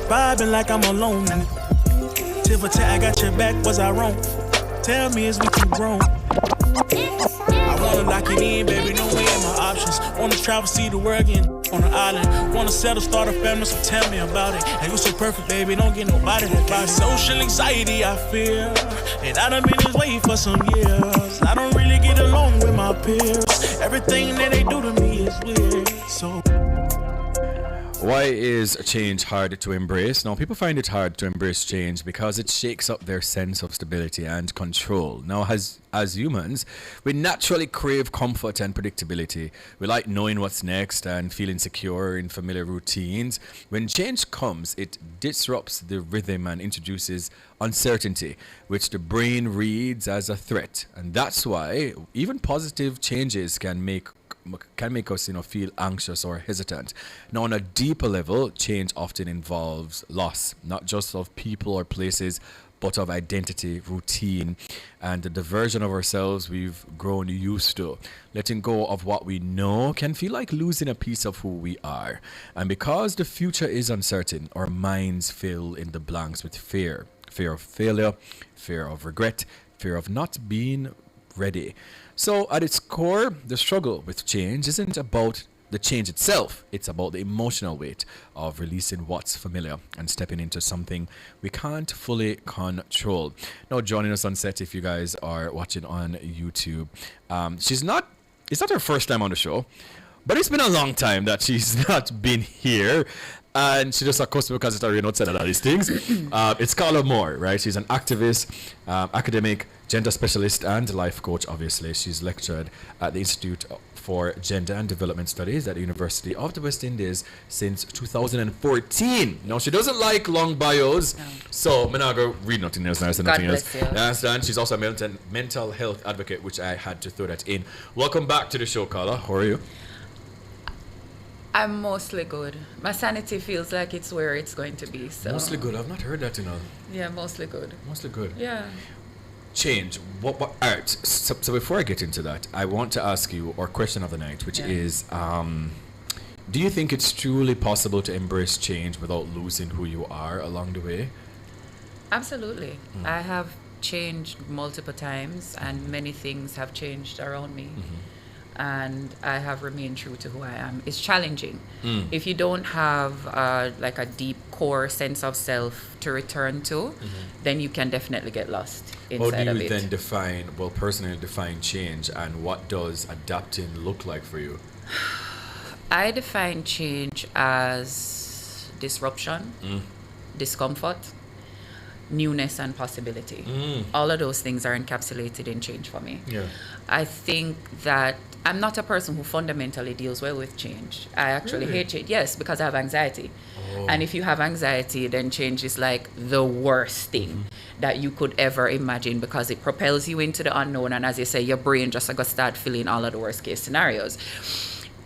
Vibing like I'm alone. Tip for tat, I got your back, was I wrong? Tell me, is we too grown? I wanna lock it in, baby, no way in my options. Wanna travel, see the world again on an island. Wanna settle, start a family, so tell me about it. And you so perfect, baby, don't get nobody that buys social anxiety I feel. And I done been this way for some years. I don't really get along with my peers. Everything that they do to me is weird, so... Why is change hard to embrace? Now, people find it hard to embrace change because it shakes up their sense of stability and control. Now, as humans, we naturally crave comfort and predictability. We like knowing what's next and feeling secure in familiar routines. When change comes, it disrupts the rhythm and introduces uncertainty, which the brain reads as a threat. And that's why even positive changes can make us, feel anxious or hesitant. Now, on a deeper level, change often involves loss, not just of people or places, but of identity, routine, and the version of ourselves we've grown used to. Letting go of what we know can feel like losing a piece of who we are. And because the future is uncertain, our minds fill in the blanks with fear. Fear of failure, fear of regret, fear of not being ready. So at its core, the struggle with change isn't about the change itself. It's about the emotional weight of releasing what's familiar and stepping into something we can't fully control. Now, joining us on set, if you guys are watching on YouTube, it's not her first time on the show, but it's been a long time that she's not been here. And she just, of course, because it's already outside of all these things. It's Carla Moore, right? She's an activist, academic, gender specialist, and life coach, obviously. She's lectured at the Institute for Gender and Development Studies at the University of the West Indies since 2014. Now, she doesn't like long bios, so I'm not going to read nothing else. Nothing else. You understand? She's also a mental health advocate, which I had to throw that in. Welcome back to the show, Carla. How are you? I'm mostly good. My sanity feels like it's where it's going to be. So mostly good. I've not heard that, Yeah, mostly good. Mostly good. Yeah. Change. What? All right. So before I get into that, I want to ask you our question of the night, which is, do you think it's truly possible to embrace change without losing who you are along the way? Absolutely. I have changed multiple times, and many things have changed around me. And I have remained true to who I am. It's challenging. If you don't have like a deep core sense of self to return to, then you can definitely get lost inside of it. How do you then personally define change, and what does adapting look like for you? I define change as disruption, discomfort, newness, and possibility. All of those things are encapsulated in change for me. I think that I'm not a person who fundamentally deals well with change. I actually hate change. Yes, because I have anxiety. And if you have anxiety, then change is like the worst thing that you could ever imagine, because it propels you into the unknown. And as you say, your brain just like start filling all of the worst case scenarios.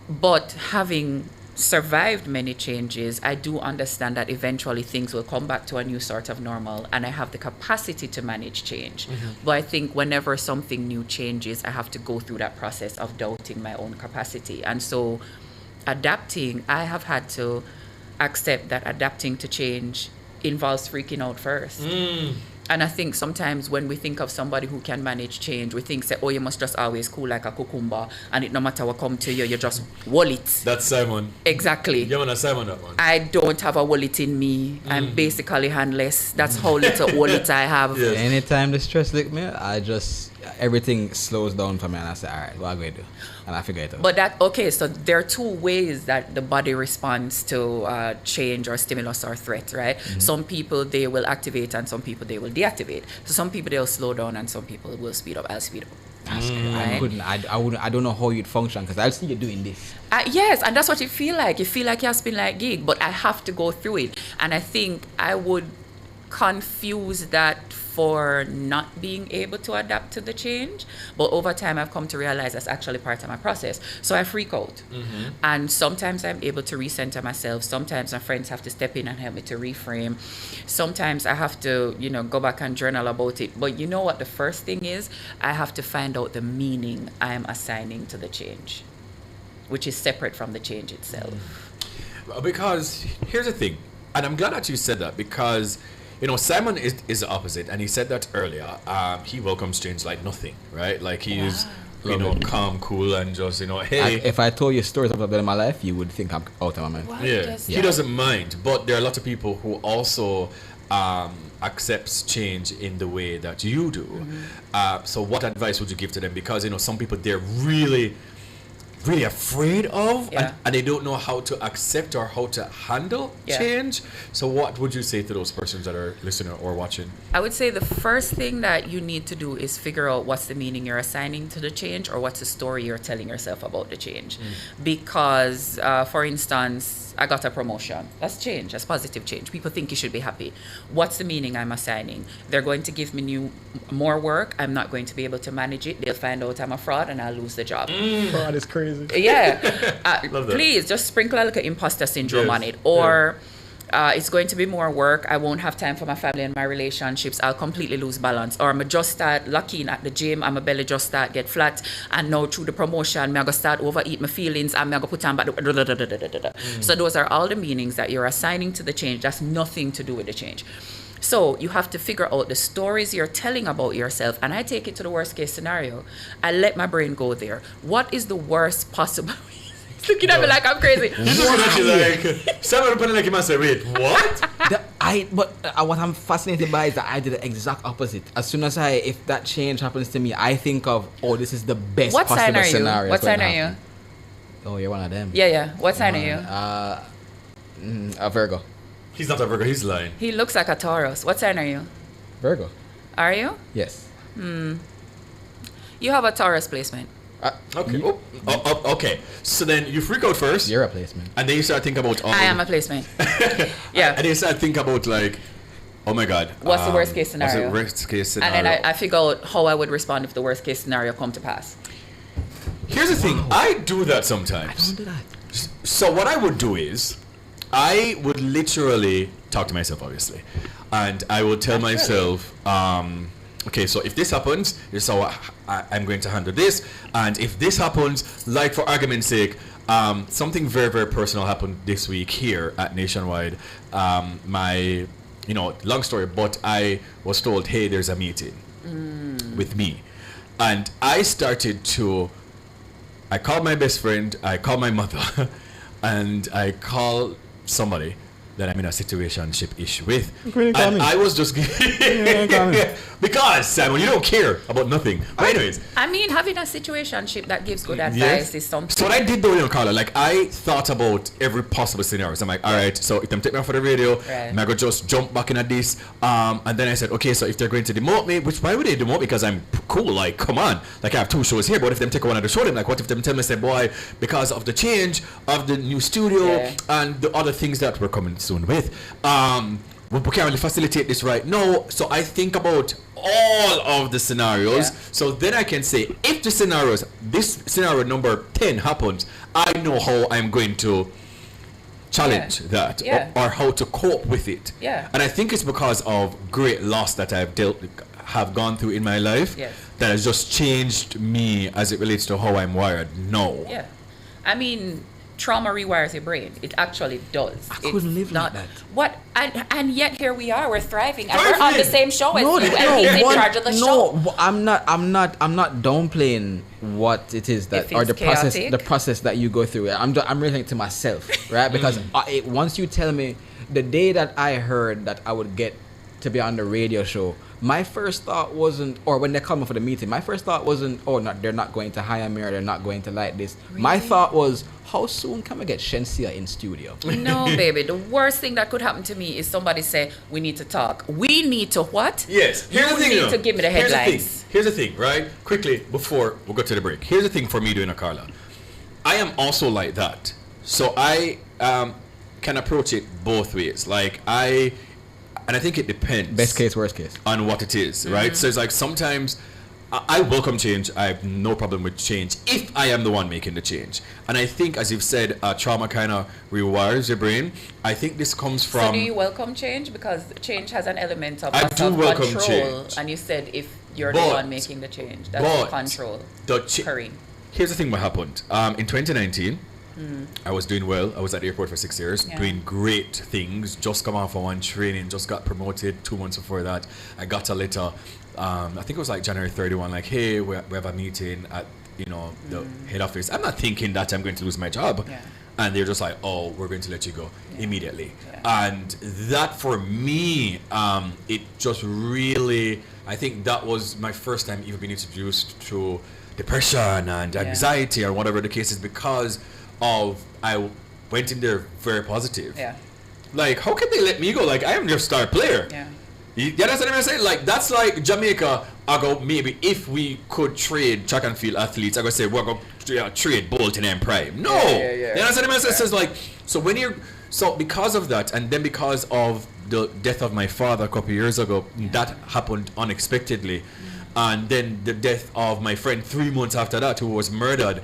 But having survived many changes, I do understand that eventually things will come back to a new sort of normal, and I have the capacity to manage change. But I think whenever something new changes, I have to go through that process of doubting my own capacity. And so adapting, I have had to accept that adapting to change involves freaking out first. And I think sometimes when we think of somebody who can manage change, we think, say, oh, you must just always cool like a cucumber, and it no matter what come to you, you just wallet. That's Simon. Exactly. Yeah, man, Simon, that one. I don't have a wallet in me. I'm basically handless. That's how little wallet I have. Yes. Anytime the stress lick me, everything slows down for me, and I say, all right, what am I going to do? And I figure it out. But so there are two ways that the body responds to change or stimulus or threat, right? Some people, they will activate, and some people, they will deactivate. So some people, they'll slow down, and some people will speed up. I'll speed up. That's right? I don't know how you'd function, because I'll see you doing this. Yes, and that's what you feel like. You feel like you're spinning like gig, but I have to go through it. And I think I would confuse that for not being able to adapt to the change, but over time I've come to realize that's actually part of my process. So I freak out, and sometimes I'm able to recenter myself. Sometimes my friends have to step in and help me to reframe. Sometimes I have to, go back and journal about it. But you know what the first thing is? I have to find out the meaning I am assigning to the change, which is separate from the change itself. Because here's the thing, and I'm glad that you said that, because Simon is the opposite, and he said that earlier. He welcomes change like nothing, right? Like he is, calm, cool, and just, hey. If I told you stories I've done in my life, you would think I'm out of my mind. He doesn't mind, but there are a lot of people who also accepts change in the way that you do. So what advice would you give to them? Because, some people, they're really afraid of, and they don't know how to accept or how to handle change. So what would you say to those persons that are listening or watching? I would say the first thing that you need to do is figure out what's the meaning you're assigning to the change, or what's the story you're telling yourself about the change. Because, for instance, I got a promotion. That's change. That's positive change. People think you should be happy. What's the meaning I'm assigning? They're going to give me more work. I'm not going to be able to manage it. They'll find out I'm a fraud, and I'll lose the job. Fraud is crazy. Yeah. Please, just sprinkle a little imposter syndrome on it. Or it's going to be more work. I won't have time for my family and my relationships. I'll completely lose balance. Or I'm just start locking at the gym, and my belly just start get flat. And now through the promotion, I'm going to start overeat my feelings, and I'm going to put on back. So those are all the meanings that you're assigning to the change. That's nothing to do with the change. So you have to figure out the stories you're telling about yourself. And I take it to the worst case scenario. I let my brain go there. What is the worst possible? He's looking at me like I'm crazy. Someone put like him and say, wait, what? What I'm fascinated by is that I did the exact opposite. As soon as if that change happens to me, I think of, this is the best what possible sign are scenario. What sign are you? Oh, you're one of them. Yeah. What sign are you? A Virgo. He's not a Virgo, he's lying. He looks like a Taurus. What sign are you? Virgo. Are you? Yes. You have a Taurus placement. Okay. Okay. So then you freak out first. You're a placement. And then you start thinking about... I am a placement. Yeah. And then you start thinking about like, oh my God. What's the worst case scenario? What's the worst case scenario? And then I figure out how I would respond if the worst case scenario come to pass. Here's the thing. I do that sometimes. I don't do that. So what I would do is, I would literally talk to myself, obviously. And I would tell myself, okay, so if this happens, this is how I'm going to handle this. And if this happens, like for argument's sake, something very, very personal happened this week here at Nationwide. Long story, but I was told, hey, there's a meeting with me. And I called my best friend, I called my mother, and I called somebody that I'm in a situationship issue with. And I was just because Simon, you don't care about nothing. But anyways, I mean, having a situationship that gives good advice is something. So what I did though, Carla, like I thought about every possible scenario. So I'm like, all right, so if them take me off for the radio, I'm gonna just jump back into this. And then I said, okay, so if they're going to demote me, which why would they demote me? Because I'm cool. Like, come on, like I have 2 shows here. But if them take one of the show, them like, what if them tell me, say, boy, because of the change of the new studio and the other things that we're coming soon with, we can't really facilitate this right now. So I think about all of the scenarios. So then I can say, if this scenario number 10 happens, I know how I'm going to challenge that or how to cope with it. Yeah. And I think it's because of great loss that have gone through in my life that has just changed me as it relates to how I'm wired now. Yeah. I mean, trauma rewires your brain. It actually does. I couldn't live like that. What? And yet here we are. We're thriving, and we're on the same show as you. And he's in charge of the show. No, I'm not downplaying what it is that or the process that you go through. I'm relating to myself, right? Because once you tell me the day that I heard that I would get to be on the radio show, my first thought wasn't, or when they called me for the meeting, my first thought wasn't, they're not going to hire me or they're not going to like this. Really? My thought was, how soon can we get Shensia in studio? No, baby. The worst thing that could happen to me is somebody say, we need to talk. We need to what? Yes. Here's the thing. You need to give me the headlines. Here's the thing, right? Quickly, before we go to the break. Here's the thing for me doing a Carla. I am also like that. So I can approach it both ways. And I think it depends. Best case, worst case. On what it is, right? So it's like sometimes I welcome change. I have no problem with change if I am the one making the change. And I think, as you've said, trauma kind of rewires your brain. I think this comes from... So do you welcome change? Because change has an element of welcome control. Change. And you said if you're the one making the change, that's control. Here's the thing what happened. In 2019... I was doing well. I was at the airport for 6 years, doing great things. Just come off of one training, just got promoted 2 months before that. I got a letter, I think it was like January 31, like, hey, we have a meeting at, the head office. I'm not thinking that I'm going to lose my job. Yeah. And they're just like, oh, we're going to let you go immediately. Yeah. And that for me, it just really, I think that was my first time even being introduced to depression and anxiety or whatever the case is, because I went in there very positive. Yeah. Like, how can they let me go? Like, I am their star player. Yeah. You understand what I'm saying? Like, that's like Jamaica. I go, maybe if we could trade track and field athletes, I go say we're going to trade Bolton and Prime. No. You understand what I'm saying? So like, so because of that, and then because of the death of my father a couple of years ago, that happened unexpectedly, and then the death of my friend 3 months after that, who was murdered.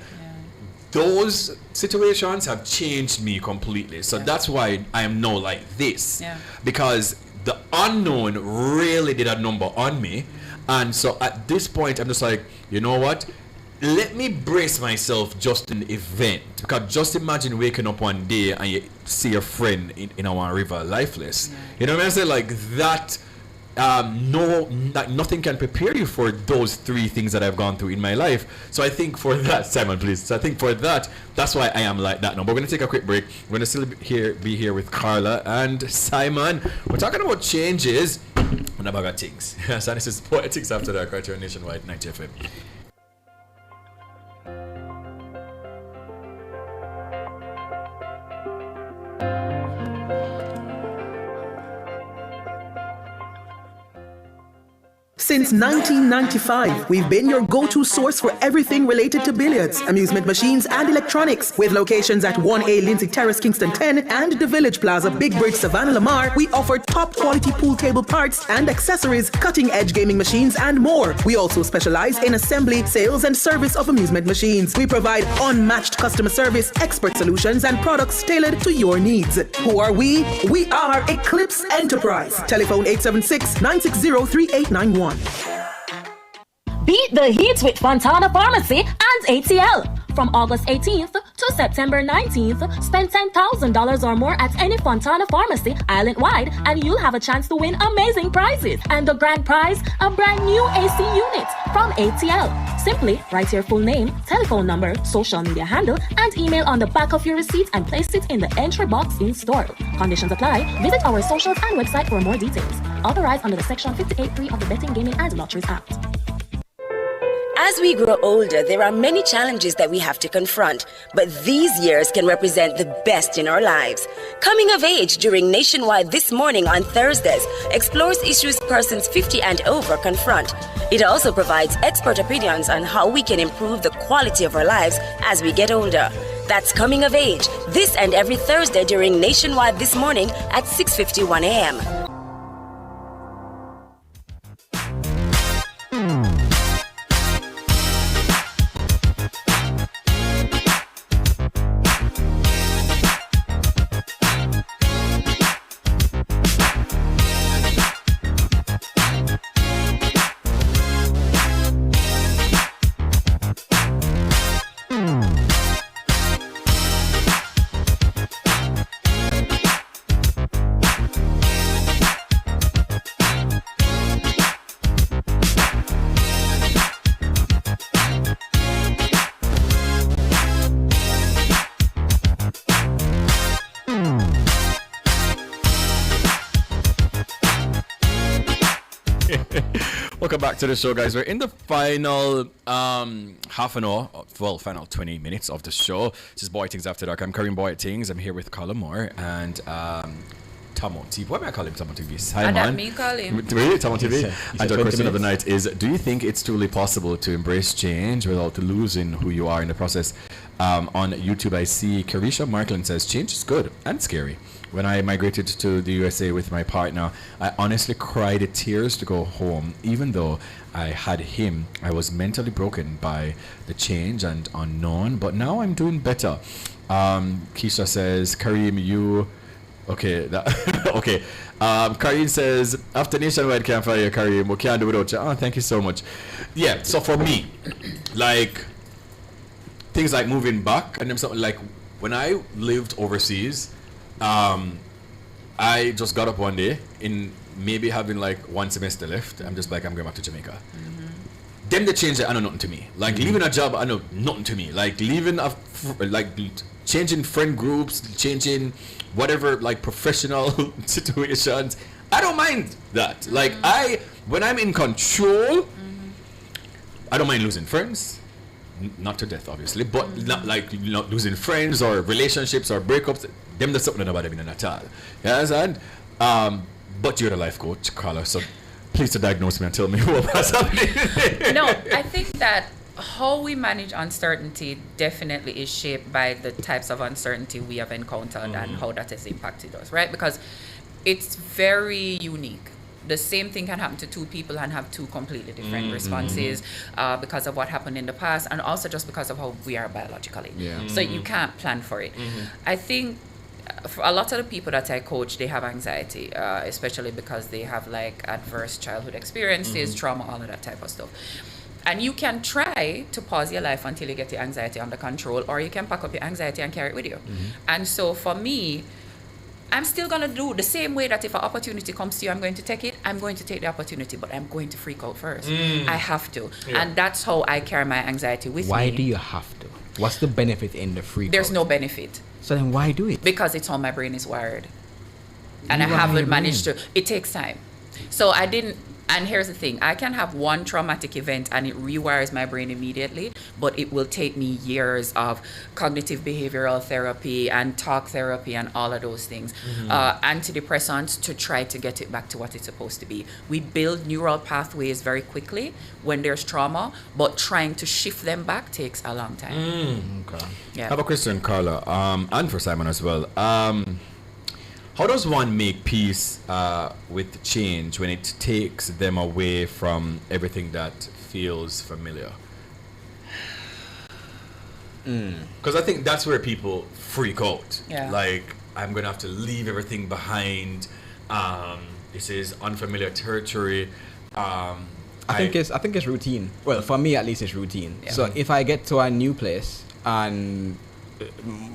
Those situations have changed me completely. So that's why I am now like this. Yeah. Because the unknown really did a number on me. And so at this point, I'm just like, you know what? Let me brace myself just in the event. Because just imagine waking up one day and you see your friend in our river lifeless. Yeah. You know what I'm saying? Like that. Nothing can prepare you for those 3 things that I've gone through in my life. So I think for that, Simon, please. So I think for that, that's why I am like that now. But we're going to take a quick break. We're going to still be here with Carla and Simon. We're talking about changes and about things. So this is Bwoyatingz Afterdark right here on Nationwide 90 FM. Since 1995, we've been your go-to source for everything related to billiards, amusement machines, and electronics. With locations at 1A Lindsay Terrace, Kingston 10, and the Village Plaza, Big Bridge, Savannah, Lamar, we offer top-quality pool table parts and accessories, cutting-edge gaming machines, and more. We also specialize in assembly, sales, and service of amusement machines. We provide unmatched customer service, expert solutions, and products tailored to your needs. Who are we? We are Eclipse Enterprise. Telephone 876-960-3891. Beat the heat with Fontana Pharmacy and ATL. From August 18th to September 19th, spend $10,000 or more at any Fontana Pharmacy island-wide and you'll have a chance to win amazing prizes. And the grand prize, a brand new AC unit from ATL. Simply write your full name, telephone number, social media handle, and email on the back of your receipt and place it in the entry box in store. Conditions apply. Visit our socials and website for more details. Authorized under the Section 58.3 of the Betting, Gaming and Lotteries Act. As we grow older, there are many challenges that we have to confront, but these years can represent the best in our lives. Coming of Age during Nationwide This Morning on Thursdays explores issues persons 50 and over confront. It also provides expert opinions on how we can improve the quality of our lives as we get older. That's Coming of Age, this and every Thursday during Nationwide This Morning at 6:51 a.m. Welcome back to the show, guys. We're in the final half an hour, well, final 20 minutes of the show. This is Bwoyatingz Afterdark. I'm Kareem Bwoyatingz. I'm here with Carla Moore and Tomo TV. What may I call him? Tomo TV. Hi, man. Me call him. Really? Tomo TV? And the question of the night is, do you think it's truly possible to embrace change without losing who you are in the process? On YouTube, I see Carisha Markland says, change is good and scary. When I migrated to the USA with my partner, I honestly cried tears to go home. Even though I had him, I was mentally broken by the change and unknown. But now I'm doing better. Keisha says, Kareem, you... Okay, okay. Kareem says, after Nationwide Campfire, Kareem, we can't do without you. Oh, thank you so much. Yeah, so for me, like, things like moving back, and then something like, when I lived overseas, I just got up one day in maybe having like one semester left. I'm just like, I'm going back to Jamaica. Then they changed it, I know nothing to me. Like leaving a job, I know nothing to me. Like leaving like changing friend groups, changing whatever like professional situations. I don't mind that. Like when I'm in control, I don't mind losing friends. Not to death, obviously, but not like not losing friends or relationships or breakups. Them that's something about them at all. You understand? But you're the life coach, Carla, so please to diagnose me and tell me what's happening. No, I think that how we manage uncertainty definitely is shaped by the types of uncertainty we have encountered and how that has impacted us, right? Because it's very unique. The same thing can happen to two people and have two completely different responses because of what happened in the past and also just because of how we are biologically. So you can't plan for it. I think for a lot of the people that I coach, they have anxiety, especially because they have like adverse childhood experiences, trauma, all of that type of stuff. And you can try to pause your life until you get your anxiety under control, or you can pack up your anxiety and carry it with you. And so for me, I'm still going to do the same way that if an opportunity comes to you, I'm going to take it. I'm going to take the opportunity, but I'm going to freak out first. I have to. And that's how I carry my anxiety with me. Why do you have to? What's the benefit in the freak There's out? no benefit. So then why do it? Because it's how my brain is wired. And I haven't managed to. It takes time. So I didn't. And here's the thing, I can have one traumatic event and it rewires my brain immediately, but it will take me years of cognitive behavioral therapy and talk therapy and all of those things, antidepressants to try to get it back to what it's supposed to be. We build neural pathways very quickly when there's trauma, but trying to shift them back takes a long time. Okay. Yeah. I have a question, Carla, and for Simon as well. How does one make peace with change when it takes them away from everything that feels familiar? Because I think that's where people freak out. Yeah. Like, I'm going to have to leave everything behind. This is unfamiliar territory. I think it's routine. Well, for me at least, it's routine. Yeah. So if I get to a new place, and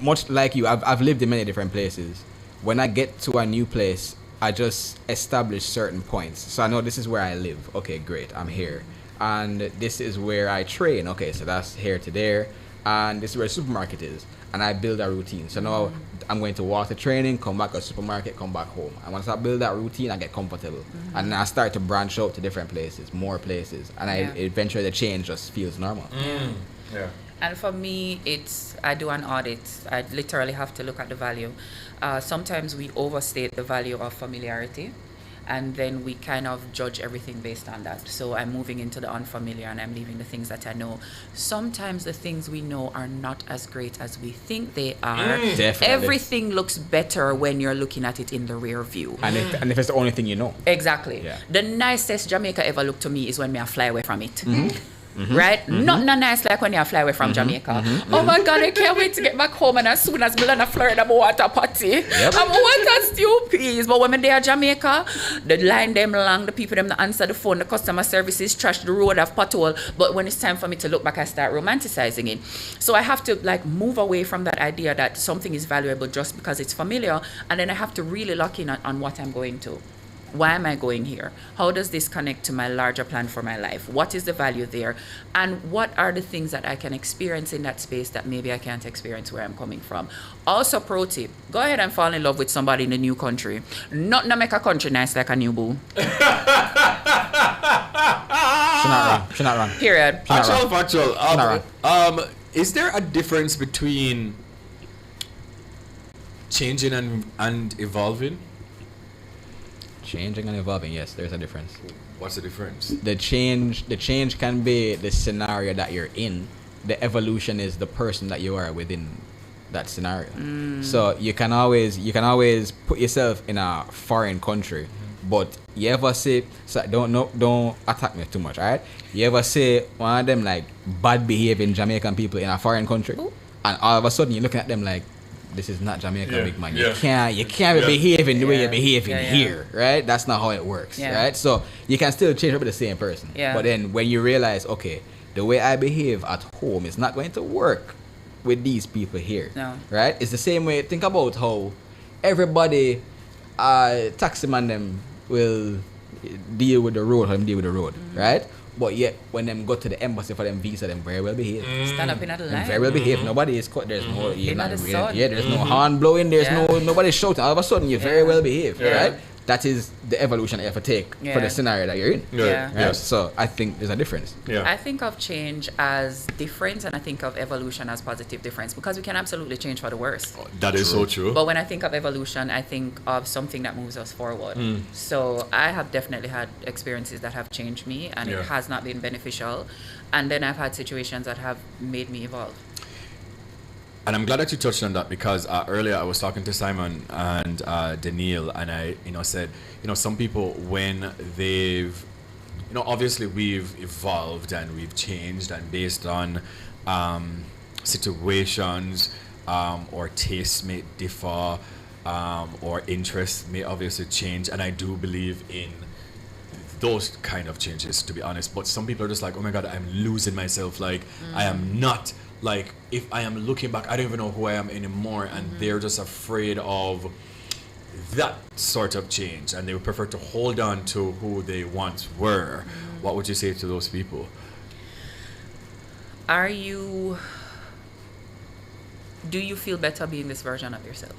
much like you, I've lived in many different places. When I get to a new place, I just establish certain points. So I know this is where I live. Okay, great, I'm here. And this is where I train. Okay, so that's here to there. And this is where the supermarket is. And I build a routine. So now I'm going to walk to training, come back to the supermarket, come back home. And once I build that routine, I get comfortable. And then I start to branch out to different places, more places. And eventually the change just feels normal. Yeah. And for me, I do an audit. I literally have to look at the value. Sometimes we overstate the value of familiarity, and then we kind of judge everything based on that. So I'm moving into the unfamiliar and I'm leaving the things that I know. Sometimes the things we know are not as great as we think they are. Definitely. Everything looks better when you're looking at it in the rear view. And if it's the only thing you know. Exactly. Yeah. The nicest Jamaica ever looked to me is when I fly away from it. Right? Not nice like when you fly away from Jamaica. Oh my God, I can't wait to get back home, and as soon as I'm in Florida, I'm water party. I'm water stew peas. But when I'm there at Jamaica, the line them long, the people them that answer the phone, the customer services trash, the road have pothole. But when it's time for me to look back, I start romanticizing it. So I have to like move away from that idea that something is valuable just because it's familiar, and then I have to really lock in on what I'm going to. Why am I going here? How does this connect to my larger plan for my life? What is the value there? And what are the things that I can experience in that space that maybe I can't experience where I'm coming from? Also, pro tip, go ahead and fall in love with somebody in a new country. Not to make a country nice like a new boo. She's not wrong. Period. Factual. Is there a difference between changing and evolving? Changing and evolving, yes, there's a difference. What's the difference? The change can be the scenario that you're in. The evolution is the person that you are within that scenario. So you can always put yourself in a foreign country, but you ever say, so don't attack me too much, alright? You ever say one of them like bad behaving Jamaican people in a foreign country, and all of a sudden you're looking at them like, this is not Jamaica, big man. You can't be behaving the way you're behaving here, right? That's not how it works, right? So you can still change up with the same person, but then when you realize, okay, the way I behave at home is not going to work with these people here, right? It's the same way. Think about how everybody, taxi man them will deal with the road, right? But yet, when them go to the embassy for them visa, them very well behave. Stand up in the line. Very well behave. Nobody is caught. There's no, there's no horn blowing. There's nobody shouting. All of a sudden, you're very well behaved, right? That is the evolution that you have to take for the scenario that you're in. Right? So I think there's a difference. I think of change as difference, and I think of evolution as positive difference, because we can absolutely change for the worse. That is so true. But when I think of evolution, I think of something that moves us forward. So I have definitely had experiences that have changed me, and it has not been beneficial. And then I've had situations that have made me evolve. And I'm glad that you touched on that, because earlier I was talking to Simon and Denille, and I said, some people, when they've, obviously we've evolved and we've changed, and based on situations or tastes may differ, or interests may obviously change, and I do believe in those kind of changes, to be honest. But some people are just like, oh my God, I'm losing myself. Like, I am not. Like, if I am looking back, I don't even know who I am anymore, and they're just afraid of that sort of change, and they would prefer to hold on to who they once were. What would you say to those people? Do you feel better being this version of yourself?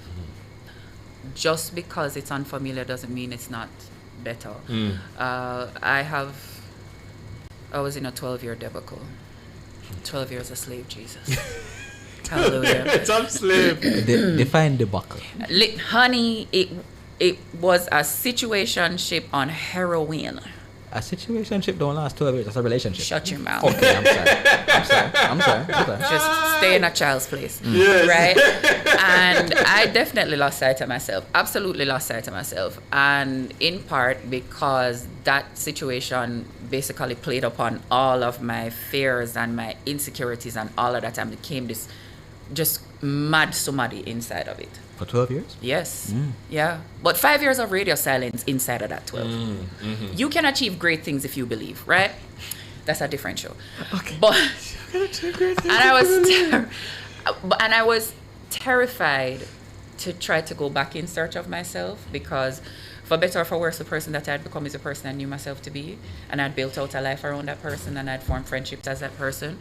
Just because it's unfamiliar doesn't mean it's not better. I was in a 12-year debacle. 12 years a slave, Jesus. Hallelujah. It's a slave. Define debacle. Honey, it was a situationship on heroin. A situationship don't last 12 years. That's a relationship. Shut your mouth. Okay, I'm sorry. Just stay in a child's place. Yes. Right? And I definitely lost sight of myself. Absolutely lost sight of myself. And in part because that situation basically played upon all of my fears and my insecurities and all of that, and became this just mad somebody inside of it. For 12 years? Yes. Yeah. But 5 years of radio silence inside of that 12. You can achieve great things if you believe, right? That's a different show. Okay. But and I was terrified to try to go back in search of myself, because for better or for worse, the person that I had become is the person I knew myself to be, and I'd built out a life around that person, and I'd formed friendships as that person.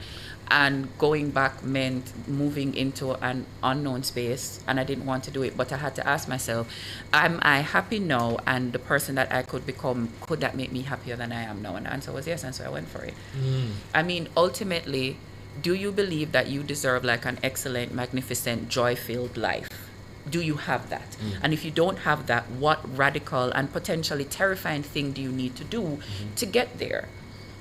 And going back meant moving into an unknown space, and I didn't want to do it. But I had to ask myself, am I happy now? And the person that I could become, could that make me happier than I am now? And the answer was yes, and so I went for it. I mean, ultimately, do you believe that you deserve like an excellent, magnificent, joy-filled life? Do you have that? And if you don't have that, what radical and potentially terrifying thing do you need to do to get there?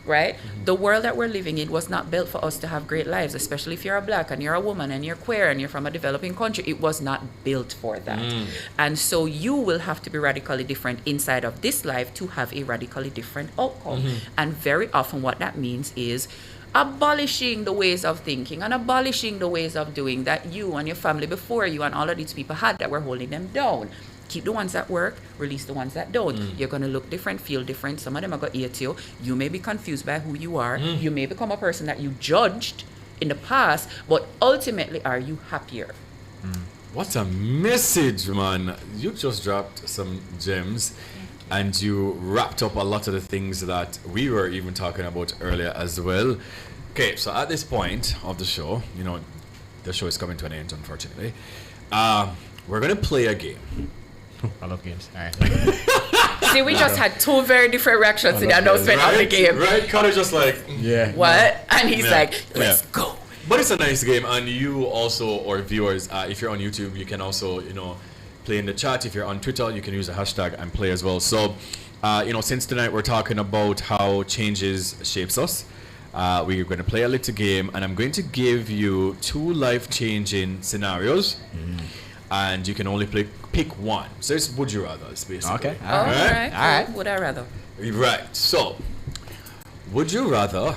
Right? The world that we're living in was not built for us to have great lives, especially if you're a black and you're a woman and you're queer and you're from a developing country. It was not built for that. And so you will have to be radically different inside of this life to have a radically different outcome. And very often what that means is abolishing the ways of thinking and abolishing the ways of doing that you and your family before you and all of these people had that were holding them down. Keep the ones that work, release the ones that don't. You're going to look different, feel different. Some of them are going to hate you. You may be confused by who you are. You may become a person that you judged in the past, but ultimately, are you happier? What a message, man. You just dropped some gems, and you wrapped up a lot of the things that we were even talking about earlier as well. Okay, so at this point of the show, the show is coming to an end, unfortunately. We're going to play a game. I love games. All right. See, we just had two very different reactions to the announcement of the game. Right? Carla's just like, what? And he's like, let's go. But it's a nice game, and you also, or viewers, if you're on YouTube, you can also, play in the chat. If you're on Twitter, you can use the hashtag and play as well. So, since tonight we're talking about how changes shapes us, we're going to play a little game, and I'm going to give you 2 life-changing scenarios, and you can only pick one. So it's would you rather, basically. Okay. All right. Would I rather? Right. So, would you rather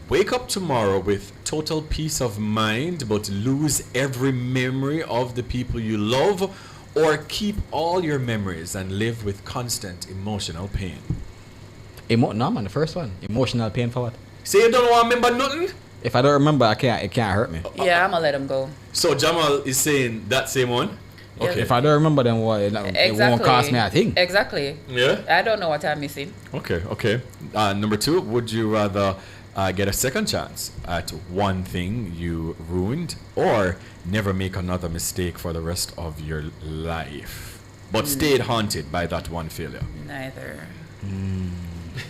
wake up tomorrow with total peace of mind, but lose every memory of the people you love, or keep all your memories and live with constant emotional pain? No, man, the first one. Emotional pain for what? Say you don't want to remember nothing? If I don't remember, it can't hurt me. Yeah, I'm gonna let him go. So Jamal is saying that same one? Yeah. Okay. If I don't remember, then what? It won't cost me a thing. Exactly. Yeah? I don't know what I'm missing. Okay. Number 2, would you rather get a second chance at one thing you ruined, or never make another mistake for the rest of your life, but stayed haunted by that one failure? Neither.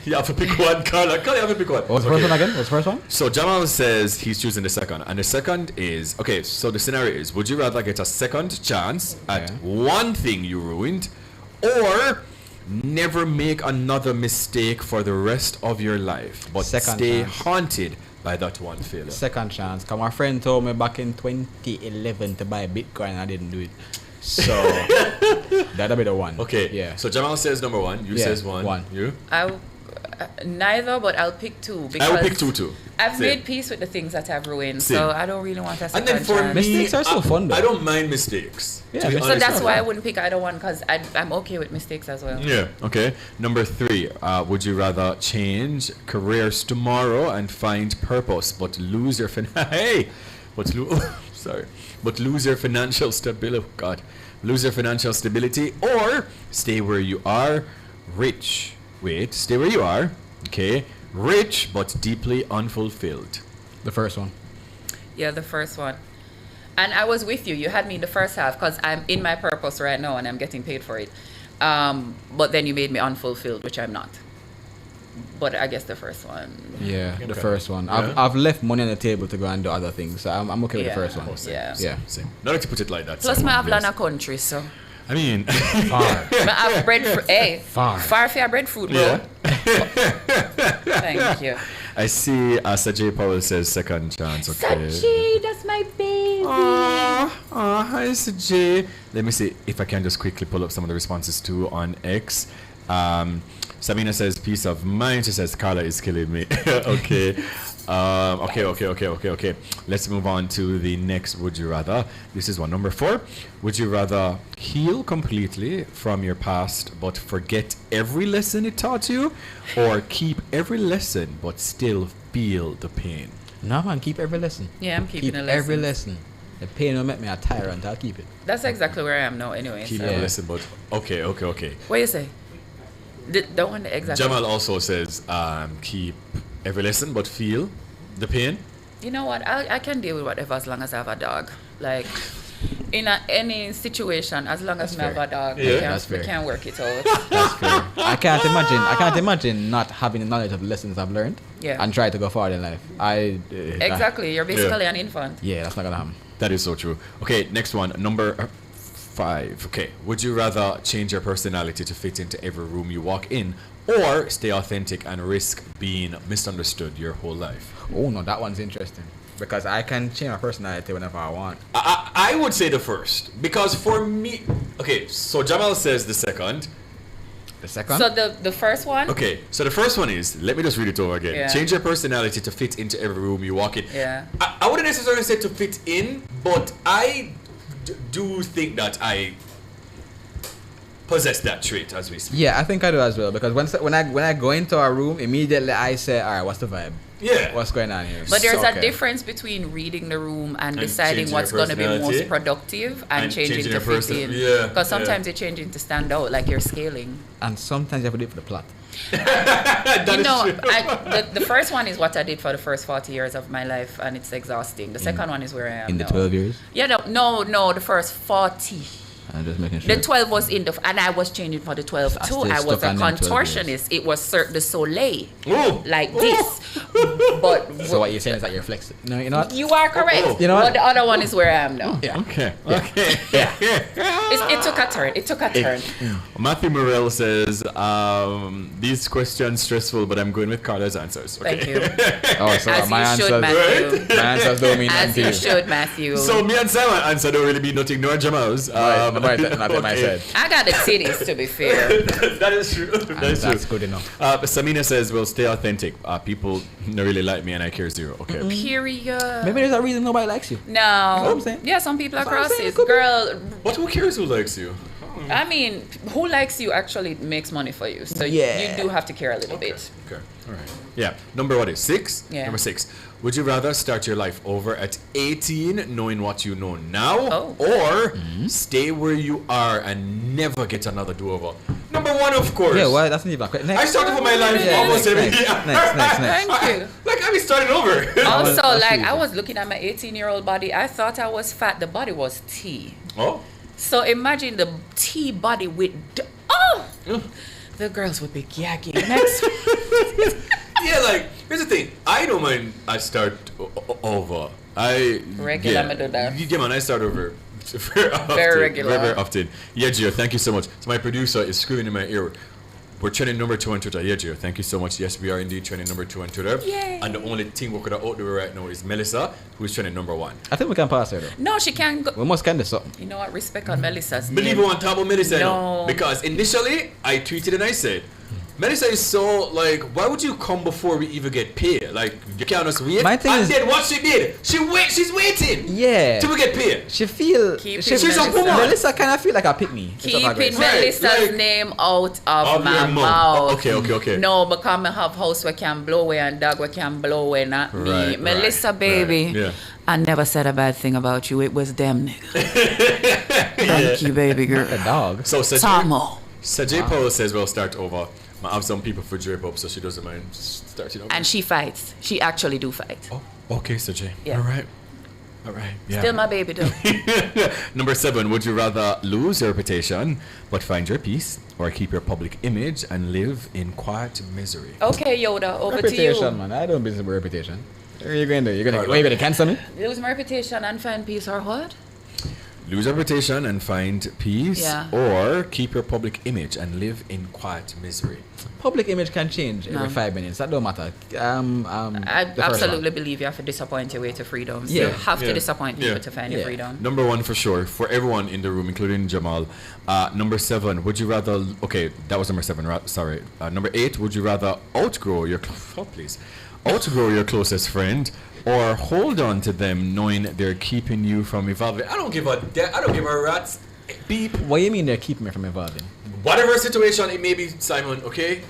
You have to pick one, Carla. Carla, you have to pick one. What's the first one again? What's the first one? So Jamal says he's choosing the second, and the second is so the scenario is: would you rather get a second chance at one thing you ruined, or never make another mistake for the rest of your life, but stay haunted by that one failure? Second chance. Because my friend told me back in 2011 to buy Bitcoin, and I didn't do it. So that'll be the one. Okay. Yeah. So Jamal says number 1. You says one. You? Neither, but I'll pick 2 because I will pick 2 too. I've made peace with the things that I've ruined, Same. so I don't really want a second And then for chance. me, mistakes are so fun though. I don't mind mistakes. Yeah, So that's why I wouldn't pick either one, because I'm okay with mistakes as well. Yeah. Okay. Number 3. Would you rather change careers tomorrow and find purpose, but lose your but lose your financial stability? Lose your financial stability, or stay where you are, rich. Stay where you are. Okay. Rich but deeply unfulfilled. The first one. Yeah, the first one. And I was with you. You had me in the first half because I'm in my purpose right now and I'm getting paid for it. But then you made me unfulfilled, which I'm not. But I guess the first one. Yeah, the first one. I've left money on the table to go and do other things, so I'm okay with the first one. Same. Not like to put it like that. Plus, I have land a country, so. I mean, far. I have breadfruit. Hey, far for your breadfruit, bro. Yeah. Thank you. I see Sajay Powell says second chance. Okay. Sajay, that's my baby. Hi Sajay. Let me see if I can just quickly pull up some of the responses too on X. Sabina says peace of mind. She says Carla is killing me. Okay. Okay. Let's move on to the next would you rather. This is one, number 4. Would you rather heal completely from your past but forget every lesson it taught you, or keep every lesson but still feel the pain? No, man, keep every lesson. Yeah, I'm keeping a lesson. Every lesson. The pain will make me a tyrant. I'll keep it. That's exactly where I am now anyway. Keep every lesson, but okay. What you say? The one exactly. Jamal also says keep every lesson but feel the pain. You know what? I can deal with whatever as long as I have a dog. Like in any situation, as long as I have a dog, we can work it out. That's fair. I can't imagine not having the knowledge of the lessons I've learned. Yeah. And try to go forward in life. Exactly. You're basically an infant. Yeah, that's not gonna happen. That is so true. Okay, next one, number 5. Okay, would you rather change your personality to fit into every room you walk in, or stay authentic and risk being misunderstood your whole life? Oh no, that one's interesting, because I can change my personality whenever I want. I would say the first, because for me, okay, so Jamal says the second. The second? So the first one? Okay, so the first one is, let me just read it over again. Yeah. Change your personality to fit into every room you walk in. Yeah. I wouldn't necessarily say to fit in, but I do think that I possess that trait as we speak. Yeah, I think I do as well, because when I go into a room, immediately I say, all right, what's the vibe? Yeah. What's going on here? But there's a difference between reading the room and deciding what's going to be most productive and changing to fit in. Yeah. Because sometimes you're changing to stand out, like you're scaling. And sometimes you have to do it for the plot. The first one is what I did for the first 40 years of my life, and it's exhausting. The second one is where I am in the now. 12 years? Yeah, no, the first 40 I'm just making sure. The 12 was in the, and I was changing for the 12 too. I was a contortionist. It was Cirque du Soleil, like this. But so what you're saying is that you're flexible? No, you're not. You are correct. You know what? But the other one is where I am now. Yeah. Okay. It took a turn. It took a turn. Matthew Morel says, these questions stressful, but I'm going with Carla's answers. Okay. Thank you. Oh, so As my you answers, should, Matthew. My answers don't mean As nothing you to you. should, Matthew. So me and Simon answer don't really mean nothing, nor Jamal's. Not my side. I got the titties, to be fair. That is true. That's good enough. Samina says, well, stay authentic. People don't really like me and I care zero. Okay. Period. Maybe there's a reason nobody likes you. No. You know what I'm saying? Yeah, some people are That's what I'm saying, crosses. Girl, But who cares who likes you? I mean, who likes you actually makes money for you. So you do have to care a little bit. Okay. All right. Yeah. Number what is 6? Yeah. Number 6. Would you rather start your life over at 18, knowing what you know now, or stay where you are and never get another do-over? Number 1, of course. Yeah, well, that's not even a question. I started for my life almost every year. Next. Thank you. Like, I be starting over. Also, like, I was looking at my 18-year-old body. I thought I was fat. The body was T. Oh. So imagine the T body with... The girls would be gagging. Next. Yeah, like, here's the thing. I don't mind I start over. Regular, me do that. Yeah, man, I start over. Very regular. Very often. Yeah, Gio, thank you so much. So my producer is screaming in my ear. We're trending number 2 on Twitter. Yeah, Gio, thank you so much. Yes, we are indeed trending number 2 on Twitter. Yay. And the only thing we could have out there right now is Melissa, who is trending number 1. I think we can pass her though. No, she can't go. We must kind of something. You know what? Respect on Melissa's Believe name. me on top of Melissa, No. because initially I tweeted and I said, Melissa is so like, why would you come before we even get paid? Like, you can't just wait. My thing and is- then what she did, she's waiting. Yeah. Till we get paid. She feel. Keep She's it, a Melissa. woman. Melissa kind of feel like a pick me. Keeping Melissa's name out of my your mouth. Okay. No, because I have house where can blow away and dog where can blow away, not me. Right, Melissa, baby. right, yeah. I never said a bad thing about you. It was them, nigga. Thank you, baby girl. A dog. So Tomo. Sajay Paul says we'll start over. I have some people for drape up, so she doesn't mind starting over. And she fights. She actually do fight. Oh, okay, Sajay. Yeah. All right. Yeah. Still my baby though. Number 7, would you rather lose your reputation but find your peace, or keep your public image and live in quiet misery? Okay, Yoda, over Reputation, to you. man. I don't business with reputation. What are you going to do? You're going to cancel me? Lose my reputation and find peace or what? Lose your reputation and find peace, Yeah. or keep your public image and live in quiet misery. Public image can change every 5 minutes. That don't matter. I absolutely believe you have to disappoint your way to freedom. So Yeah. you have to Yeah. disappoint people to find your freedom. Number 1 for sure, for everyone in the room, including Jamal. Number 7, would you rather... Okay, that was number 7, sorry. Number 8, would you rather outgrow your... Outgrow your closest friend, or hold on to them knowing they're keeping you from evolving? I don't give a rat's beep. What do you mean they're keeping me from evolving? Whatever situation it may be, Simon, okay?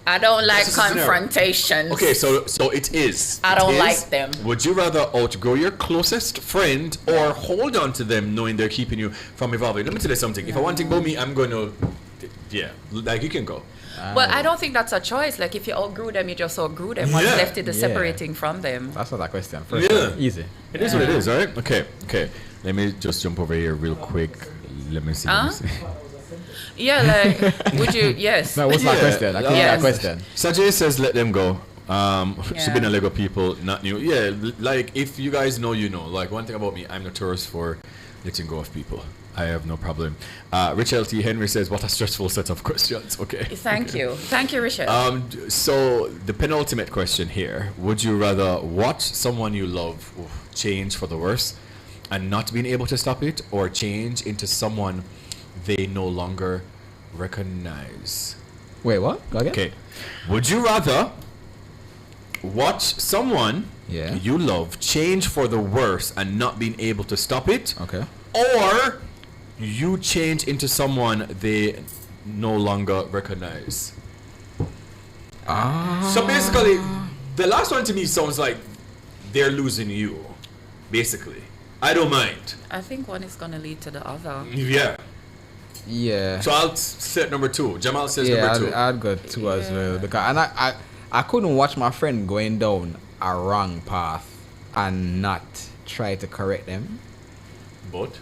I don't like That's a scenario. confrontations. Okay, so it is. I It don't is. like them. Would you rather outgrow your closest friend, or hold on to them knowing they're keeping you from evolving? Let me tell you something. If I want to go me, I'm going to... Yeah, like you can go. But I don't think that's a choice. Like if you outgrew them, you just outgrew them. What's Yeah. left is the Yeah. separating from them. That's not that question. Yeah. Easy. It is what it is, all right? Okay. Let me just jump over here real quick. Let me see. Yeah, like would you? Yes. No, what's my question? I can't Yes. that question. Sajay says let them go. She's Yeah. been a Lego people, not new. Yeah, like if you guys know, you know. Like one thing about me, I'm notorious for letting go of people. I have no problem. Rich LT Henry says, what a stressful set of questions. Okay. Thank you, Richard. So the penultimate question here: would you rather watch someone you love change for the worse and not being able to stop it, or change into someone they no longer recognize? Wait, what? Go again? Okay. Would you rather watch someone you love change for the worse and not being able to stop it? Okay. Or you change into someone they no longer recognize? So basically, the last one to me sounds like they're losing you. Basically, I don't mind. I think one is gonna lead to the other. Yeah. So I'll set number 2. Jamal says number 2. I'd go 2 as well, because I couldn't watch my friend going down a wrong path and not try to correct them. But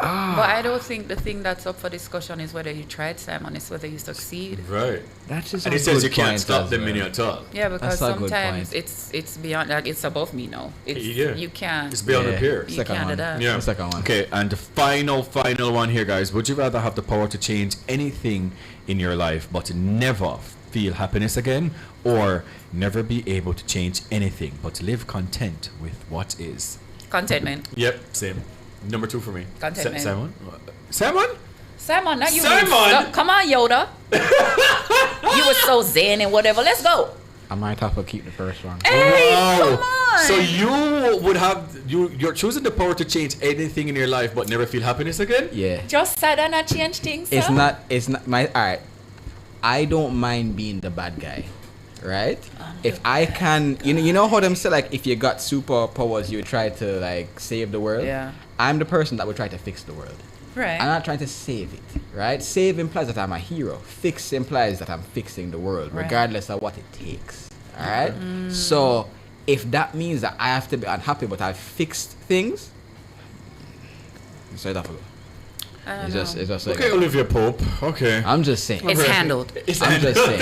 But I don't think the thing that's up for discussion is whether you tried, Simon. It's whether you succeed. Right. That's just and a it says good you can't point stop as them well. in at all. Yeah, because That's a good sometimes point. it's beyond, like, it's above me now. It's, Yeah. You can't. It's beyond repair. You can't do that. Yeah. The second one. Okay, and the final one here, guys. Would you rather have the power to change anything in your life but never feel happiness again, or never be able to change anything but live content with what is? Contentment. Yep, same. Number 2 for me. Contentment. Simon, not you. Simon! Come on, Yoda. You were so zen and whatever. Let's go. I might have to keep the first one. Hey, Wow. come on. So you would have you're choosing the power to change anything in your life but never feel happiness again? Yeah. Just sad and not change things. It's sir. not my alright. I don't mind being the bad guy. Right? If I can you know how them say, like, if you got superpowers you would try to, like, save the world? Yeah. I'm the person that would try to fix the world. Right. I'm not trying to save it, right? Save implies that I'm a hero. Fix implies that I'm fixing the world, Right. regardless of what it takes. All right? So if that means that I have to be unhappy but I've fixed things, so that's it's just like, Okay, Olivia Pope. Okay. I'm just saying. It's handled. I'm just saying.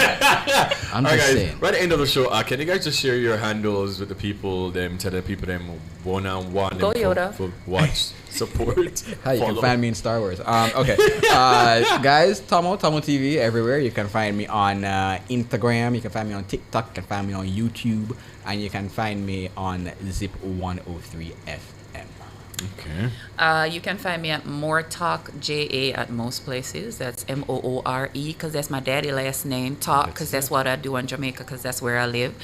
I'm All right, just guys, saying. right at the end of the show, can you guys just share your handles with the people, tell the people them one-on-one Go, Yoda. for watch, support, Hi, you can follow. find me in Star Wars. Okay. Guys, Tomo TV everywhere. You can find me on Instagram. You can find me on TikTok. You can find me on YouTube. And you can find me on Zip 103 FM. Okay. You can find me at More Talk JA at most places. That's MOORE, because that's my daddy last name. Talk, because that's what I do in Jamaica, because that's where I live.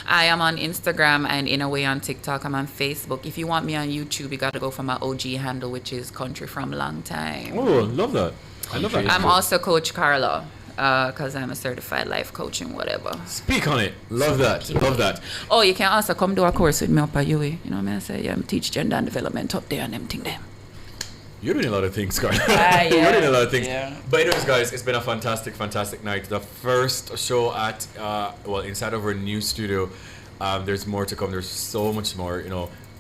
I am on Instagram and in a way on TikTok. I'm on Facebook. If you want me on YouTube, you got to go for my OG handle, which is Country from Long Time. Oh, love that. I love that. I'm also Coach Carla, because I'm a certified life coach and whatever. Speak on it. Love that. Love that. Oh, you can also come do a course with me up at UE. You know what I mean? I say, yeah, I teach gender and development up there and them thing there. You're doing a lot of things, Carla. Yeah. You're doing a lot of things. Yeah. But anyways, guys, it's been a fantastic, fantastic night. The first show at, inside of our new studio. There's more to come. There's so much more,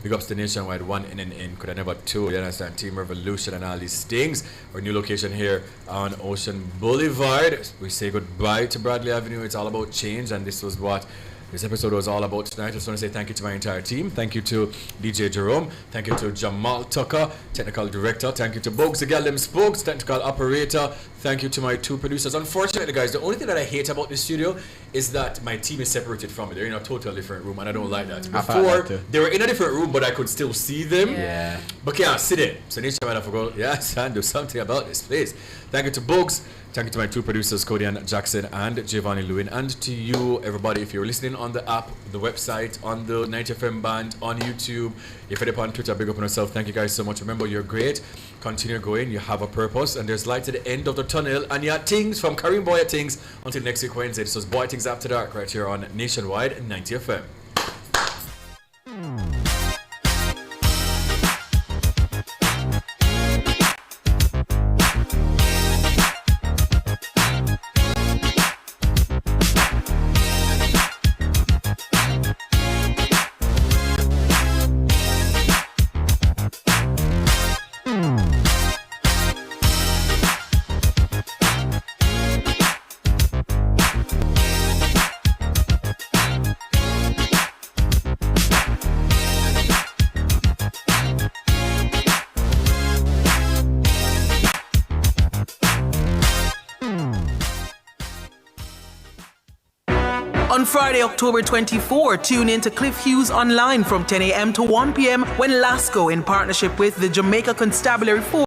Big ups to Nationwide, 1 NNN, could I never 2, you understand, Team Revolution and all these things. Our new location here on Ocean Boulevard. We say goodbye to Bradley Avenue. It's all about change, and this was what this episode was all about tonight. I just want to say thank you to my entire team. Thank you to DJ Jerome. Thank you to Jamal Tucker, Technical Director. Thank you to Bugs, the Gallem Spokes, Technical Operator. Thank you to my 2 producers. Unfortunately, guys, the only thing that I hate about this studio is that my team is separated from me. They're in a totally different room, and I don't like that. Before, they were in a different room, but I could still see them. Yeah. But can't sit in. So next time I forgot, yes, and do something about this, please. Thank you to Bugs. Thank you to my 2 producers, Cody and Jackson and Giovanni Lewin. And to you, everybody, if you're listening on the app, the website, on the 90FM band, on YouTube, if you're on Twitter, big up on yourself. Thank you guys so much. Remember, you're great. Continue going. You have a purpose. And there's light at the end of the tunnel. And yeah, things from Kareem Bwoyatingz. Until next week, Wednesday. This was Bwoyatingz After Dark right here on Nationwide 90FM. On Friday, October 24, tune in to Cliff Hughes Online from 10 a.m. to 1 p.m. when Lasco, in partnership with the Jamaica Constabulary Force,